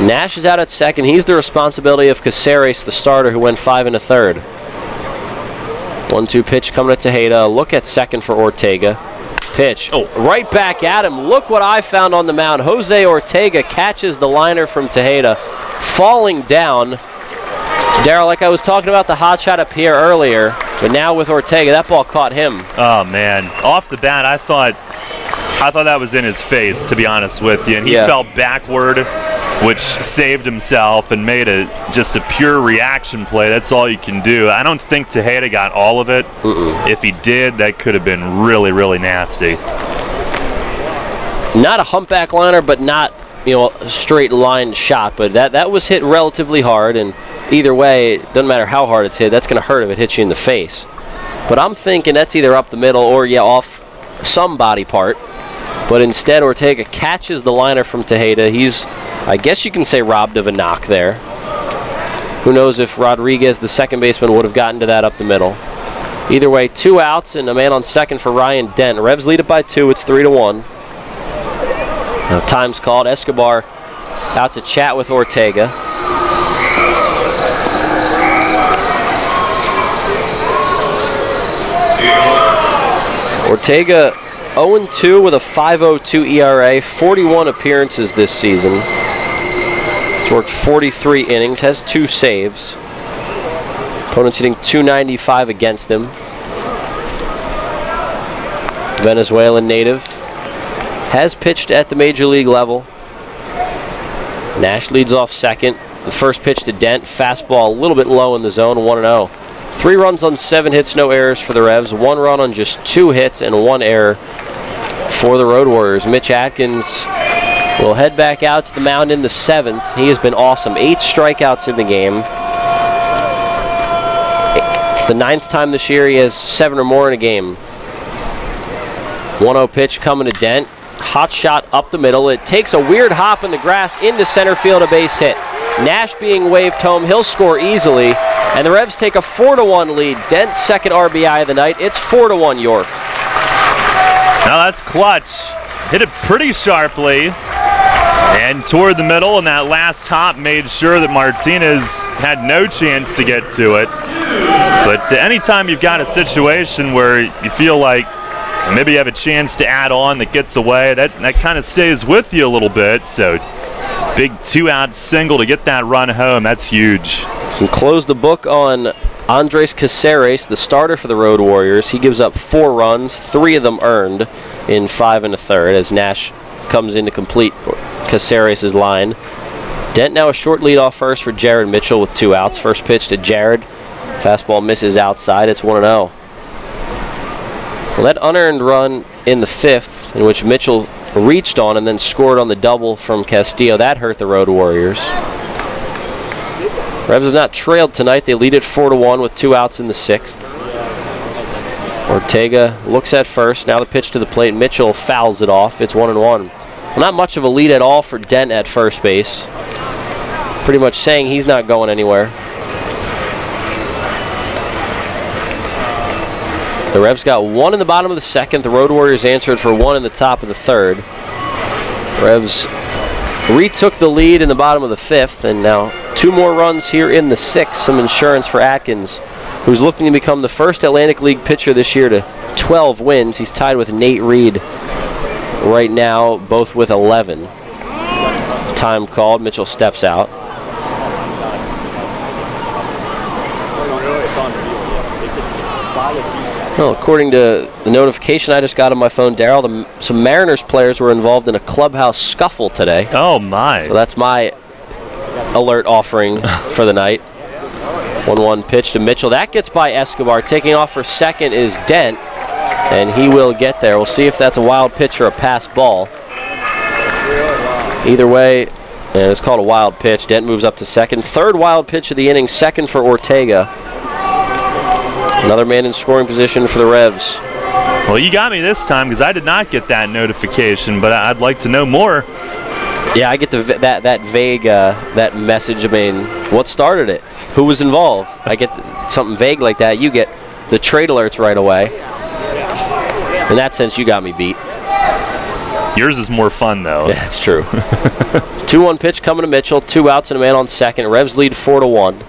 Nash is out at second. He's the responsibility of Caceres, the starter, who went 5 1/3. 1-2 pitch coming to Tejeda. Look at second for Ortega. Pitch. Oh, right back at him. Look what I found on the mound. Jose Ortega catches the liner from Tejeda, falling down. Darryl, like I was talking about the hot shot up here earlier, but now with Ortega, that ball caught him. Oh man, off the bat, I thought that was in his face, to be honest with you, and he fell backward, which saved himself and made just a pure reaction play. That's all you can do. I don't think Tejeda got all of it. If he did, that could have been really, really nasty. Not a humpback liner, but not a straight line shot. But that was hit relatively hard, and either way, it doesn't matter how hard it's hit. That's going to hurt if it hits you in the face. But I'm thinking that's either up the middle or off some body part. But instead, Ortega catches the liner from Tejeda. He's, I guess you can say, robbed of a knock there. Who knows if Rodriguez, the second baseman, would have gotten to that up the middle. Either way, 2 outs and a man on second for Ryan Dent. Revs lead it by 2. It's 3-1. Now time's called. Escobar out to chat with Ortega. Ortega 0-2 with a 5.02 ERA, 41 appearances this season. He's worked 43 innings, has 2 saves. Opponents hitting .295 against him. Venezuelan native. Has pitched at the major league level. Nash leads off second. The first pitch to Dent, fastball a little bit low in the zone, 1-0. 3 runs on 7 hits, no errors for the Revs. 1 run on just 2 hits and 1 error for the Road Warriors. Mitch Atkins will head back out to the mound in the 7th. He has been awesome. 8 strikeouts in the game. It's the 9th time this year he has 7 or more in a game. 1-0 pitch coming to Dent. Hot shot up the middle. It takes a weird hop in the grass into center field, a base hit. Nash being waved home. He'll score easily. And the Revs take a 4-1 lead. Dent's second RBI of the night. It's 4-1 York. Now that's clutch. Hit it pretty sharply and toward the middle, and that last hop made sure that Martinez had no chance to get to it. But anytime you've got a situation where you feel like And maybe you have a chance to add on that gets away. That kind of stays with you a little bit. So big 2-out single to get that run home. That's huge. And close the book on Andres Caceres, the starter for the Road Warriors. He gives up 4 runs, 3 of them earned in 5 1/3 as Nash comes in to complete Caceres' line. Dent now a short lead off first for Jared Mitchell with 2 outs. First pitch to Jared. Fastball misses outside. It's 1-0. Well, that unearned run in the 5th, in which Mitchell reached on and then scored on the double from Castillo, that hurt the Road Warriors. Revs have not trailed tonight. They lead it 4-1 with 2 outs in the 6th. Ortega looks at first. Now the pitch to the plate. Mitchell fouls it off. It's 1-1. Well, not much of a lead at all for Dent at first base. Pretty much saying he's not going anywhere. The Revs got 1 in the bottom of the 2nd. The Road Warriors answered for 1 in the top of the 3rd. Revs retook the lead in the bottom of the 5th, and now 2 more runs here in the 6th. Some insurance for Atkins, who's looking to become the first Atlantic League pitcher this year to 12 wins. He's tied with Nate Reed right now, both with 11. Time called. Mitchell steps out. Well, according to the notification I just got on my phone, Daryl, some Mariners players were involved in a clubhouse scuffle today. Oh, my. So that's my alert offering for the night. 1-1 pitch to Mitchell. That gets by Escobar. Taking off for second is Dent, and he will get there. We'll see if that's a wild pitch or a pass ball. Either way, and it's called a wild pitch. Dent moves up to second. 3rd wild pitch of the inning, 2nd for Ortega. Another man in scoring position for the Revs. Well, you got me this time because I did not get that notification, but I'd like to know more. Yeah, I get that vague that message. I mean, what started it? Who was involved? I get something vague like that. You get the trade alerts right away. In that sense, you got me beat. Yours is more fun, though. Yeah, it's true. 2-1 pitch coming to Mitchell. 2 outs and a man on second. Revs lead 4-1.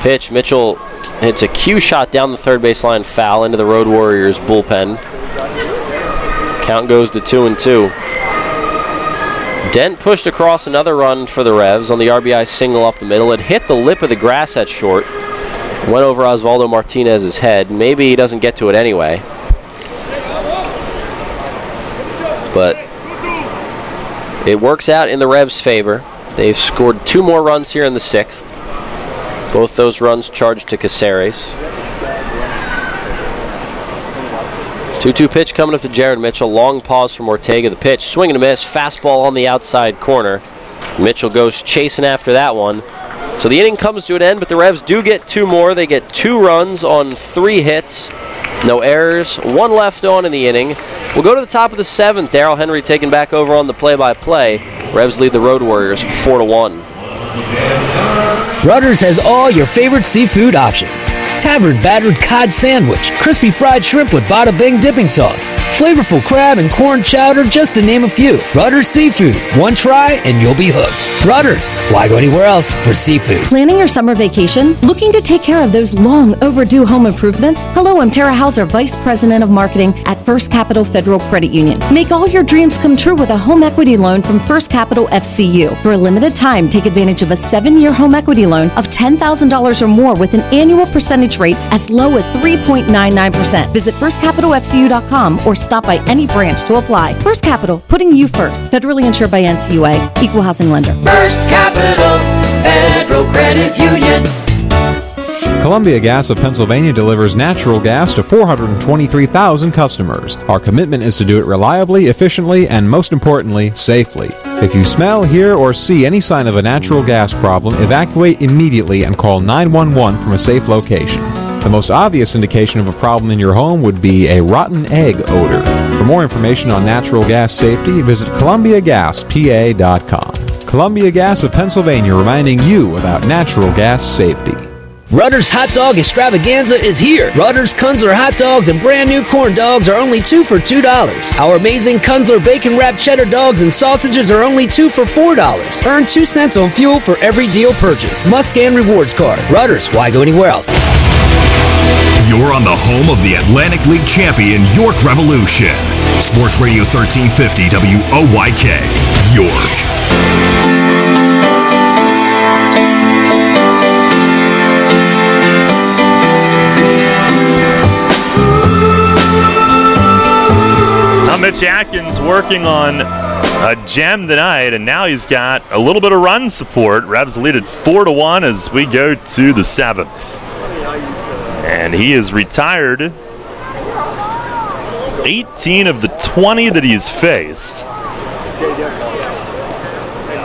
Pitch, Mitchell hits a cue shot down the 3rd baseline, foul into the Road Warriors bullpen. Count goes to 2-2. Dent pushed across another run for the Revs on the RBI single up the middle. It hit the lip of the grass at short. Went over Osvaldo Martinez's head. Maybe he doesn't get to it anyway. But it works out in the Revs' favor. They've scored 2 more runs here in the 6th. Both those runs charged to Caceres. 2-2 pitch coming up to Jared Mitchell. Long pause from Ortega. The pitch, swing and a miss. Fastball on the outside corner. Mitchell goes chasing after that one. So the inning comes to an end, but the Revs do get 2 more. They get 2 runs on 3 hits. No errors. 1 left on in the inning. We'll go to the top of the 7th. Darrell Henry taking back over on the play-by-play. Revs lead the Road Warriors 4-1. Rutter's has all your favorite seafood options. Tavern battered cod sandwich, crispy fried shrimp with bada bing dipping sauce, flavorful crab and corn chowder, just to name a few. Rutter's Seafood. One try and you'll be hooked. Rutter's. Why go anywhere else for seafood? Planning your summer vacation? Looking to take care of those long overdue home improvements? Hello, I'm Tara Hauser, Vice President of Marketing at First Capital Federal Credit Union. Make all your dreams come true with a home equity loan from First Capital FCU. For a limited time, take advantage of a 7-year home equity loan of $10,000 or more with an annual percentage rate as low as 3.99%. Visit firstcapitalfcu.com or stop by any branch to apply. First Capital, putting you first. Federally insured by NCUA. Equal housing lender. First Capital Federal Credit Union. Columbia Gas of Pennsylvania delivers natural gas to 423,000 customers. Our commitment is to do it reliably, efficiently, and most importantly, safely. If you smell, hear, or see any sign of a natural gas problem, evacuate immediately and call 911 from a safe location. The most obvious indication of a problem in your home would be a rotten egg odor. For more information on natural gas safety, visit ColumbiaGasPA.com. Columbia Gas of Pennsylvania, reminding you about natural gas safety. Rutter's Hot Dog Extravaganza is here. Rutter's Kunzler Hot Dogs and brand new corn dogs are only 2 for $2. Our amazing Kunzler Bacon Wrapped Cheddar Dogs and sausages are only 2 for $4. Earn 2 cents on fuel for every deal purchased. Must scan rewards card. Rutter's, why go anywhere else? You're on the home of the Atlantic League champion York Revolution. Sports Radio 1350 WOYK, York. Mitch Atkins working on a gem tonight, and now he's got a little bit of run support. Revs lead it 4-1 as we go to the 7th. And he is retired 18 of the 20 that he's faced.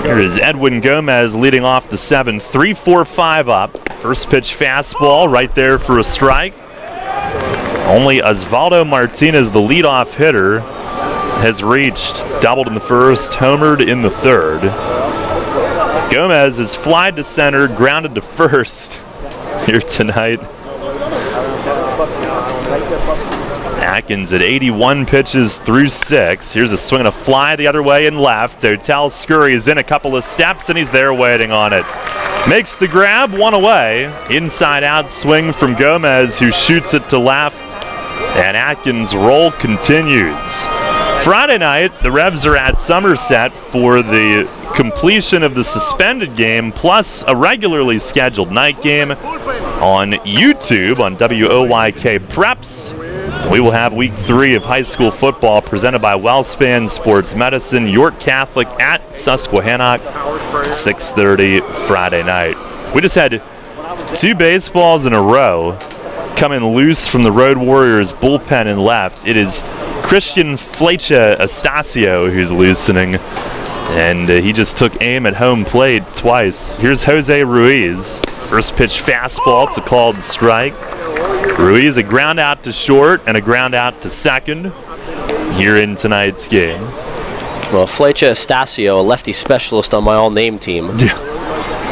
Here is Edwin Gomez leading off the 7th, 3-4-5 up. First pitch fastball right there for a strike. Only Osvaldo Martinez, the leadoff hitter, has reached, doubled in the first, homered in the third. Gomez is flied to center, grounded to first here tonight. Atkins at 81 pitches through 6. Here's a swing and a fly the other way and left. Otel scurries in a couple of steps, and he's there waiting on it. Makes the grab, one away. Inside out swing from Gomez, who shoots it to left. And Atkins' roll continues. Friday night, the Revs are at Somerset for the completion of the suspended game, plus a regularly scheduled night game on YouTube on WOYK Preps. We will have week 3 of high school football presented by Wellspan Sports Medicine, York Catholic at Susquehannock, 6:30 Friday night. We just had 2 baseballs in a row coming loose from the Road Warriors bullpen and left. It is Christian Flecha Estacio who's loosening, and he just took aim at home plate twice. Here's Jose Ruiz. First pitch fastball, it's a called strike. Ruiz a ground out to short and a ground out to second here in tonight's game. Well, Flecha Estacio, a lefty specialist on my all-name team. Yeah.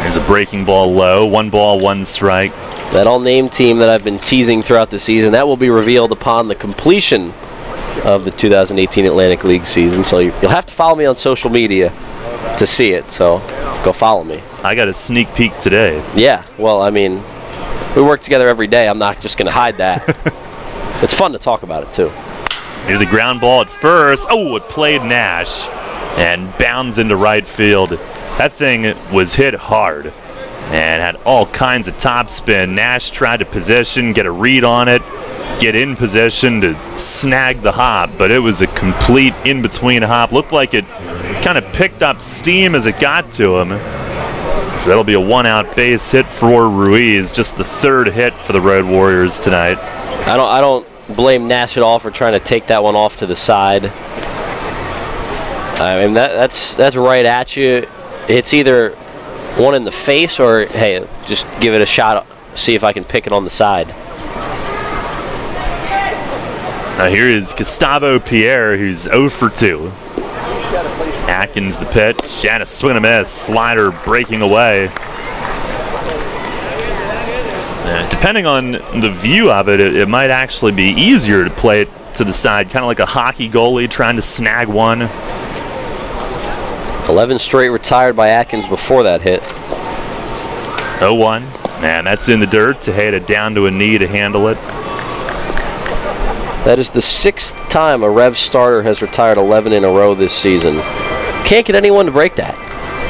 There's a breaking ball low, 1 ball, 1 strike. That all-name team that I've been teasing throughout the season, that will be revealed upon the completion of the 2018 Atlantic League season. So you'll have to follow me on social media to see it. So go follow me. I got a sneak peek today. Yeah, well, I mean, we work together every day. I'm not just going to hide that. It's fun to talk about it, too. Here's a ground ball at first. Oh, it played Nash and bounds into right field. That thing was hit hard and had all kinds of topspin. Nash tried to position, get a read on it, get in position to snag the hop, but it was a complete in-between hop. Looked like it kind of picked up steam as it got to him. So that'll be a 1-out base hit for Ruiz, just the 3rd hit for the Road Warriors tonight. I don't blame Nash at all for trying to take that one off to the side. I mean, that's right at you. It's either one in the face or, hey, just give it a shot, see if I can pick it on the side. Now here is Gustavo Pierre, who's 0 for 2. Atkins the pitch, and a swing and a miss. Slider breaking away. Depending on the view of it, it might actually be easier to play it to the side, kind of like a hockey goalie trying to snag one. 11 straight retired by Atkins before that hit. 0-1, and that's in the dirt. Tejeda down to a knee to handle it. That is the 6th time a Revs starter has retired 11 in a row this season. Can't get anyone to break that.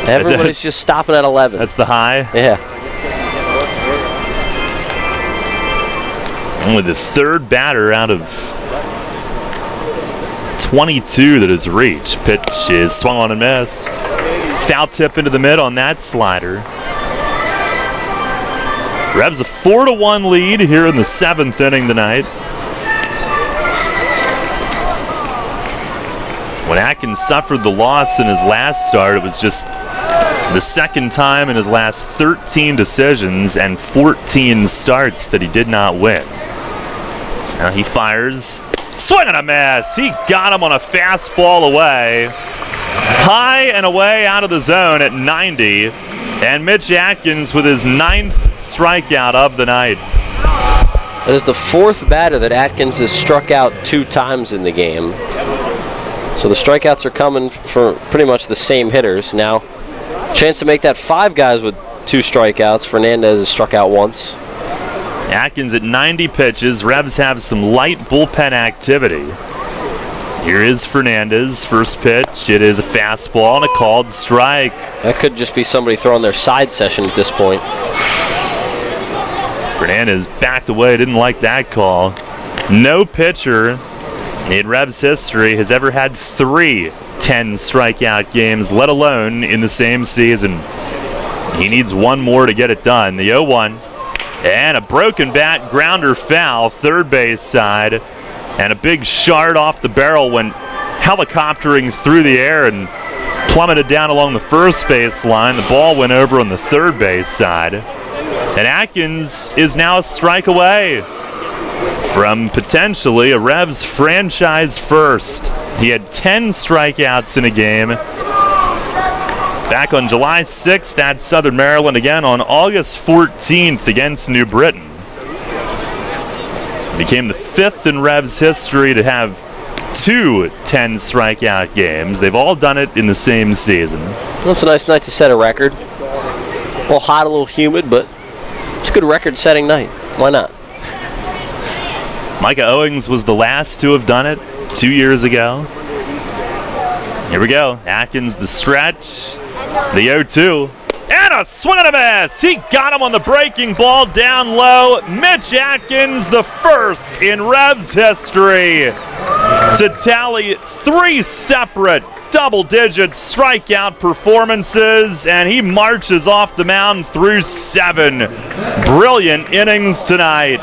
Everybody's just stopping at 11. That's the high? Yeah. Only the 3rd batter out of 22 that has reached. Pitch is swung on and missed. Foul tip into the mid on that slider. Revs a 4-1 lead here in the 7th inning tonight. When Atkins suffered the loss in his last start, it was just the 2nd time in his last 13 decisions and 14 starts that he did not win. Now he fires. Swing and a miss. He got him on a fastball away. High and away out of the zone at 90. And Mitch Atkins with his 9th strikeout of the night. That is the 4th batter that Atkins has struck out 2 times in the game. So the strikeouts are coming for pretty much the same hitters. Now, chance to make that 5 guys with 2 strikeouts. Fernandez has struck out once. Atkins at 90 pitches. Revs have some light bullpen activity. Here is Fernandez. First pitch. It is a fastball and a called strike. That could just be somebody throwing their side session at this point. Fernandez backed away. Didn't like that call. No pitcher in Revs history has ever had 3 10-strikeout games, let alone in the same season. He needs one more to get it done. The 0-1. And a broken bat, grounder foul, third base side. And a big shard off the barrel went helicoptering through the air and plummeted down along the first base line. The ball went over on the third base side. And Atkins is now a strike away from potentially a Revs franchise first. He had 10 strikeouts in a game back on July 6th at Southern Maryland, again on August 14th against New Britain. Became the 5th in Revs history to have 2 10-strikeout games. They've all done it in the same season. Well, it's a nice night to set a record. A little hot, a little humid, but it's a good record-setting night. Why not? Micah Owings was the last to have done it 2 years ago. Here we go. Atkins the stretch. The 0-2. And a swing and a miss. He got him on the breaking ball down low. Mitch Atkins, the first in Revs history to tally 3 separate double-digit strikeout performances, and he marches off the mound through 7 brilliant innings tonight.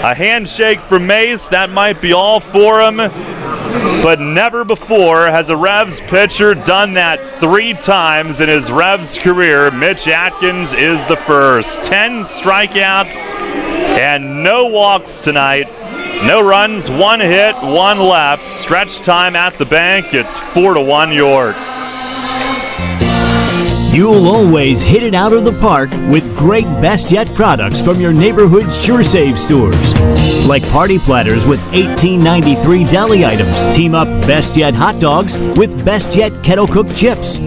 A handshake from Mace, that might be all for him, but never before has a Revs pitcher done that 3 times in his Revs career. Mitch Atkins is the first. 10 strikeouts and no walks tonight. No runs, 1 hit, 1 left. Stretch time at the bank. It's 4-1 York. You'll always hit it out of the park with great Best Yet products from your neighborhood Sure Save stores. Like party platters with $18.93 deli items. Team up Best Yet hot dogs with Best Yet kettle cooked chips.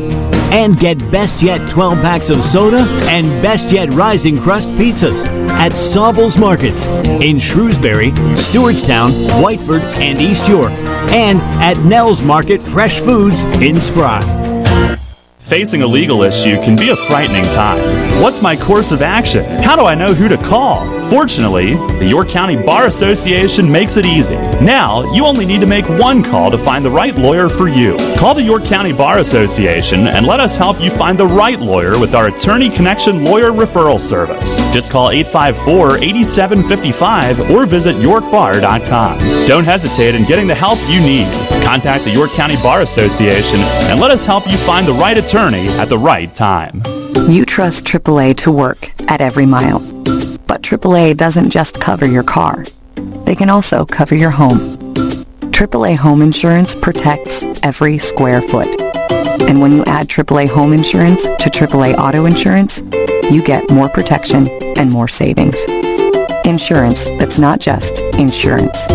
And get Best Yet 12 packs of soda and Best Yet Rising Crust pizzas at Sobel's Markets in Shrewsbury, Stewartstown, Whiteford, and East York. And at Nell's Market Fresh Foods in Spry. Facing a legal issue can be a frightening time. What's my course of action? How do I know who to call? Fortunately, the York County Bar Association makes it easy. Now, you only need to make one call to find the right lawyer for you. Call the York County Bar Association and let us help you find the right lawyer with our Attorney Connection Lawyer Referral Service. Just call 854-8755 or visit yorkbar.com. Don't hesitate in getting the help you need. Contact the York County Bar Association and let us help you find the right attorney at the right time. You trust AAA to work at every mile. But AAA doesn't just cover your car. They can also cover your home. AAA Home Insurance protects every square foot. And when you add AAA Home Insurance to AAA Auto Insurance, you get more protection and more savings. Insurance that's not just insurance.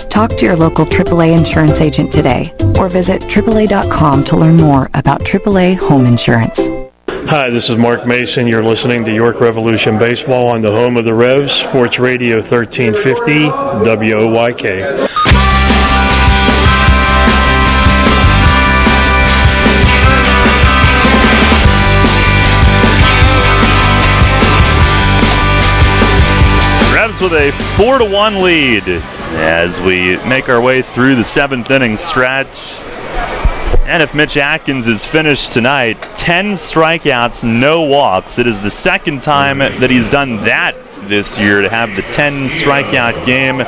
Talk to your local AAA insurance agent today or visit AAA.com to learn more about AAA Home Insurance. Hi, this is Mark Mason. You're listening to York Revolution Baseball on the home of the Revs, Sports Radio 1350, WOYK. Revs with a 4-1 lead as we make our way through the 7th inning stretch. And if Mitch Atkins is finished tonight, 10 strikeouts, no walks. It is the second time that he's done that this year, to have the 10 strikeout game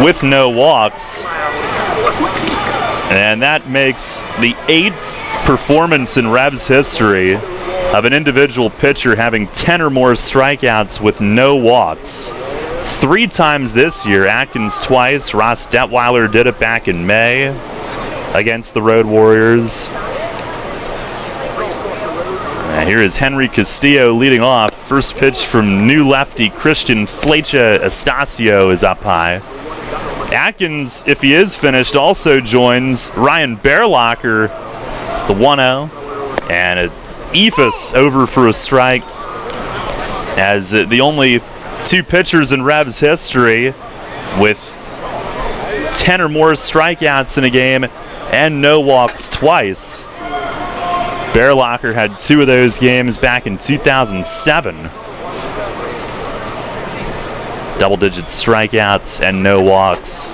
with no walks. And that makes the 8th performance in Revs history of an individual pitcher having 10 or more strikeouts with no walks. 3 times this year, Atkins twice. Ross Detweiler did it back in May against the Road Warriors. Here is Henry Castillo leading off. First pitch from new lefty Christian Flecha Estacio is up high. Atkins, if he is finished, also joins Ryan Bearlocker. It's the 1-0. And Ephus over for a strike. as the only two pitchers in Revs history with 10 or more strikeouts in a game and no walks twice. Bearlocker had 2 of those games back in 2007. Double-digit strikeouts and no walks.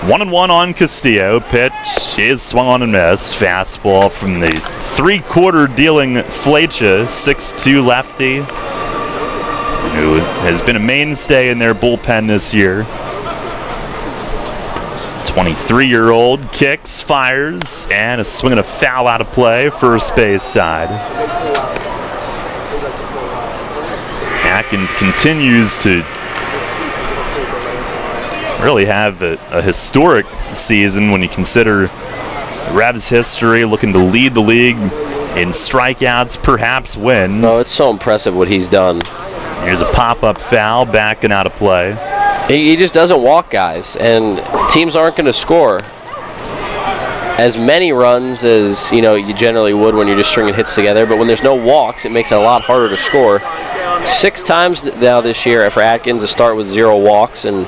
1-1 on Castillo. Pitch is swung on and missed. Fastball from the three-quarter dealing Flecha, 6'2 lefty, who has been a mainstay in their bullpen this year. 23-year-old kicks, fires, and a swing and a foul out of play, first base side. Atkins continues to really have a historic season when you consider Revs history, looking to lead the league in strikeouts, perhaps wins. Oh, it's so impressive what he's done. Here's a pop-up foul, back and out of play. He just doesn't walk guys, and teams aren't going to score as many runs as you generally would when you're just stringing hits together. But when there's no walks, it makes it a lot harder to score. 6 times now this year for Atkins to start with 0 walks, and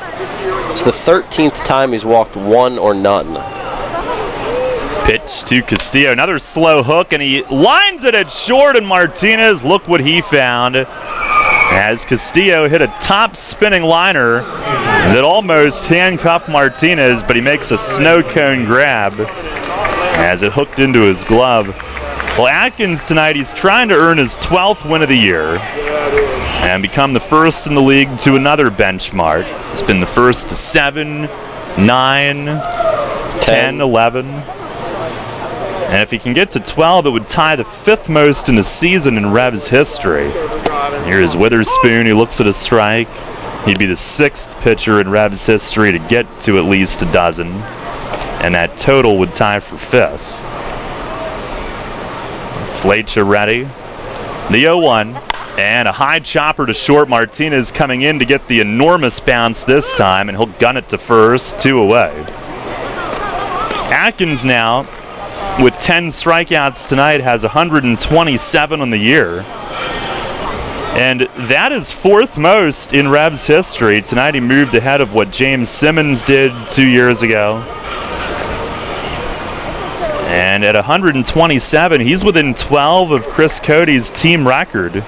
it's the 13th time he's walked 1 or none. Pitch to Castillo, another slow hook, and he lines it at short, and Martinez, look what he found. As Castillo hit a top-spinning liner that almost handcuffed Martinez, but he makes a snow cone grab as it hooked into his glove. Well, Atkins tonight, he's trying to earn his 12th win of the year and become the first in the league to another benchmark. It's been the first to 7, 9, 10, 11. And if he can get to 12, it would tie the 5th most in a season in Revs history. Here's Witherspoon, who looks at a strike. He'd be the 6th pitcher in Revs history to get to at least a dozen, and that total would tie for 5th. Flecha ready. The 0-1, and a high chopper to short. Martinez coming in to get the enormous bounce this time, and he'll gun it to first, 2 away. Atkins now, with 10 strikeouts tonight, has 127 on the year. And that is 4th most in Revs history. Tonight he moved ahead of what James Simmons did 2 years ago. And at 127, he's within 12 of Chris Cody's team record.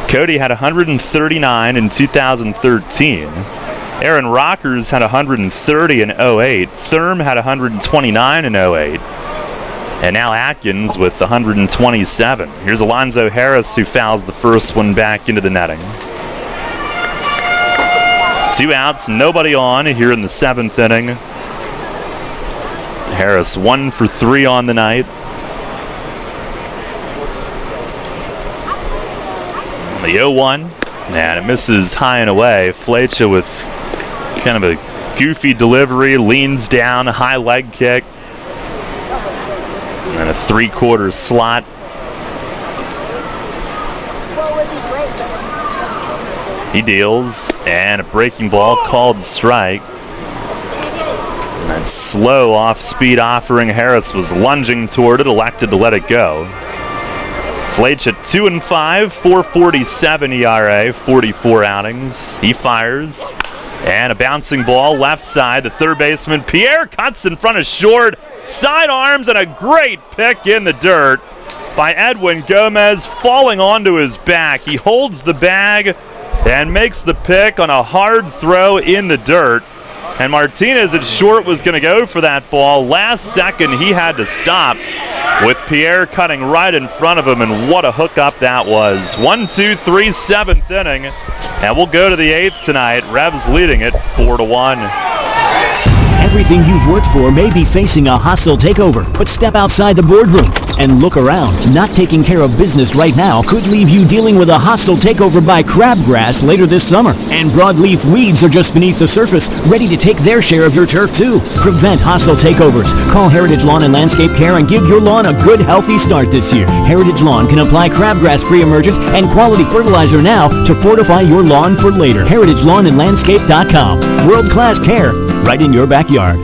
Cody had 139 in 2013. Aaron Rockers had 130 in 08. Thurm had 129 in 08. And now Atkins with 127. Here's Alonzo Harris, who fouls the first one back into the netting. 2 outs, nobody on here in the 7th inning. Harris 1 for 3 on the night. The 0-1, and it misses high and away. Flecha with kind of a goofy delivery, leans down, a high leg kick. And a 3/4 slot. He deals, and a breaking ball called strike. And that slow off-speed offering, Harris was lunging toward it, elected to let it go. Flecha 2-5, 4.47 ERA, 44 outings. He fires, and a bouncing ball left side. The third baseman Pierre cuts in front of short. Sidearms, and a great pick in the dirt by Edwin Gomez, falling onto his back. He holds the bag and makes the pick on a hard throw in the dirt. And Martinez at short was going to go for that ball. Last second, he had to stop with Pierre cutting right in front of him, and what a hookup that was. 1-2-3, 7th inning, and we'll go to the 8th tonight. Revs leading it 4-1. Everything you've worked for may be facing a hostile takeover, but step outside the boardroom and look around. Not taking care of business right now could leave you dealing with a hostile takeover by crabgrass later this summer. And broadleaf weeds are just beneath the surface, ready to take their share of your turf too. Prevent hostile takeovers. Call Heritage Lawn and Landscape Care and give your lawn a good, healthy start this year. Heritage Lawn can apply crabgrass pre-emergent and quality fertilizer now to fortify your lawn for later. HeritageLawnandLandscape.com. World-class care right in your backyard.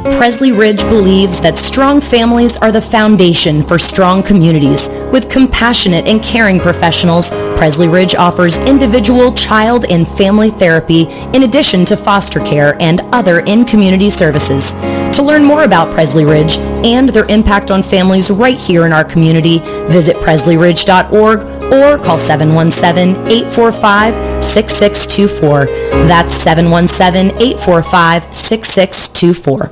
Presley Ridge believes that strong families are the foundation for strong communities. With compassionate and caring professionals, Presley Ridge offers individual, child, and family therapy in addition to foster care and other in-community services. To learn more about Presley Ridge and their impact on families right here in our community, visit presleyridge.org or call 717-845-6624. That's 717-845-6624.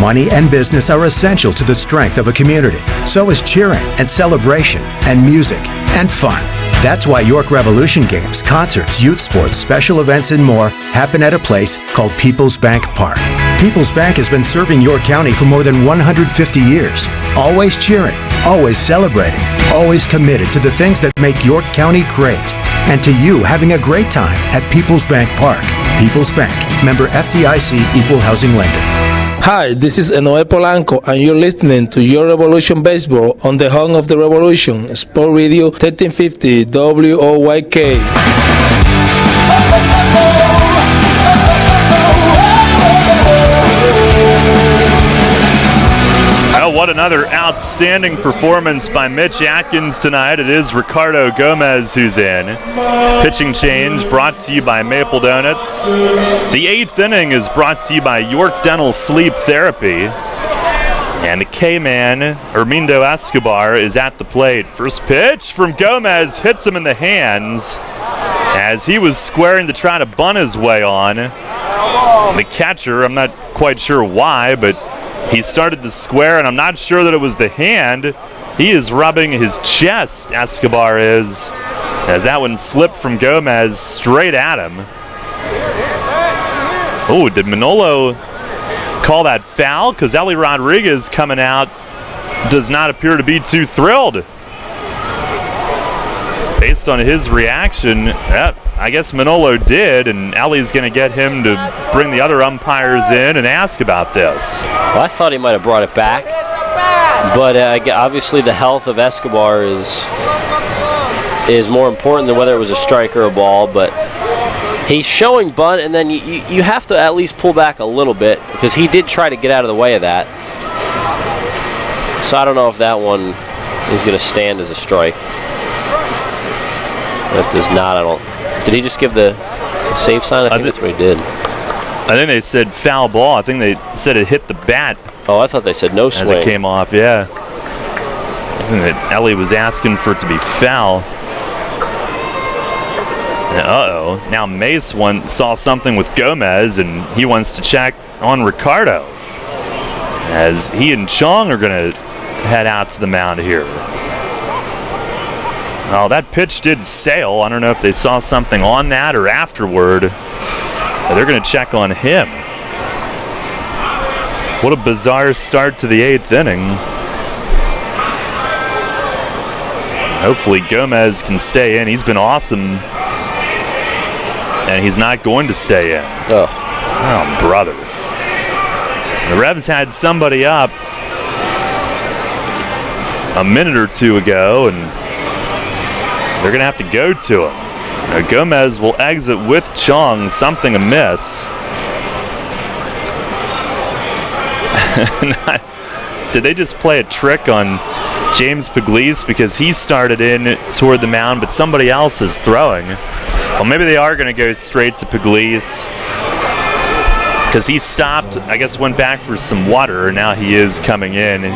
Money and business are essential to the strength of a community. So is cheering and celebration and music and fun. That's why York Revolution games, concerts, youth sports, special events, and more happen at a place called People's Bank Park. People's Bank has been serving York County for more than 150 years. Always cheering, always celebrating, always committed to the things that make York County great. And to you having a great time at People's Bank Park. People's Bank, member FDIC, equal housing lender. Hi, this is Enoel Polanco, and you're listening to Your Revolution Baseball on the home of the Revolution, Sport Radio 1350 WOYK. Well, what another outstanding performance by Mitch Atkins tonight. It is Ricardo Gomez who's in. Pitching change brought to you by Maple Donuts. The 8th inning is brought to you by York Dental Sleep Therapy. And the K-man, Hermindo Escobar, is at the plate. First pitch from Gomez hits him in the hands as he was squaring to try to bunt his way on. The catcher, I'm not quite sure why, but he started to square, and I'm not sure that it was the hand. He is rubbing his chest, Escobar is, as that one slipped from Gomez straight at him. Oh, did Manolo call that foul? Because Ellie Rodriguez coming out does not appear to be too thrilled. Based on his reaction, I guess Manolo did, and Ellie's going to get him to bring the other umpires in and ask about this. Well, I thought he might have brought it back, but obviously the health of Escobar is more important than whether it was a strike or a ball, but he's showing bunt, and then you have to at least pull back a little bit because he did try to get out of the way of that. So I don't know if that one is going to stand as a strike. That does not, Did he just give the safe sign? I think that's what he did. I think they said foul ball. I think they said it hit the bat. Oh, I thought they said no swing. As it came off, yeah. I think that Ellie was asking for it to be foul. Uh-oh. Now Mace saw something with Gomez, and he wants to check on Ricardo, as he and Chong are going to head out to the mound here. Well, that pitch did sail. I don't know if they saw something on that or afterward. But they're going to check on him. What a bizarre start to the 8th inning. Hopefully Gomez can stay in. He's been awesome. And he's not going to stay in. Oh, brother. The Revs had somebody up a minute or two ago, and they're going to have to go to him. Now Gomez will exit with Chong, something amiss. Did they just play a trick on James Pugliese because he started in toward the mound, but somebody else is throwing? Well, maybe they are going to go straight to Pugliese because he stopped, I guess went back for some water, and now he is coming in.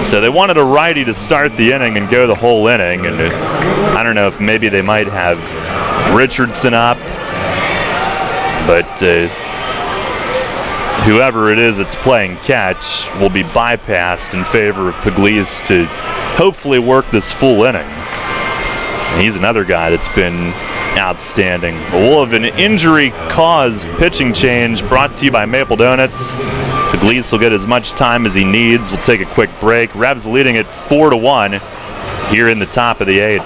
So they wanted a righty to start the inning and go the whole inning, and I don't know if maybe they might have Richardson up, but whoever it is that's playing catch will be bypassed in favor of Pugliese to hopefully work this full inning. And he's another guy that's been outstanding. We'll have an injury-caused pitching change brought to you by Maple Donuts. Pugliese will get as much time as he needs. We'll take a quick break. Revs leading it 4-1 here in the top of the 8th.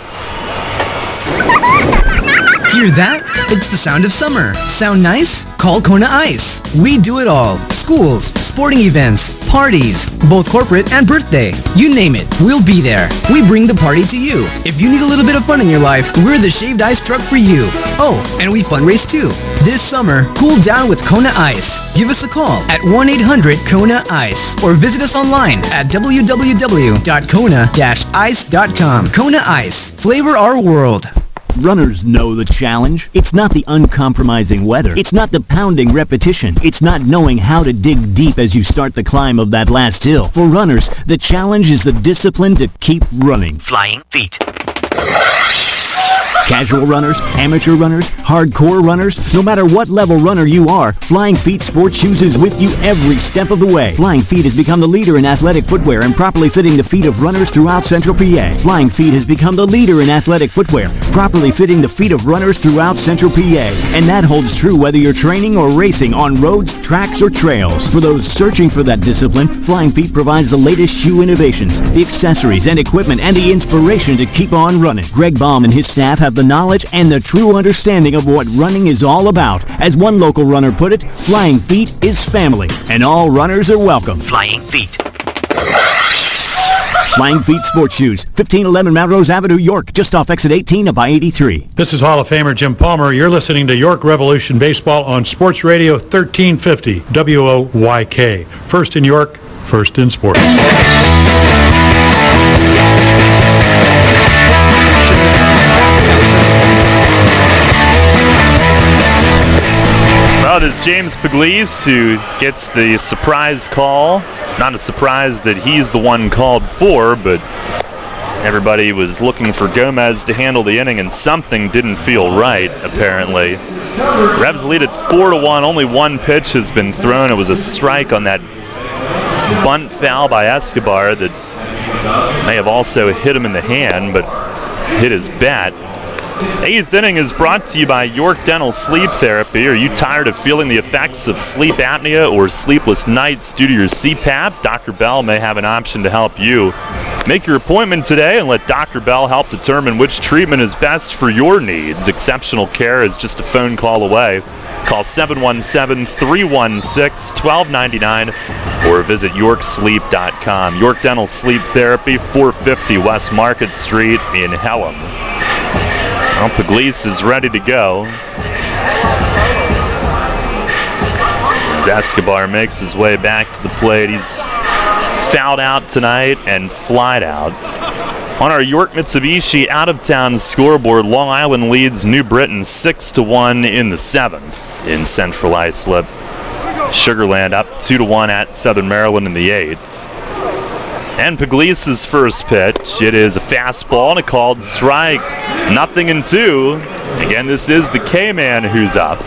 Hear that? It's the sound of summer. Sound nice? Call Kona Ice. We do it all. schools, sporting events, parties, both corporate and birthday. You name it, we'll be there. We bring the party to you. If you need a little bit of fun in your life, we're the shaved ice truck for you. Oh, and we fundraise too. This summer, cool down with Kona Ice. Give us a call at 1-800-KONA-ICE or visit us online at www.kona-ice.com. Kona Ice. Flavor our world. Runners know the challenge. It's not the uncompromising weather. It's not the pounding repetition. It's not knowing how to dig deep as you start the climb of that last hill. For runners, the challenge is the discipline to keep running. Flying feet. Casual runners, amateur runners, hardcore runners, no matter what level runner you are, Flying Feet Sports Shoes is with you every step of the way. Flying Feet has become the leader in athletic footwear and properly fitting the feet of runners throughout Central PA. Flying Feet has become the leader in athletic footwear, properly fitting the feet of runners throughout Central PA. And that holds true whether you're training or racing on roads, tracks, or trails. For those searching for that discipline, Flying Feet provides the latest shoe innovations, the accessories and equipment, and the inspiration to keep on running. Greg Baum and his staff have the knowledge and the true understanding of what running is all about. As one local runner put it, Flying Feet is family, and all runners are welcome. Flying Feet. Flying Feet Sports Shoes, 1511 Melrose Avenue, York, just off exit 18 of I-83. This is Hall of Famer Jim Palmer. You're listening to York Revolution Baseball on Sports Radio 1350 WOYK. First in York, first in sports. Well, it is James Pugliese who gets the surprise call. Not a surprise that he's the one called for, but everybody was looking for Gomez to handle the inning, and something didn't feel right, apparently. Revs lead at 4-1. Only one pitch has been thrown. It was a strike on that bunt foul by Escobar that may have also hit him in the hand, but hit his bat. Eighth inning is brought to you by York Dental Sleep Therapy. Are you tired of feeling the effects of sleep apnea or sleepless nights due to your CPAP? Dr. Bell may have an option to help you. Make your appointment today and let Dr. Bell help determine which treatment is best for your needs. Exceptional care is just a phone call away. Call 717-316-1299 or visit yorksleep.com. York Dental Sleep Therapy, 450 West Market Street in Hellam. Well, Pugliese is ready to go. As Escobar makes his way back to the plate, he's fouled out tonight and flied out. On our York Mitsubishi out-of-town scoreboard, Long Island leads New Britain 6-1 in the 7th in Central Islip. Sugarland up 2-1 at Southern Maryland in the 8th. And Pugliese's first pitch, it is a fastball and a called strike. 0-2. Again, this is the K-Man who's up.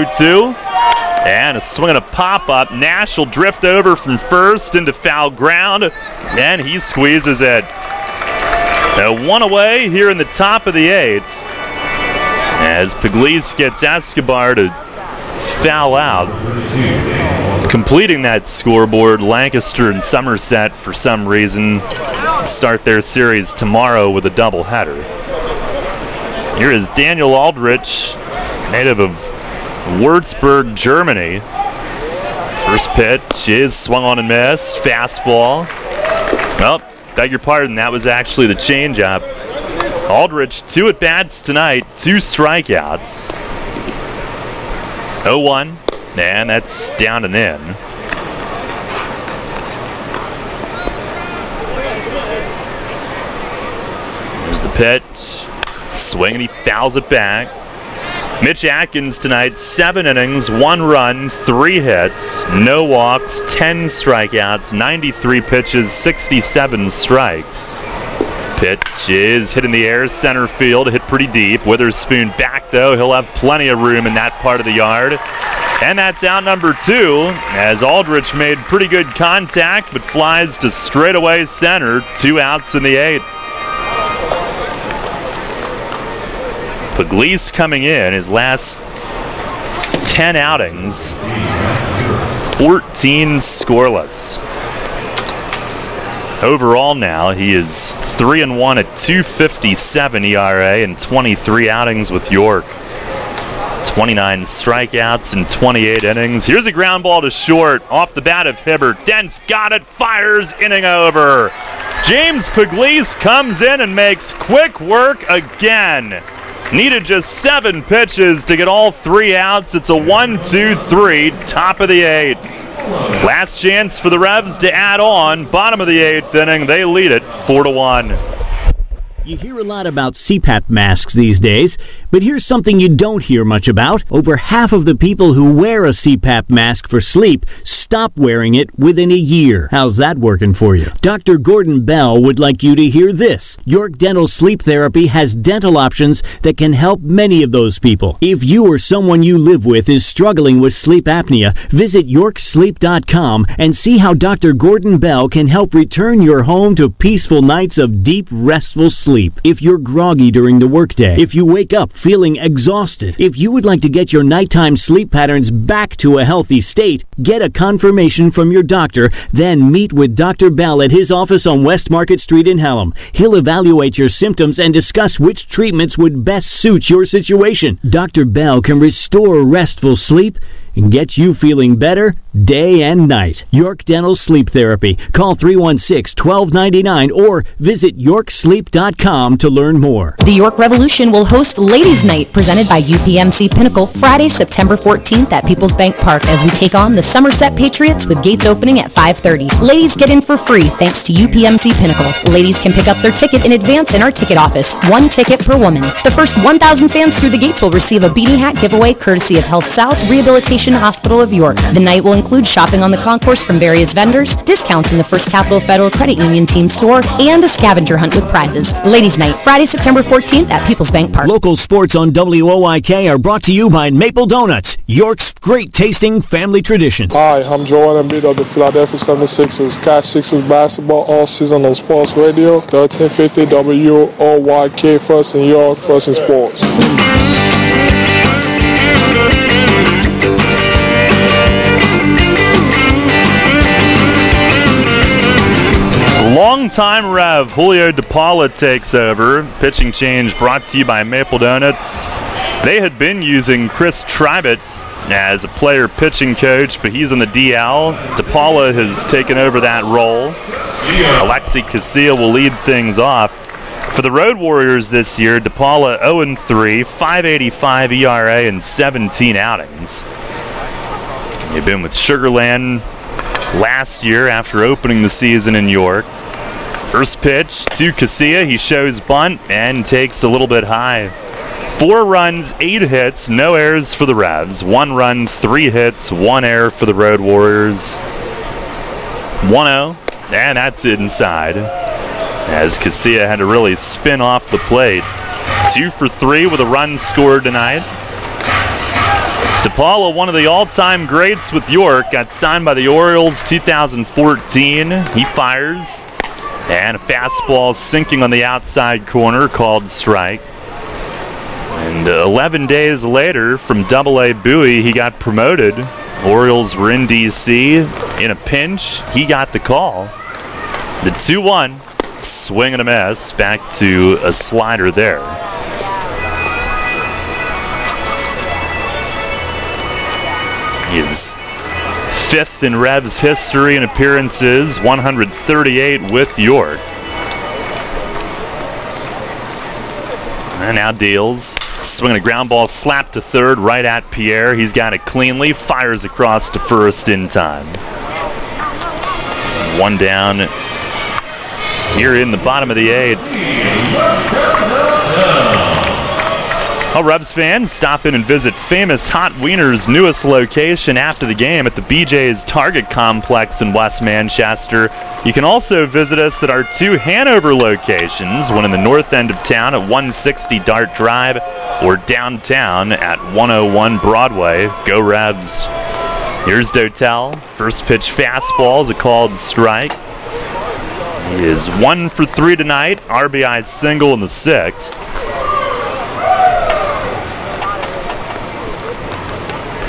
0-2. And a swing and a pop-up. Nash will drift over from first into foul ground, and he squeezes it. One away here in the top of the 8th. As Pugliese gets Escobar to foul out. Completing that scoreboard, Lancaster and Somerset, for some reason, start their series tomorrow with a doubleheader. Here is Daniel Aldrich, native of Würzburg, Germany. First pitch is swung on and missed. Fastball. Well, beg your pardon, that was actually the changeup. Aldrich, 2 at-bats tonight, 2 strikeouts. 0-1. And that's down and in. There's the pitch. Swing and he fouls it back. Mitch Atkins tonight, 7 innings, 1 run, 3 hits, no walks, 10 strikeouts, 93 pitches, 67 strikes. Pitch is hit in the air, center field, hit pretty deep. Witherspoon back though, he'll have plenty of room in that part of the yard. And that's out number 2, as Aldrich made pretty good contact, but flies to straightaway center. 2 outs in the 8th. Pugliese coming in, his last 10 outings, 14 scoreless. Overall now, he is 3-1 at 2.57 ERA in 23 outings with York. 29 strikeouts in 28 innings. Here's a ground ball to short off the bat of Hibbert. Dent's got it, fires, inning over. James Puglise comes in and makes quick work again. Needed just 7 pitches to get all 3 outs. It's a 1-2-3, top of the 8th. Last chance for the Revs to add on. Bottom of the 8th inning, they lead it 4-1. You hear a lot about CPAP masks these days, but here's something you don't hear much about. Over half of the people who wear a CPAP mask for sleep stop wearing it within a year. How's that working for you? Dr. Gordon Bell would like you to hear this. York Dental Sleep Therapy has dental options that can help many of those people. If you or someone you live with is struggling with sleep apnea, visit yorksleep.com and see how Dr. Gordon Bell can help return your home to peaceful nights of deep, restful sleep. If you're groggy during the workday, if you wake up feeling exhausted, if you would like to get your nighttime sleep patterns back to a healthy state, get a confirmation from your doctor, then meet with Dr. Bell at his office on West Market Street in Hallam. He'll evaluate your symptoms and discuss which treatments would best suit your situation. Dr. Bell can restore restful sleep and get you feeling better day and night. York Dental Sleep Therapy. Call 316-1299 or visit yorksleep.com to learn more. The York Revolution will host Ladies' Night presented by UPMC Pinnacle Friday, September 14th at People's Bank Park as we take on the Somerset Patriots with gates opening at 5:30. Ladies get in for free thanks to UPMC Pinnacle. Ladies can pick up their ticket in advance in our ticket office. 1 ticket per woman. The first 1,000 fans through the gates will receive a beanie hat giveaway courtesy of Health South Rehabilitation Hospital of York. The night will include shopping on the concourse from various vendors, discounts in the First Capital Federal Credit Union team store, and a scavenger hunt with prizes. Ladies' Night, Friday, September 14th at People's Bank Park. Local sports on WOYK are brought to you by Maple Donuts, York's great tasting family tradition. Hi, I'm Joel Embiid of the Philadelphia 76ers. Catch Sixers basketball all season on Sports Radio, 1350 WOYK, first in York, first in sports. Longtime Rev Julio DePaula takes over. Pitching change brought to you by Maple Donuts. They had been using Chris Tribett as a player pitching coach, but he's in the DL. DePaula has taken over that role. Alexi Casilla will lead things off. For the Road Warriors this year, DePaula 0-3, 5.85 ERA in 17 outings. You've been with Sugarland last year after opening the season in York. First pitch to Casilla, he shows bunt and takes a little bit high. 4 runs, 8 hits, no errors for the Revs. 1 run, 3 hits, 1 error for the Road Warriors. 1-0, and that's inside, as Casilla had to really spin off the plate. 2 for 3 with a run scored tonight. DePaula, one of the all-time greats with York, got signed by the Orioles 2014. He fires, and a fastball sinking on the outside corner called strike. And 11 days later, from Double-A Bowie, he got promoted. Orioles were in D.C. in a pinch. He got the call. The 2-1, swing and a miss, back to a slider there. He is 5th in Revs history in appearances, 138 with York. And now deals. Swinging a ground ball, slap to third, right at Pierre. He's got it cleanly, fires across to first in time. 1 down here in the bottom of the 8th. Well, Revs fans, stop in and visit Famous Hot Wiener's newest location after the game at the BJ's Target Complex in West Manchester. You can also visit us at our 2 Hanover locations, one in the north end of town at 160 Dart Drive or downtown at 101 Broadway. Go Revs. Here's Dotel. First pitch fastball is a called strike. He is 1 for 3 tonight. RBI single in the 6th.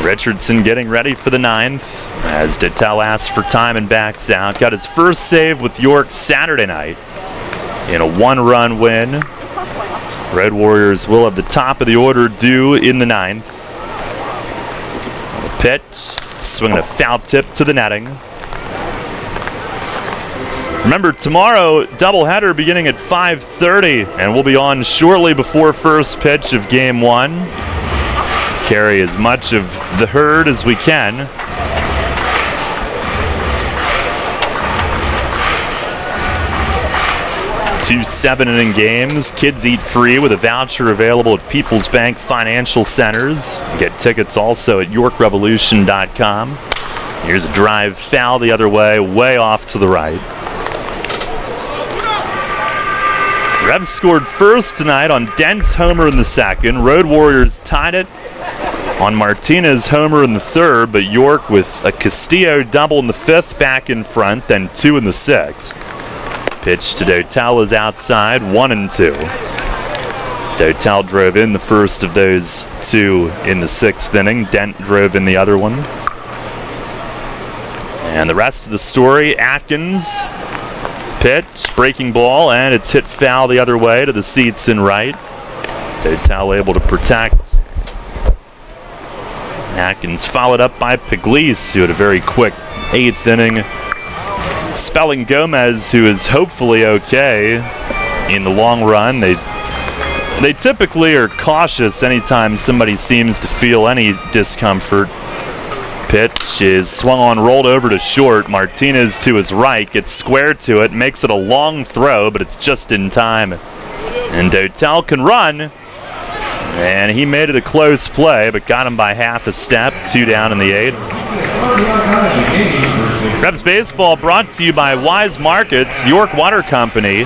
Richardson getting ready for the 9th as Dotel asks for time and backs out. Got his first save with York Saturday night in a 1-run win. Red Warriors will have the top of the order due in the 9th. Pitch, swinging a foul tip to the netting. Remember, tomorrow, doubleheader beginning at 5:30, and we'll be on shortly before first pitch of Game 1. Carry as much of the herd as we can. Two 7-inning games. Kids eat free with a voucher available at People's Bank Financial Centers. Get tickets also at YorkRevolution.com. Here's a drive foul the other way off to the right. Revs scored first tonight on Dent's homer in the second. Road Warriors tied it on Martinez homer in the third, but York with a Castillo double in the fifth back in front, then 2 in the sixth. Pitch to Dotel is outside, 1-2. Dotel drove in the first of those 2 in the sixth inning. Dent drove in the other one. And the rest of the story, Atkins, pitch, breaking ball, and it's hit foul the other way to the seats in right. Dotel able to protect. Atkins followed up by Pugliese, who had a very quick 8th inning. Spelling Gomez, who is hopefully okay in the long run. They typically are cautious anytime somebody seems to feel any discomfort. Pitch is swung on, rolled over to short. Martinez to his right, gets square to it, makes it a long throw, but it's just in time. And Dotel can run, and he made it a close play, but got him by half a step. 2 down in the 8th. Revs Baseball brought to you by Wise Markets, York Water Company,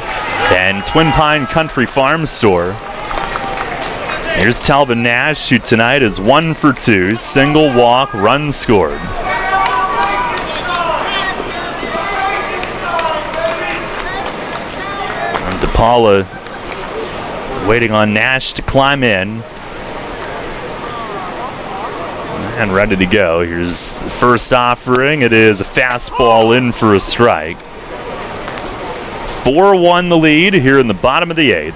and Twin Pine Country Farm Store. Here's Talvin Nash, who tonight is 1 for 2, single, walk, run scored. And DePaula waiting on Nash to climb in. And ready to go. Here's the first offering. It is a fastball in for a strike. 4-1 the lead here in the bottom of the 8th.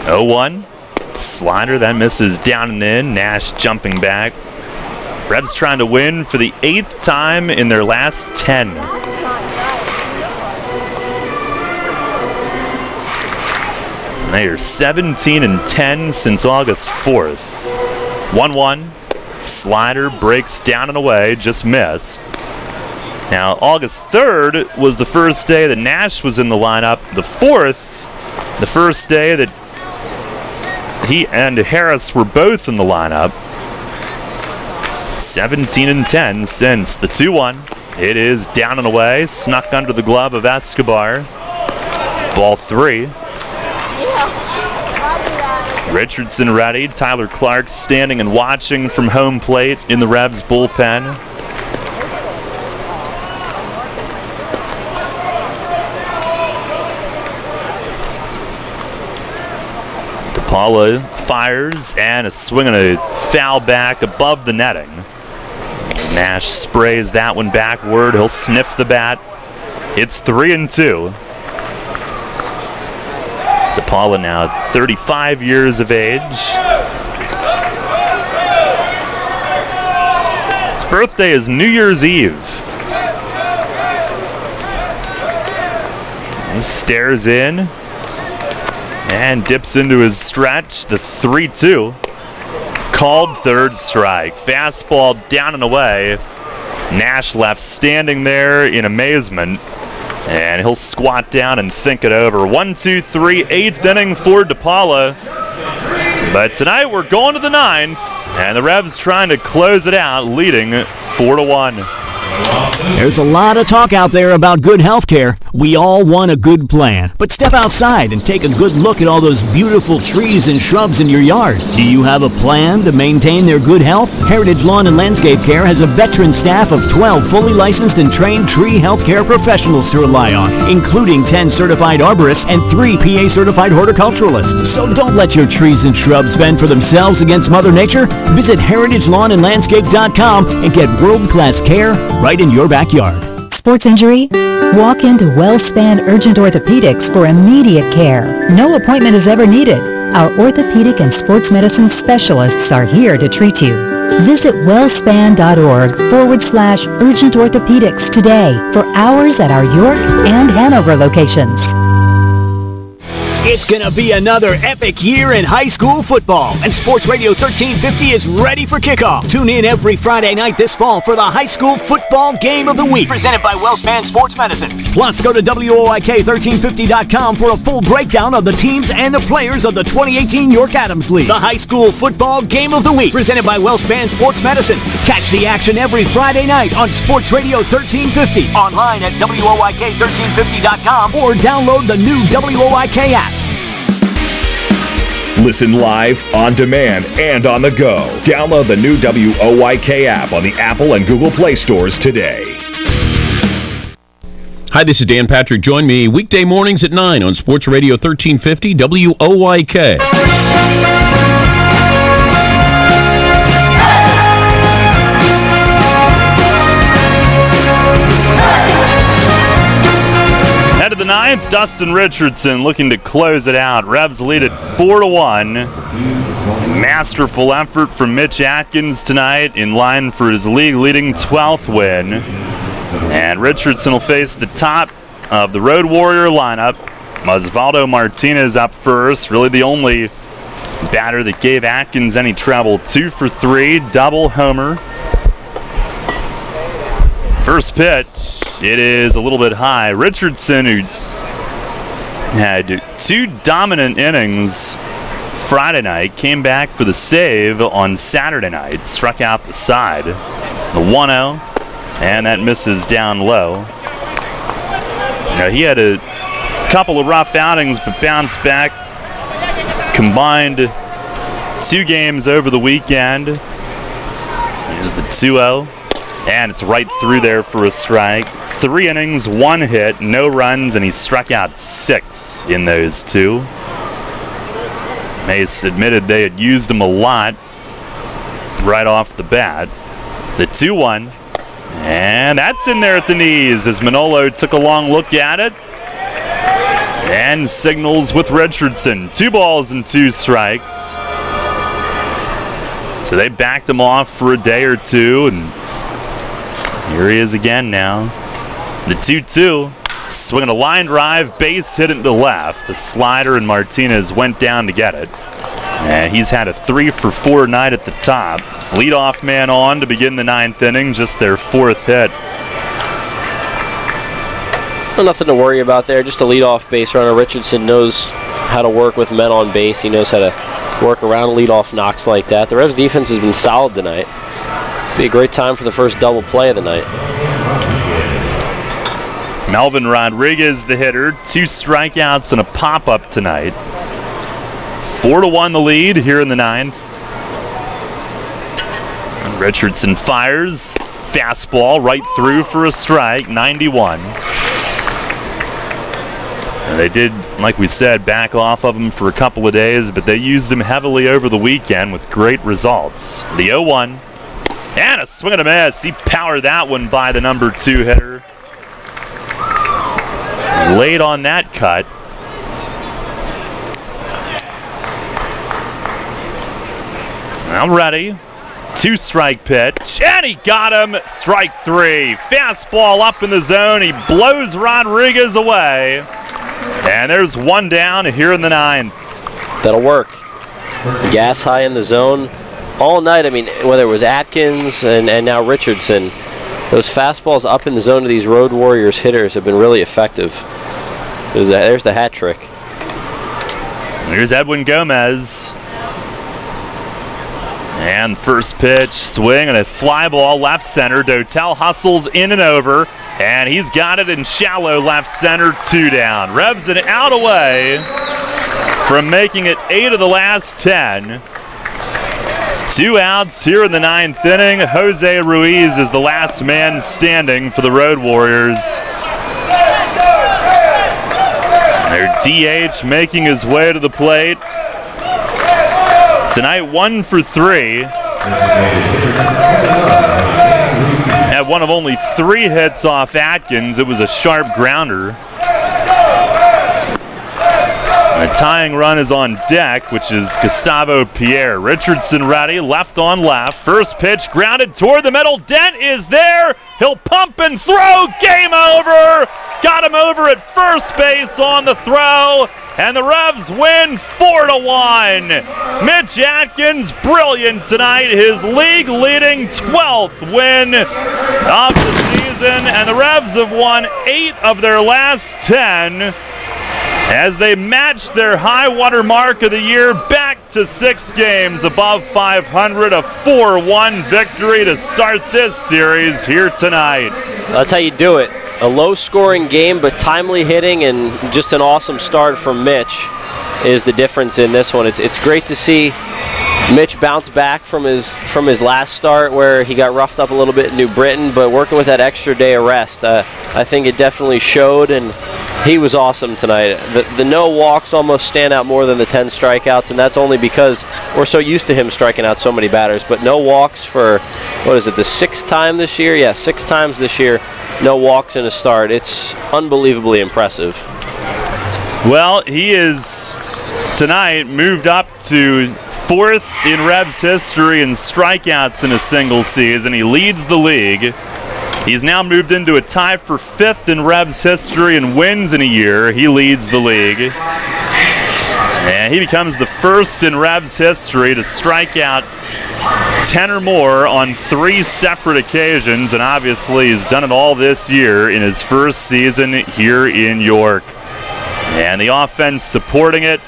Oh, 1. Slider that misses down and in. Nash jumping back. Revs trying to win for the 8th time in their last 10. They are 17-10 since August 4th. 1-1. Slider breaks down and away, just missed. Now, August 3rd was the first day that Nash was in the lineup. The 4th, the first day that he and Harris were both in the lineup. 17-10 since the 2-1. It is down and away, snuck under the glove of Escobar. Ball 3. Richardson ready. Tyler Clark standing and watching from home plate in the Revs bullpen. DePaula fires and a swing and a foul back above the netting. Nash sprays that one backward. He'll sniff the bat. It's 3-2. DePaula now 35 years of age. His birthday is New Year's Eve. He stares in and dips into his stretch. The 3-2. Called third strike. Fastball down and away. Nash left standing there in amazement. And he'll squat down and think it over. 1-2-3, 8th inning for DePaula. But tonight we're going to the 9th, and the Revs trying to close it out, leading 4-1. There's a lot of talk out there about good health care. We all want a good plan. But step outside and take a good look at all those beautiful trees and shrubs in your yard. Do you have a plan to maintain their good health? Heritage Lawn and Landscape Care has a veteran staff of 12 fully licensed and trained tree health care professionals to rely on, including 10 certified arborists and 3 PA certified horticulturalists. So don't let your trees and shrubs fend for themselves against Mother Nature. Visit heritagelawnandlandscape.com and get world-class care right in your backyard. Sports injury? Walk into WellSpan Urgent Orthopedics for immediate care. No appointment is ever needed. Our orthopedic and sports medicine specialists are here to treat you. Visit wellspan.org/urgent orthopedics today for hours at our York and Hanover locations. It's going to be another epic year in high school football, and Sports Radio 1350 is ready for kickoff. Tune in every Friday night this fall for the high school football game of the week, presented by WellSpan Sports Medicine. Plus, go to WOIK1350.com for a full breakdown of the teams and the players of the 2018 York Adams League. The high school football game of the week, presented by WellSpan Sports Medicine. Catch the action every Friday night on Sports Radio 1350, online at WOIK1350.com, or download the new WOIK app. Listen live, on demand, and on the go. Download the new WOIK app on the Apple and Google Play stores today. Hi, this is Dan Patrick. Join me weekday mornings at 9 on Sports Radio 1350 WOIK. Head of the ninth, Dustin Richardson looking to close it out. Revs lead it 4-1. Masterful effort from Mitch Atkins tonight, in line for his league-leading 12th win. And Richardson will face the top of the Road Warrior lineup. Osvaldo Martinez up first, really the only batter that gave Atkins any trouble. 2 for 3, double homer. First pitch, it is a little bit high. Richardson, who had 2 dominant innings Friday night, came back for the save on Saturday night, struck out the side. The 1-0, and that misses down low. Now, he had a couple of rough outings, but bounced back. Combined 2 games over the weekend. Here's the 2-0. And it's right through there for a strike. 3 innings, 1 hit, no runs, and he struck out 6 in those 2. Mace admitted they had used him a lot right off the bat. The 2-1, and that's in there at the knees as Manolo took a long look at it and signals with Richardson. 2 balls and 2 strikes. So they backed him off for a day or two, and here he is again now. The 2-2, swinging a line drive, base hit it to left. The slider, and Martinez went down to get it. And he's had a 3 for 4 night at the top. Leadoff man on to begin the 9th inning, just their 4th hit. Well, nothing to worry about there, just a leadoff base runner. Richardson knows how to work with men on base. He knows how to work around leadoff knocks like that. The Revs defense has been solid tonight. Be a great time for the first double play of the night. Melvin Rodriguez, the hitter, 2 strikeouts and a pop-up tonight. 4-1 the lead here in the 9th. And Richardson fires. Fastball right through for a strike, 91. And they did, like we said, back off of him for a couple of days, but they used him heavily over the weekend with great results. The 0-1. And a swing and a miss. He powered that one by the number 2 hitter. Late on that cut. Now ready. 2-strike pitch. And he got him. Strike 3. Fastball up in the zone. He blows Rodriguez away. And there's 1 down here in the 9th. That'll work. Gas high in the zone all night. I mean, whether it was Atkins and now Richardson, those fastballs up in the zone of these Road Warriors hitters have been really effective. There's the hat trick. Here's Edwin Gomez. And first pitch, swing, and a fly ball left center. Dotel hustles in and over, and he's got it in shallow left center, 2 down. Revs an out away from making it 8 of the last 10. 2 outs here in the 9th inning. Jose Ruiz is the last man standing for the Road Warriors. Their DH making his way to the plate. Tonight, 1 for 3. At had one of only 3 hits off Atkins. It was a sharp grounder. A tying run is on deck, which is Gustavo Pierre. Richardson ready, left on left. First pitch grounded toward the middle. Dent is there. He'll pump and throw. Game over. Got him over at first base on the throw. And the Revs win 4-1. Mitch Atkins, brilliant tonight. His league-leading 12th win of the season. And the Revs have won 8 of their last 10. As they match their high water mark of the year back to 6 games above 500, a 4-1 victory to start this series here tonight. That's how you do it. A low-scoring game, but timely hitting and just an awesome start from Mitch is the difference in this one. It's great to see Mitch bounce back from his last start where he got roughed up a little bit in New Britain, but working with that extra day of rest, I think it definitely showed, and he was awesome tonight. The no walks almost stand out more than the 10 strikeouts, and that's only because we're so used to him striking out so many batters. But no walks for, what is it, the 6th time this year? Yeah, 6 times this year, no walks in a start. It's unbelievably impressive. Well, he is tonight moved up to 4th in Revs history in strikeouts in a single season. He leads the league. He's now moved into a tie for 5th in Revs history in wins in a year. He leads the league. And he becomes the first in Revs history to strike out 10 or more on 3 separate occasions, and obviously he's done it all this year in his first season here in York. And the offense supporting it,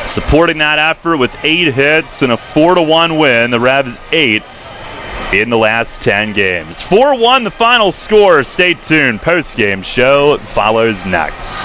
supporting that effort with 8 hits and a 4-1 win. The Revs 8th in the last 10 games. 4-1 the final score. Stay tuned. Post-game show follows next.